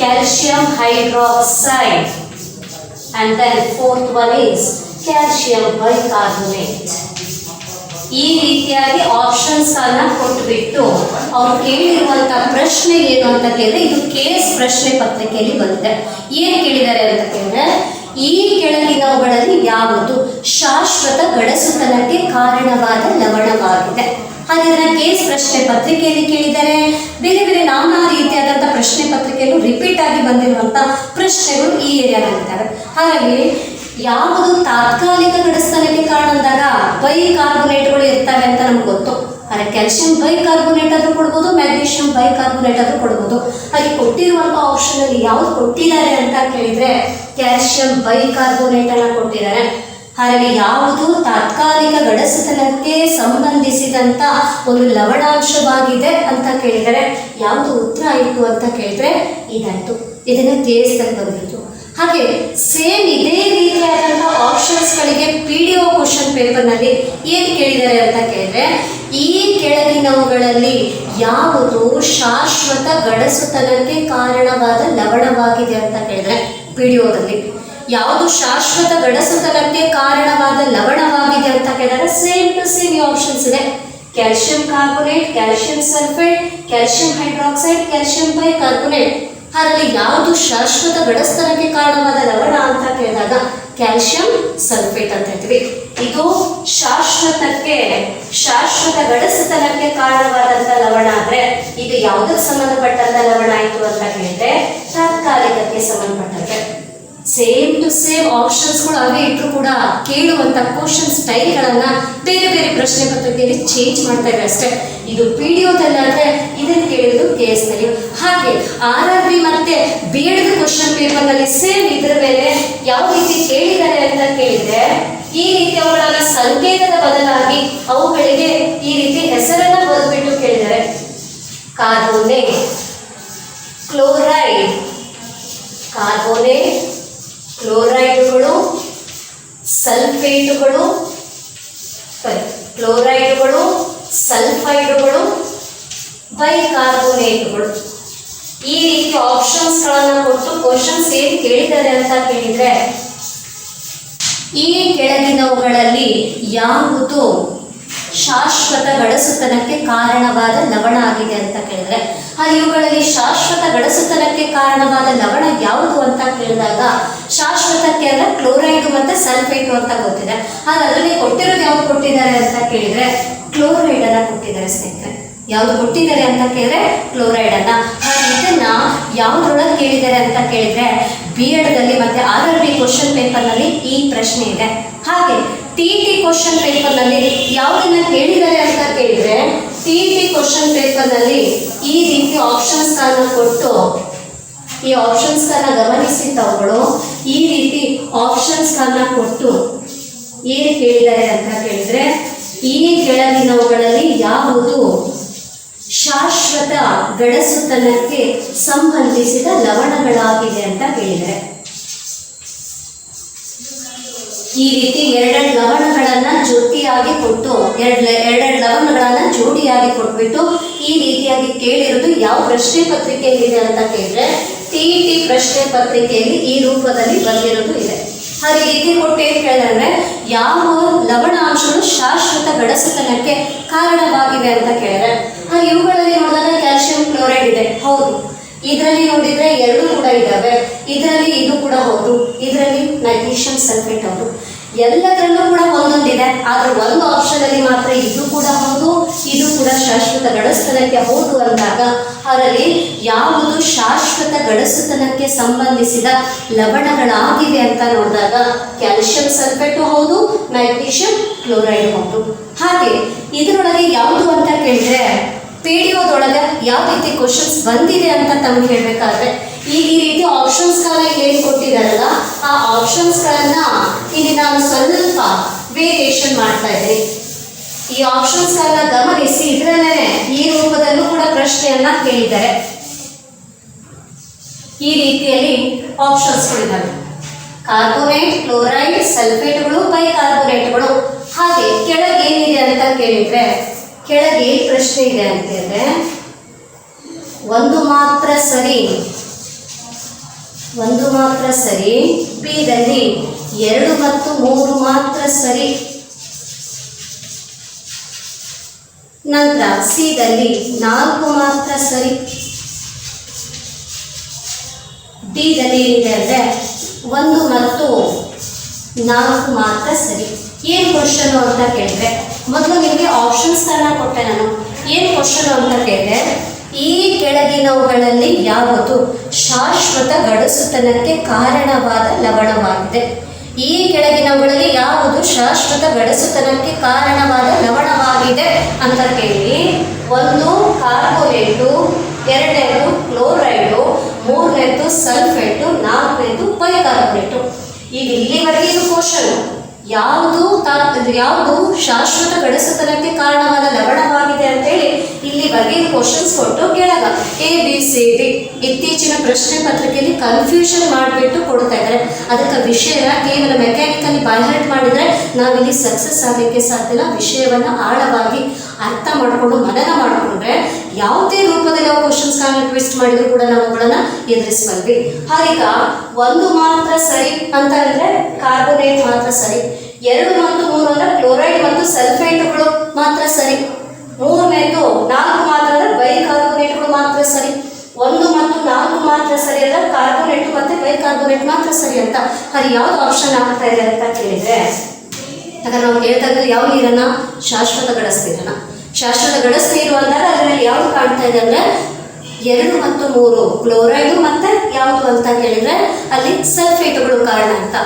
calcium hydroxide, and then fourth one is calcium bicarbonate. ಈ ರೀತಿಯಾಗಿ ಆಪ್ಷನ್ಸ್ಗಳನ್ನ ಕೊಟ್ಟುಬಿಟ್ಟು ಅವ್ರು ಕೇಳಿರುವಂಥ ಪ್ರಶ್ನೆ ಏನು ಅಂತ ಕೇಳಿದ್ರೆ, ಇದು ಕೇಸ್ ಪ್ರಶ್ನೆ ಪತ್ರಿಕೆಯಲ್ಲಿ ಬಂದಿದೆ. ಏನು ಕೇಳಿದ್ದಾರೆ ಅಂತ ಕೇಳಿದ್ರೆ, ಈ ಕೆಳಗಿನವುಗಳಲ್ಲಿ ಯಾವುದು ಶಾಶ್ವತ ಗಡಸುತನಕ್ಕೆ ಕಾರಣವಾದ ಲವಣವಾಗಿದೆ? ಹಾಗಿದ್ರೆ ಕೇಸ್ ಪ್ರಶ್ನೆ ಪತ್ರಿಕೆಯಲ್ಲಿ ಕೇಳಿದ್ದಾರೆ. ಬೇರೆ ಬೇರೆ ನಾನಾ ರೀತಿಯಾದಂಥ ಪ್ರಶ್ನೆ ಪತ್ರಿಕೆಯಲ್ಲೂ ರಿಪೀಟ್ ಆಗಿ ಬಂದಿರುವಂಥ ಪ್ರಶ್ನೆಗಳು ಈ ಏರಿಯಾದಲ್ಲಿದ್ದಾವೆ. ಹಾಗಾಗಿ ಯಾವುದು ತಾತ್ಕಾಲಿಕ ಗಡಸ್ತನಕ್ಕೆ ಕಾರಣ ಅಂದಾಗ ಬೈಕಾರ್ಬೊನೇಟ್ಗಳು ಇರ್ತವೆ ಅಂತ ನಮ್ಗೆ ಗೊತ್ತು. ಆದರೆ ಕ್ಯಾಲ್ಸಿಯಂ ಬೈಕಾರ್ಬೊನೇಟ್ ಆದರೂ ಕೊಡ್ಬೋದು, ಮ್ಯಾಗ್ನೀಷಿಯಂ ಬೈಕಾರ್ಬೊನೇಟ್ ಆದರೂ ಕೊಡ್ಬೋದು. ಅಲ್ಲಿ ಕೊಟ್ಟಿರುವಂಥ ಆಪ್ಷನಲ್ಲಿ ಯಾವ್ದು ಕೊಟ್ಟಿದ್ದಾರೆ ಅಂತ ಕೇಳಿದರೆ ಕ್ಯಾಲ್ಸಿಯಂ ಬೈಕಾರ್ಬೊನೇಟ್ ಅನ್ನು ಕೊಟ್ಟಿದ್ದಾರೆ. ಹಾಗಾಗಿ ಯಾವುದು ತಾತ್ಕಾಲಿಕ ಗಡಸುತನಕ್ಕೆ ಸಂಬಂಧಿಸಿದಂಥ ಒಂದು ಲವಣಾಂಶವಾಗಿದೆ ಅಂತ ಕೇಳಿದರೆ ಯಾವುದು ಉತ್ತರ ಆಯಿತು ಅಂತ ಕೇಳಿದರೆ ಇದಾಯಿತು. ಇದನ್ನು ಕೇಳಿಸ್ದಲ್ಲಿ ಬಂದಿತ್ತು. ಹಾಗೆ ಸೇಮ್ ಇದೇ ರೀತಿಯಾದಂಥ ಆಪ್ಷನ್ಸ್ಗಳಿಗೆ PDO ಕ್ವಶನ್ ಪೇಪರ್ನಲ್ಲಿ ಏನು ಕೇಳಿದ್ದಾರೆ ಅಂತ ಕೇಳಿದರೆ ಈ ಕೆಳಗಿನವುಗಳಲ್ಲಿ ಯಾವುದು ಶಾಶ್ವತ ಗಡಸುತನಕ್ಕೆ ಕಾರಣವಾದ ಲವಣವಾಗಿದೆ ಅಂತ ಕೇಳಿದರೆ PDOದಲ್ಲಿ ಯಾವುದು ಶಾಶ್ವತ ಗಡಸುತನಕ್ಕೆ ಕಾರಣವಾದ ಲವಣವಾಗಿದೆ ಅಂತ ಕೇಳಿದರೆ ಸೇಮ್ ಟು ಸೇಮ್ ಈ ಆಪ್ಷನ್ಸ್ ಇದೆ. Calcium carbonate, calcium sulphate, calcium hydroxide, calcium bicarbonate. ಅದರಲ್ಲಿ ಯಾವುದು ಶಾಶ್ವತ ಗಡಸ್ತನಕ್ಕೆ ಕಾರಣವಾದ ಲವಣ ಅಂತ ಕೇಳಿದಾಗ ಕ್ಯಾಲ್ಸಿಯಂ ಸಲ್ಫೇಟ್ ಅಂತ ಹೇಳ್ತೀವಿ. ಇದು ಶಾಶ್ವತ ಗಡಸುತನಕ್ಕೆ ಕಾರಣವಾದಂಥ ಲವಣ ಆದರೆ ಇದು ಯಾವುದಕ್ಕೆ ಸಂಬಂಧಪಟ್ಟಂಥ ಲವಣ ಆಯಿತು ಅಂತ ಕೇಳಿದ್ರೆ ತಾತ್ಕಾಲಿಕಕ್ಕೆ ಸಂಬಂಧಪಟ್ಟಂತೆ. ಸೇಮ್ ಟು ಸೇಮ್ ಆಪ್ಷನ್ಸ್ಗಳು ಅವೇ ಇಟ್ಟರು ಕೂಡ ಕೇಳುವಂಥ ಕ್ವಶನ್ ಸ್ಟೈಲ್ಗಳನ್ನು ಬೇರೆ ಬೇರೆ ಪ್ರಶ್ನೆ ಪತ್ರಿಕೆಯಲ್ಲಿ ಚೇಂಜ್ ಮಾಡ್ತಾ ಇದ್ದಾರೆ ಅಷ್ಟೇ. ಇದು PDOದಲ್ಲಾದರೆ ಇದನ್ನು ಕೇಳಿದ್ರು KSನಲ್ಲಿ. ಹಾಗೆ RRB ಮತ್ತು BEd ಕ್ವಶನ್ ಪೇಪರ್ನಲ್ಲಿ ಸೇಮ್ ಇದರ ಮೇಲೆ ಯಾವ ರೀತಿ ಕೇಳಿದ್ದಾರೆ ಅಂತ ಕೇಳಿದರೆ ಈ ರೀತಿ ಅವುಗಳ ಸಂಕೇತದ ಬದಲಾಗಿ ಅವುಗಳಿಗೆ ಈ ರೀತಿ ಹೆಸರನ್ನು ಬರೆದುಬಿಟ್ಟು ಕೇಳಿದ್ದಾರೆ. ಕಾರ್ಬೋನೇಟ್, ಕ್ಲೋರೈಡ್, ಕಾರ್ಬೋನೇಟ್, ಕ್ಲೋರೈಡುಗಳು, ಸಲ್ಫೇಟುಗಳು, ಕ್ಲೋರೈಡುಗಳು, ಸಲ್ಫೈಡುಗಳು, ಬೈಕಾರ್ಬೋನೇಟುಗಳು. ಈ ರೀತಿ ಆಪ್ಷನ್ಸ್ಗಳನ್ನು ಕೊಟ್ಟು ಕ್ವಶನ್ಸ್ ಏನು ಕೇಳಿದ್ದಾರೆ ಅಂತ ಕೇಳಿದರೆ ಈ ಕೆಳಗಿನವುಗಳಲ್ಲಿ ಯಾವುದು ಶಾಶ್ವತ ಗಡಸುತನಕ್ಕೆ ಕಾರಣವಾದ ಲವಣ ಆಗಿದೆ ಅಂತ ಕೇಳಿದರೆ ಇವುಗಳಲ್ಲಿ ಶಾಶ್ವತ ಗಡಸುತನಕ್ಕೆ ಕಾರಣವಾದ ಲವಣ ಯಾವುದು ಅಂತ ಕೇಳಿದಾಗ ಶಾಶ್ವತಕ್ಕೆ ಅಲ್ಲ ಕ್ಲೋರೈಡು ಮತ್ತು ಸಲ್ಫೇಟು ಅಂತ ಗೊತ್ತಿದೆ. ಆದರೆ ಅದರಲ್ಲಿ ಕೊಟ್ಟಿರೋದು ಯಾವುದು ಕೊಟ್ಟಿದ್ದಾರೆ ಅಂತ ಕೇಳಿದರೆ ಕ್ಲೋರೈಡನ್ನು ಕೊಟ್ಟಿದ್ದಾರೆ ಸ್ನೇಹಿತರೆ. ಯಾವುದು ಕೊಟ್ಟಿದ್ದಾರೆ ಅಂತ ಕೇಳಿದ್ರೆ ಕ್ಲೋರೈಡನ್ನು. ಇದನ್ನು ಯಾವುದ್ರೊಳಗೆ ಕೇಳಿದ್ದಾರೆ ಅಂತ ಕೇಳಿದರೆ BEdದಲ್ಲಿ ಮತ್ತು RRB ಕ್ವಶನ್ ಪೇಪರ್ನಲ್ಲಿ ಈ ಪ್ರಶ್ನೆ ಇದೆ. ಹಾಗೆ TET ಕ್ವಶನ್ ಪೇಪರ್ನಲ್ಲಿ ಯಾವುದನ್ನು ಕೇಳಿದ್ದಾರೆ ಅಂತ ಕೇಳಿದರೆ TET ಕ್ವಶನ್ ಪೇಪರ್ನಲ್ಲಿ ಈ ರೀತಿ ಆಪ್ಷನ್ಸ್ಗಳನ್ನು ಕೊಟ್ಟು ಈ ಆಪ್ಷನ್ಸ್ಗಳನ್ನು ಗಮನಿಸಿ ತಾವುಗಳು ಈ ರೀತಿ ಆಪ್ಷನ್ಸ್ಗಳನ್ನು ಕೊಟ್ಟು ಏನು ಕೇಳಿದ್ದಾರೆ ಅಂತ ಕೇಳಿದರೆ ಈ ಕೆಳಗಿನವುಗಳಲ್ಲಿ ಯಾವುದು ಶಾಶ್ವತ ಗಡಸುತನಕ್ಕೆ ಸಂಬಂಧಿಸಿದ ಲವಣಗಳಾಗಿದೆ ಅಂತ ಕೇಳಿದರೆ ಈ ರೀತಿ ಎರಡೆರಡು ಲವಣಗಳನ್ನು ಜೊತೆಯಾಗಿ ಕೊಟ್ಟು ಎರಡೆರಡು ಲವಣಗಳನ್ನು ಜೋಡಿಯಾಗಿ ಕೊಟ್ಬಿಟ್ಟು ಈ ರೀತಿಯಾಗಿ ಕೇಳಿರೋದು ಯಾವ ಪ್ರಶ್ನೆ ಪತ್ರಿಕೆಯಲ್ಲಿದೆ ಅಂತ ಕೇಳಿದ್ರೆ TET ಪ್ರಶ್ನೆ ಪತ್ರಿಕೆಯಲ್ಲಿ ಈ ರೂಪದಲ್ಲಿ ಬಂದಿರೋದು ಇದೆ. ಈ ರೀತಿ ಕೊಟ್ಟು ಏನು ಕೇಳಿದ್ರೆ ಯಾವ ಲವಣಾಂಶಗಳು ಶಾಶ್ವತ ಗಡಸುತನಕ್ಕೆ ಕಾರಣವಾಗಿವೆ ಅಂತ ಕೇಳಿದ್ರೆ ಇವುಗಳಲ್ಲಿ ನೋಡಿದಾಗ ಕ್ಯಾಲ್ಸಿಯಂ ಕ್ಲೋರೈಡ್ ಇದೆ, ಹೌದು. ಇದರಲ್ಲಿ ನೋಡಿದರೆ ಎರಡೂ ಕೂಡ ಇದ್ದಾವೆ. ಇದರಲ್ಲಿ ಇದು ಕೂಡ ಹೌದು, ಇದರಲ್ಲಿ ಮ್ಯಾಗ್ನೀಷಿಯಂ ಸಲ್ಫೇಟ್ ಹೌದು. ಎಲ್ಲದರಲ್ಲೂ ಕೂಡ ಒಂದೊಂದಿದೆ. ಆದರೆ ಒಂದು ಆಪ್ಷನಲ್ಲಿ ಮಾತ್ರ ಇದು ಕೂಡ ಹೌದು, ಇದು ಕೂಡ ಶಾಶ್ವತ ಗಡಸುತನಕ್ಕೆ ಹೌದು ಅಂದಾಗ ಅದರಲ್ಲಿ ಯಾವುದು ಶಾಶ್ವತ ಗಡಸುತನಕ್ಕೆ ಸಂಬಂಧಿಸಿದ ಲವಣಗಳಾಗಿವೆ ಅಂತ ನೋಡಿದಾಗ ಕ್ಯಾಲ್ಸಿಯಂ ಸಲ್ಫೇಟು ಹೌದು, ಮ್ಯಾಗ್ನೀಷಿಯಂ ಕ್ಲೋರೈಡ್ ಹೌದು. ಹಾಗೆ ಇದರೊಳಗೆ ಯಾವುದು ಅಂತ ಕೇಳಿದರೆ PDOದೊಳಗೆ ಯಾವ ರೀತಿ ಕ್ವಶನ್ಸ್ ಬಂದಿದೆ ಅಂತ ತಮಗೆ ಹೇಳಬೇಕಾದ್ರೆ ಈ ರೀತಿ ಆಪ್ಷನ್ಸ್ಗಳನ್ನ ಏನು ಕೊಟ್ಟಿದ್ದಾರಲ್ಲ ಆ ಆಪ್ಷನ್ಸ್ಗಳನ್ನು ಇಲ್ಲಿ ನಾನು ಸ್ವಲ್ಪ ವೇರಿಯೇಷನ್ ಮಾಡ್ತಾ ಇದ್ದೀನಿ. ಈ ಆಪ್ಷನ್ಸ್ಗಳನ್ನ ಗಮನಿಸಿ ಇದರಲ್ಲೇ ಈ ರೂಪದಲ್ಲೂ ಕೂಡ ಪ್ರಶ್ನೆಯನ್ನ ಕೇಳಿದ್ದಾರೆ. ಈ ರೀತಿಯಲ್ಲಿ ಆಪ್ಷನ್ಸ್ಗಳಿದ್ದಾವೆ. Carbonate, chloride, ಸಲ್ಫೇಟ್ಗಳು, ಬೈಕಾರ್ಬೋನೇಟ್ಗಳು. ಹಾಗೆ ಕೆಳಗೆ ಏನಿದೆ ಅಂತ ಕೇಳಿದರೆ ಕೆಳಗೆ ಪ್ರಶ್ನೆ ಇದೆ ಅಂತ ಹೇಳಿದ್ರೆ ಒಂದು ಮಾತ್ರ ಸರಿ, Bದಲ್ಲಿ 2 ಮತ್ತು 3 ಮಾತ್ರ ಸರಿ, ನಂತರ Cದಲ್ಲಿ 4 ಮಾತ್ರ ಸರಿ, Dದಲ್ಲಿ ಏನಿದೆ ಅಂದರೆ 1 ಮತ್ತು 4 ಮಾತ್ರ ಸರಿ. ಏನು ಕ್ವಶನು ಅಂತ ಕೇಳಿದ್ರೆ ಮೊದಲು ನಿಮಗೆ ಆಪ್ಷನ್ಸ್ಗಳನ್ನ ಕೊಟ್ಟೆ ನಾನು. ಏನು ಕ್ವಶನು ಅಂತ ಕೇಳಿದ್ರೆ ಈ ಕೆಳಗಿನವುಗಳಲ್ಲಿ ಯಾವುದು ಶಾಶ್ವತ ಗಡಸುತನಕ್ಕೆ ಕಾರಣವಾದ ಲವಣವಾಗಿದೆ. ಈ ಕೆಳಗಿನವುಗಳಲ್ಲಿ ಯಾವುದು ಶಾಶ್ವತ ಗಡಸುತನಕ್ಕೆ ಕಾರಣವಾದ ಲವಣವಾಗಿದೆ ಅಂತ ಕೇಳಿ, ಒಂದು ಕಾರ್ಬೋನೇಟು, ಎರಡನೇದು ಕ್ಲೋರೈಡು, ಮೂರನೇದು ಸಲ್ಫೇಟು, ನಾಲ್ಕನೇದು ಬೈಕಾರ್ಬೋನೇಟು. ಈಗ ಇಲ್ಲಿವರೆಗೆ ಇದು ಕ್ವಶನ್ ಯಾವುದು ಶಾಶ್ವತ ಗಡಸುತನಕ್ಕೆ ಕಾರಣವಾದ ಲವಣವಾಗಿದೆ ಅಂತೇಳಿ ಇಲ್ಲಿವರೆಗೆ ಕ್ವಶನ್ಸ್ ಕೊಟ್ಟು ಕೆಳಗ ABCD ಇತ್ತೀಚಿನ ಪ್ರಶ್ನೆ ಪತ್ರಿಕೆಯಲ್ಲಿ ಕನ್ಫ್ಯೂಷನ್ ಮಾಡಿಬಿಟ್ಟು ಕೊಡ್ತಾ ಇದ್ದಾರೆ. ಅದಕ್ಕೆ ವಿಷಯ ಕೇವಲ ಮೆಕ್ಯಾನಿಕಲಿ ಬೈಹರ್ಟ್ ಮಾಡಿದರೆ ನಾವಿಲ್ಲಿ ಸಕ್ಸಸ್ ಆಗಲಿಕ್ಕೆ ಸಾಧ್ಯ ಇಲ್ಲ. ವಿಷಯವನ್ನು ಆಳವಾಗಿ ಅರ್ಥ ಮಾಡಿಕೊಂಡು ಮನನ ಮಾಡಿಕೊಂಡ್ರೆ ಯಾವುದೇ ರೂಪದಲ್ಲಿ ನಾವು ಕ್ವಶನ್ಸ್ಗಳನ್ನ ಟ್ವಿಸ್ಟ್ ಮಾಡಿದ್ರು ಕೂಡ ನಾವು ಅವುಗಳನ್ನ ಎದುರಿಸಬಲ್ವಿ. ಹಾಗೀಗ ಒಂದು ಮಾತ್ರ ಸರಿ ಅಂತ ಅಂದರೆ ಕಾರ್ಬೋನೇಟ್ ಮಾತ್ರ ಸರಿ, 2 ಮತ್ತು 3 ಅಂದರೆ ಕ್ಲೋರೈಡ್ ಮತ್ತು ಸಲ್ಫೇಟ್ಗಳು ಮಾತ್ರ ಸರಿ, 3ನೇದು 4 ಮಾತ್ರ ಅಂದರೆ ಬೈಕಾರ್ಬೋನೇಟ್ಗಳು ಮಾತ್ರ ಸರಿ, 1 ಮತ್ತು 4 ಮಾತ್ರ ಸರಿ ಅಂದರೆ ಕಾರ್ಬೋನೇಟ್ ಮತ್ತು ಬೈಕಾರ್ಬೋನೇಟ್ ಮಾತ್ರ ಸರಿ ಅಂತ. ಅದು ಯಾವ್ದು ಆಪ್ಷನ್ ಆಗ್ತಾ ಇದೆ ಅಂತ ಕೇಳಿದರೆ, ಹಾಗಾದ್ರೆ ನಾವು ಹೇಳ್ತಾ ಇದ್ದಲ್ಲಿ ಯಾವ ನೀರನ್ನ? ಶಾಶ್ವತ ಗಡಸು ನೀರನ್ನ. ಶಾಶ್ವತ ಗಡಸು ನೀರು ಅಂದಾಗ ಅದರಲ್ಲಿ ಯಾವುದು ಕಾಣ್ತಾ ಇದೆ ಅಂದರೆ 2 ಮತ್ತು 3 ಕ್ಲೋರೈಡು ಮತ್ತು ಯಾವುದು ಅಂತ ಕೇಳಿದರೆ ಅಲ್ಲಿ ಸಲ್ಫೇಟುಗಳು ಕಾರಣ ಅಂತ.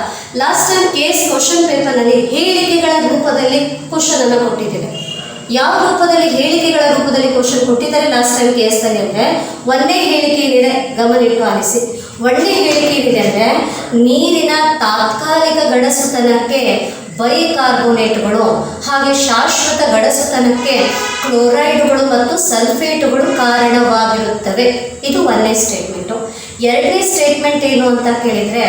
ಲಾಸ್ಟ್ ಟೈಮ್ ಕೇಸ್ ಕ್ವಶನ್ ಪೇಪರ್ನಲ್ಲಿ ಹೇಳಿಕೆಗಳ ರೂಪದಲ್ಲಿ ಕ್ವಶನ್ ಅನ್ನು ಕೊಟ್ಟಿದ್ದೇವೆ. ಯಾವ ರೂಪದಲ್ಲಿ ಹೇಳಿಕೆಗಳ ರೂಪದಲ್ಲಿ ಕ್ವಶನ್ ಕೊಟ್ಟಿದ್ದಾರೆ ಲಾಸ್ಟ್ ಟೈಮ್ ಕೇಸ್ನಲ್ಲಿ ಅಂದರೆ, ಒಂದೇ ಹೇಳಿಕೆ ಏನಿದೆ ಗಮನಿಟ್ಟು ಆಲಿಸಿ. ಒಂದೇ ಹೇಳಿಕೆ ಏನಿದೆ ಅಂದರೆ ನೀರಿನ ತಾತ್ಕಾಲಿಕ ಗಡಸುತನಕ್ಕೆ ಬೈಕಾರ್ಬೋನೇಟ್ಗಳು ಹಾಗೆ ಶಾಶ್ವತ ಗಡಸುತನಕ್ಕೆ ಕ್ಲೋರೈಡುಗಳು ಮತ್ತು ಸಲ್ಫೇಟುಗಳು ಕಾರಣವಾಗಿರುತ್ತವೆ. ಇದು ಒಂದನೇ ಸ್ಟೇಟ್ಮೆಂಟು. ಎರಡನೇ ಸ್ಟೇಟ್ಮೆಂಟ್ ಏನು ಅಂತ ಕೇಳಿದರೆ,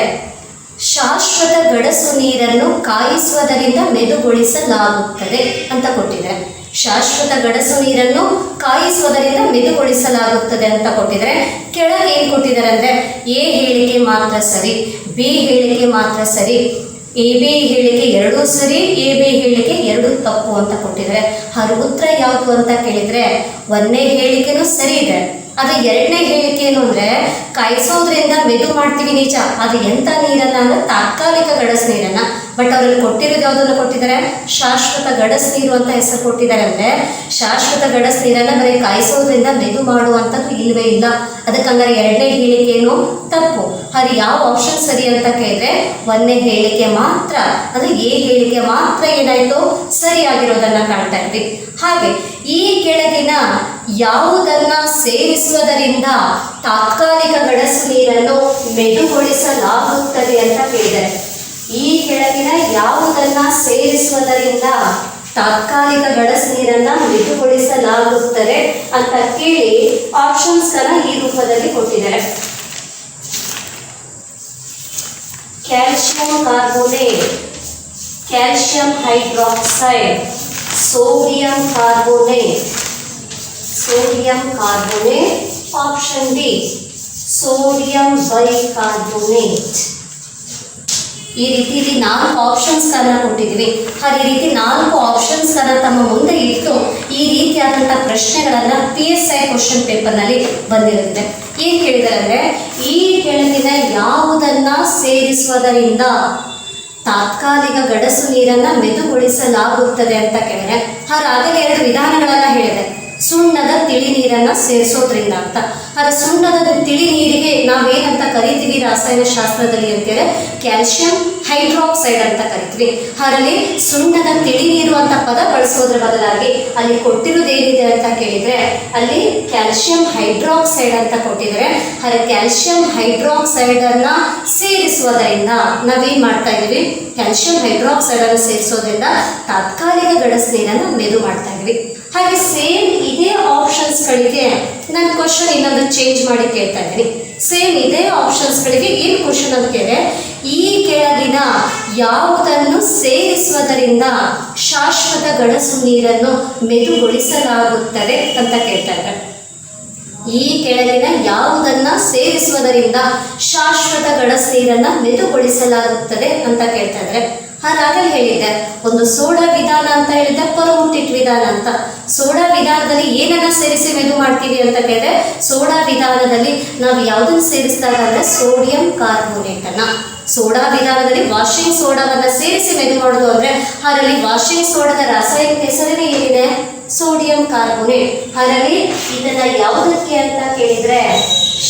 ಶಾಶ್ವತ ಗಡಸು ನೀರನ್ನು ಕಾಯಿಸುವುದರಿಂದ ಮೆದುಗೊಳಿಸಲಾಗುತ್ತದೆ ಅಂತ ಕೊಟ್ಟಿದ್ದಾರೆ. ಶಾಶ್ವತ ಗಡಸು ನೀರನ್ನು ಕಾಯಿಸುವುದರಿಂದ ಮೆದುಗೊಳಿಸಲಾಗುತ್ತದೆ ಅಂತ ಕೊಟ್ಟಿದ್ದಾರೆ. ಕೆಳಗೆ ಏನು ಕೊಟ್ಟಿದ್ದಾರೆ ಅಂದರೆ, A ಹೇಳಿಕೆ ಮಾತ್ರ ಸರಿ, B ಹೇಳಿಕೆ ಮಾತ್ರ ಸರಿ, AB ಹೇಳಿಕೆ 2 ಸರಿ, AB ಹೇಳಿಕೆ 2 ತಪ್ಪು ಅಂತ ಕೊಟ್ಟಿದ್ದಾರೆ. ಹಾಗೆ ಉತ್ತರ ಯಾವುದು ಅಂತ ಕೇಳಿದರೆ, ಒಂದನೇ ಹೇಳಿಕೆನೂ ಸರಿ ಇದೆ, ಅದು ಎರಡನೇ ಹೇಳಿಕೆ ಏನು ಅಂದರೆ ಕಾಯಿಸೋದ್ರಿಂದ ಮೆದು ಮಾಡ್ತೀವಿ ನಿಜ, ಅದು ಎಂಥ ನೀರನ್ನು ಅಂದರೆ ತಾತ್ಕಾಲಿಕ ಗಡಸು ನೀರನ್ನು. ಬಟ್ ಅವರಲ್ಲಿ ಕೊಟ್ಟಿರೋದು ಯಾವುದನ್ನು ಕೊಟ್ಟಿದ್ದಾರೆ? ಶಾಶ್ವತ ಗಡಸು ನೀರು ಅಂತ ಹೆಸರು ಕೊಟ್ಟಿದ್ದಾರೆ. ಅಂದರೆ ಶಾಶ್ವತ ಗಡಸು ನೀರನ್ನು ಬರೀ ಕಾಯಿಸೋದ್ರಿಂದ ಮೆದು ಮಾಡುವಂಥದ್ದು ಇಲ್ಲವೇ ಇಲ್ಲ. ಅದಕ್ಕಂದ್ರೆ ಎರಡನೇ ಹೇಳಿಕೆಯನ್ನು ತಪ್ಪು. ಅದು ಯಾವ ಆಪ್ಷನ್ ಸರಿ ಅಂತ ಕೇಳಿದ್ರೆ ಒಂದನೇ ಹೇಳಿಕೆ ಮಾತ್ರ, ಅಂದರೆ A ಹೇಳಿಕೆ ಮಾತ್ರ ಏನಾಯಿತು ಸರಿಯಾಗಿರೋದನ್ನು ಕಾಣ್ತಾ ಇದ್ವಿ. ಹಾಗೆ ಈ ಕೆಳಗಿನ ಯಾವುದನ್ನ ಸೇರಿಸುವುದರಿಂದ ತಾತ್ಕಾಲಿಕ ಗಡಸು ನೀರನ್ನು ಮೆದುಗೊಳಿಸಲಾಗುತ್ತದೆ ಅಂತ ಕೇಳಿದರೆ, ಈ ಕೆಳಗಿನ ಯಾವುದನ್ನ ಸೇರಿಸುವುದರಿಂದ ತಾತ್ಕಾಲಿಕ ಗಡಸು ನೀರನ್ನು ಮೆದುಗೊಳಿಸಲಾಗುತ್ತದೆ ಅಂತ ಕೇಳಿ ಆಪ್ಷನ್ಸ್ಗಳನ್ನ ಈ ರೂಪದಲ್ಲಿ ಕೊಟ್ಟಿದ್ದಾರೆ. Calcium carbonate, calcium hydroxide, sodium carbonate, option D sodium bicarbonate. ಈ ರೀತಿ ಇಲ್ಲಿ 4 ಆಪ್ಷನ್ಸ್ಗಳನ್ನ ಕೊಟ್ಟಿದ್ದೀವಿ. ಹಾಗೆ ಈ ರೀತಿ 4 ಆಪ್ಷನ್ಸ್ಗಳನ್ನ ತಮ್ಮ ಮುಂದೆ ಇಟ್ಟು ಈ ರೀತಿಯಾದಂಥ ಪ್ರಶ್ನೆಗಳನ್ನು PSI ಕ್ವಶನ್ ಪೇಪರ್ನಲ್ಲಿ ಬಂದಿರುತ್ತೆ. ಏನು ಕೇಳಿದ್ದಾರೆ ಅಂದರೆ, ಈ ಕೆಳಗಿನ ಯಾವುದನ್ನ ಸೇರಿಸುವುದರಿಂದ ತಾತ್ಕಾಲಿಕ ಗಡಸು ನೀರನ್ನು ಮೆದುಗೊಳಿಸಲಾಗುತ್ತದೆ ಅಂತ ಕೇಳಿದರೆ, ಹಾಗಾಗಲೇ 2 ವಿಧಾನಗಳನ್ನು ಹೇಳಿದೆ. ಸುಣ್ಣದ ತಿಳಿ ನೀರನ್ನು ಸೇರಿಸೋದ್ರಿಂದ ಅಂತ. ಆದರೆ ಸುಣ್ಣದ ತಿಳಿ ನೀರಿಗೆ ನಾವೇನಂತ ಕರಿತೀವಿ ರಾಸಾಯನಶಾಸ್ತ್ರದಲ್ಲಿ ಅಂತೇಳಿ ಕ್ಯಾಲ್ಸಿಯಂ ಹೈಡ್ರಾಕ್ಸೈಡ್ ಅಂತ ಕರಿತೀವಿ. ಅದರಲ್ಲಿ ಸುಣ್ಣದ ತಿಳಿ ನೀರು ಅಂತ ಪದ ಬಳಸೋದ್ರ ಬದಲಾಗಿ ಅಲ್ಲಿ ಕೊಟ್ಟಿರೋದು ಏನಿದೆ ಅಂತ ಕೇಳಿದರೆ ಅಲ್ಲಿ ಕ್ಯಾಲ್ಸಿಯಂ ಹೈಡ್ರಾಕ್ಸೈಡ್ ಅಂತ ಕೊಟ್ಟಿದ್ದಾರೆ. ಆದರೆ ಕ್ಯಾಲ್ಸಿಯಂ ಹೈಡ್ರಾಕ್ಸೈಡನ್ನು ಸೇರಿಸುವುದರಿಂದ ನಾವೇನು ಮಾಡ್ತಾ ಇದ್ದೀವಿ, ಕ್ಯಾಲ್ಸಿಯಂ ಹೈಡ್ರಾಕ್ಸೈಡನ್ನು ಸೇರಿಸೋದ್ರಿಂದ ತಾತ್ಕಾಲಿಕ ಗಡಸು ನೀರನ್ನು ಮೆದು ಮಾಡ್ತಾ ಇದ್ವಿ. ಹಾಗೆ ಸೇಮ್ ಇದೇ ಆಪ್ಷನ್ಸ್ಗಳಿಗೆ ನಾನು ಕ್ವಶನ್ ಇನ್ನೊಂದು ಚೇಂಜ್ ಮಾಡಿ ಕೇಳ್ತಾ ಇದ್ದೀನಿ. ಸೇಮ್ ಇದೇ ಆಪ್ಷನ್ಸ್ಗಳಿಗೆ ಏನು ಕ್ವಶನ್ ಅಂತ ಕೇಳಿದ್ರೆ, ಈ ಕೆಳಗಿನ ಯಾವುದನ್ನು ಸೇರಿಸುವುದರಿಂದ ಶಾಶ್ವತ ಗಡಸು ನೀರನ್ನು ಮೆದುಗೊಳಿಸಲಾಗುತ್ತದೆ ಅಂತ ಕೇಳ್ತಾ ಇದ್ದಾರೆ. ಈ ಕೆಳಗಿನ ಯಾವುದನ್ನು ಸೇರಿಸುವುದರಿಂದ ಶಾಶ್ವತ ಗಡಸು ನೀರನ್ನು ಮೆದುಗೊಳಿಸಲಾಗುತ್ತದೆ ಅಂತ ಕೇಳ್ತಾ ಇದ್ದಾರೆ. ಹಾಗಾಗಲೇ ಹೇಳಿದ್ದೆ, ಒಂದು ಸೋಡಾ ವಿಧಾನ ಅಂತ ಹೇಳಿದ್ದೆ, ಪರೋಟಿಟ್ ವಿಧಾನ ಅಂತ. ಸೋಡಾ ವಿಧಾನದಲ್ಲಿ ಏನನ್ನ ಸೇರಿಸಿ ಮೆದು ಮಾಡ್ತೀವಿ ಅಂತ ಕೇಳಿದ್ರೆ, ಸೋಡಾ ವಿಧಾನದಲ್ಲಿ ನಾವು ಯಾವುದನ್ನು ಸೇರಿಸಿದಾಗ ಅಂದರೆ ಸೋಡಿಯಂ ಕಾರ್ಬೋನೇಟನ್ನು. ಸೋಡಾ ವಿಧಾನದಲ್ಲಿ ವಾಷಿಂಗ್ ಸೋಡಾವನ್ನು ಸೇರಿಸಿ ಮೆದು ಮಾಡೋದು ಅಂದರೆ ಅದರಲ್ಲಿ ವಾಷಿಂಗ್ ಸೋಡಾದ ರಾಸಾಯನಿಕ ಹೆಸರೇ ಏನಿದೆ, ಸೋಡಿಯಂ ಕಾರ್ಬೋನೇಟ್. ಅದರಲ್ಲಿ ಇದನ್ನು ಯಾವುದಕ್ಕೆ ಅಂತ ಕೇಳಿದರೆ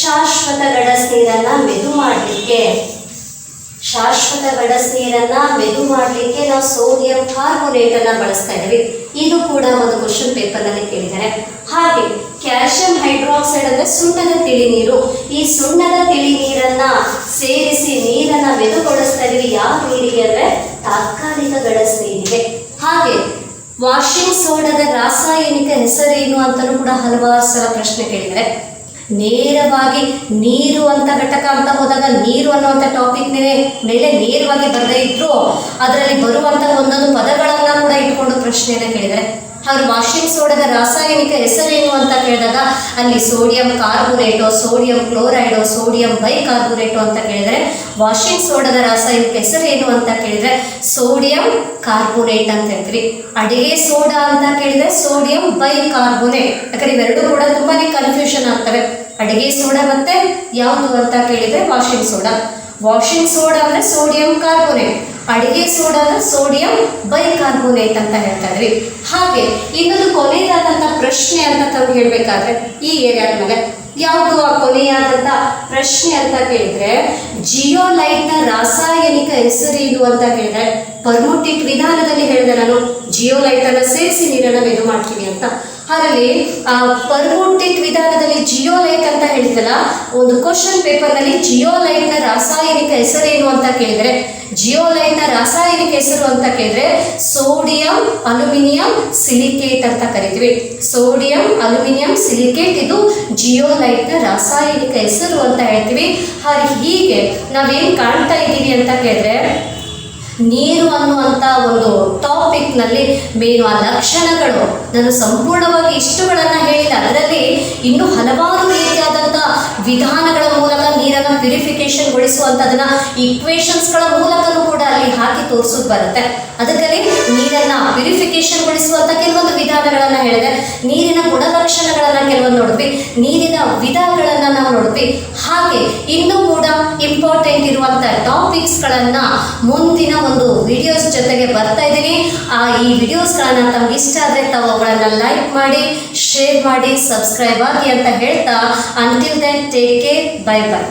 ಶಾಶ್ವತ ಗಡಸು ನೀರನ್ನು ಮೆದು ಮಾಡಲಿಕ್ಕೆ ಶಾಶ್ವತ ಗಡಸ್ ನೀರನ್ನ ಮೆದು ಮಾಡಲಿಕ್ಕೆ ನಾವು ಸೋಡಿಯಂ ಕಾರ್ಬೋನೇಟ್ ಅನ್ನ ಬಳಸ್ತಾ ಇದ್ದೀವಿ. ಇದು ಕೂಡ ಒಂದು ಕ್ವಶನ್ ಪೇಪರ್ ನಲ್ಲಿ ಕೇಳಿದ್ದಾರೆ. ಹಾಗೆ ಕ್ಯಾಲ್ಸಿಯಂ ಹೈಡ್ರಾಕ್ಸೈಡ್ ಅಂದ್ರೆ ಸುಣ್ಣದ ತಿಳಿ ನೀರು. ಈ ಸುಣ್ಣದ ತಿಳಿ ನೀರನ್ನ ಸೇರಿಸಿ ನೀರನ್ನ ಮೆದುಗೊಳಿಸ್ತಾ ಇದೀವಿ. ಯಾವ ನೀರಿಗೆ ಅಂದ್ರೆ ತಾತ್ಕಾಲಿಕ ಗಡಸ್ ನೀರಿಗೆ. ಹಾಗೆ ವಾಷಿಂಗ್ ಸೋಡಾದ ರಾಸಾಯನಿಕ ಹೆಸರೇನು ಅಂತಲೂ ಕೂಡ ಹಲವಾರು ಸಲ ಪ್ರಶ್ನೆ ಕೇಳಿದರೆ, ನೇರವಾಗಿ ನೀರು ಅಂತ ಘಟಕ ಅಂತ ಹೋದಾಗ ನೀರು ಅನ್ನುವಂಥ ಟಾಪಿಕ್ ಮೇಲೆ ನೇರವಾಗಿ ಬರದೇ ಇದ್ರು ಅದರಲ್ಲಿ ಬರುವಂಥ ಒಂದೊಂದು ಪದಗಳನ್ನ ಕೂಡ ಇಟ್ಕೊಂಡು ಪ್ರಶ್ನೆಯನ್ನು ಕೇಳಿದರೆ, ಹಾಗೆ ವಾಷಿಂಗ್ ಸೋಡಾದ ರಾಸಾಯನಿಕ ಹೆಸರೇನು ಅಂತ ಕೇಳಿದಾಗ ಅಲ್ಲಿ ಸೋಡಿಯಂ ಕಾರ್ಬೋನೇಟೋ, ಸೋಡಿಯಂ ಕ್ಲೋರೈಡೋ, ಸೋಡಿಯಂ ಬೈಕಾರ್ಬೋನೇಟೋ ಅಂತ ಕೇಳಿದರೆ, ವಾಷಿಂಗ್ ಸೋಡಾದ ರಾಸಾಯನಿಕ ಹೆಸರೇನು ಅಂತ ಕೇಳಿದರೆ ಸೋಡಿಯಂ ಕಾರ್ಬೋನೇಟ್ ಅಂತ ಹೇಳ್ತೀವಿ. ಅಡಿಗೆ ಸೋಡಾ ಅಂತ ಕೇಳಿದರೆ ಸೋಡಿಯಂ ಬೈಕಾರ್ಬೋನೇಟ್. ಯಾಕಂದ್ರೆ ಇವೆರಡೂ ಕೂಡ ತುಂಬಾನೇ ಕನ್ಫ್ಯೂಷನ್ ಆಗ್ತವೆ. ಅಡಿಗೆ ಸೋಡಾ ಮತ್ತೆ ಯಾವುದು ಅಂತ ಕೇಳಿದರೆ ವಾಷಿಂಗ್ ಸೋಡಾ. ವಾಷಿಂಗ್ ಸೋಡಾ ಅಂದರೆ ಸೋಡಿಯಂ ಕಾರ್ಬೋನೇಟ್, ಅಡಿಗೆ ಸೋಡಾ ಅಂದರೆ ಸೋಡಿಯಂ ಬೈಕಾರ್ಬೋನೇಟ್ ಅಂತ ಹೇಳ್ತಾ ಇದ್ವಿ. ಹಾಗೆ ಇನ್ನೊಂದು ಕೊನೆಯದಾದಂಥ ಪ್ರಶ್ನೆ ಅಂತ ತಾವು ಹೇಳಬೇಕಾದ್ರೆ ಈ ಏರಿಯಾದ ಮೇಲೆ ಯಾವುದು ಆ ಕೊನೆಯಾದಂಥ ಪ್ರಶ್ನೆ ಅಂತ ಕೇಳಿದರೆ, ಜಿಯೋಲೈಟ್ನ ರಾಸಾಯನಿಕ ಹೆಸರೇನು ಅಂತ ಕೇಳಿದರೆ, ಪರ್ಮುಟಿಕ್ ವಿಧಾನದಲ್ಲಿ ಹೇಳಿದೆ ನಾನು ಜಿಯೋಲೈಟ್ ಅನ್ನು ಸೇರಿಸಿ ನೀರನ್ನು ಮೆದು ಮಾಡ್ತೀವಿ ಅಂತ. ಅದರಲ್ಲಿ ಪರ್ಮುಟಿಕ್ ವಿಧಾನದಲ್ಲಿ ಜಿಯೋಲೈಟ್ ಅಂತ ಹೇಳಿದಲ್ಲ, ಒಂದು ಕ್ವಶನ್ ಪೇಪರ್ನಲ್ಲಿ ಜಿಯೋಲೈಟ್ನ ರಾಸಾಯನಿಕ ಹೆಸರೇನು ಅಂತ ಕೇಳಿದರೆ, ಜಿಯೋಲೈಟ್ನ ರಾಸಾಯನಿಕ ಹೆಸರು ಅಂತ ಕೇಳಿದ್ರೆ ಸೋಡಿಯಂ ಅಲ್ಯೂಮಿನಿಯಂ ಸಿಲಿಕೇಟ್ ಅಂತ ಕರಿತೀವಿ. ಸೋಡಿಯಂ ಅಲ್ಯೂಮಿನಿಯಂ ಸಿಲಿಕೇಟ್ ಇದು ಜಿಯೋಲೈಟ್ನ ರಾಸಾಯನಿಕ ಹೆಸರು ಅಂತ ಹೇಳ್ತೀವಿ. ಹಾಗೆ ಹೀಗೆ ನಾವೇನು ಕಾಣ್ತಾ ಇದ್ದೀವಿ ಅಂತ ಕೇಳಿದ್ರೆ, ನೀರು ಅನ್ನುವಂಥ ಒಂದು ಟಾಪಿಕ್ನಲ್ಲಿ ಮೇನು ಆ ಲಕ್ಷಣಗಳು ನಾನು ಸಂಪೂರ್ಣವಾಗಿ ಇಷ್ಟುಗಳನ್ನು ಹೇಳಿಲ್ಲ. ಅದರಲ್ಲಿ ಇನ್ನೂ ಹಲವಾರು ರೀತಿಯಾದಂಥ ವಿಧಾನಗಳ ಮೂಲಕ ನೀರನ್ನು ಪ್ಯೂರಿಫಿಕೇಶನ್ ಗೊಳಿಸುವಂಥದ್ದನ್ನು ಈಕ್ವೇಷನ್ಸ್ಗಳ ಮೂಲಕನೂ ಕೂಡ ಅಲ್ಲಿ ಹಾಕಿ ತೋರಿಸೋದು ಬರುತ್ತೆ. ಅದಕ್ಕಾಗಿ ನೀರನ್ನು ಪ್ಯೂರಿಫಿಕೇಶನ್ ಗೊಳಿಸುವಂಥ ಕೆಲವೊಂದು ವಿಧಾನಗಳನ್ನು ಹೇಳಿದೆ, ನೀರಿನ ಗುಣಲಕ್ಷಣಗಳನ್ನು ಕೆಲವೊಂದು ನೋಡಿದ್ವಿ, ನೀರಿನ ವಿಧಗಳನ್ನು ನಾವು ನೋಡಿದ್ವಿ. ಹಾಗೆ ಇನ್ನೂ ಕೂಡ ಇಂಪಾರ್ಟೆಂಟ್ ಇರುವಂಥ ಟಾಪಿಕ್ಸ್ಗಳನ್ನು ಮುಂದಿನ ಒಂದು ವಿಡಿಯೋಸ್ ಜೊತೆಗೆ ಬರ್ತಾ ಇದ್ದೀನಿ. ಈ ವಿಡಿಯೋಸ್ಗಳನ್ನು ತಮ್ಗೆ ಇಷ್ಟ ಆದರೆ ತಾವು ಅವುಗಳನ್ನು ಲೈಕ್ ಮಾಡಿ, ಶೇರ್ ಮಾಡಿ, ಸಬ್ಸ್ಕ್ರೈಬ್ ಆಗಿ ಅಂತ ಹೇಳ್ತಾ, until then take care, bye by.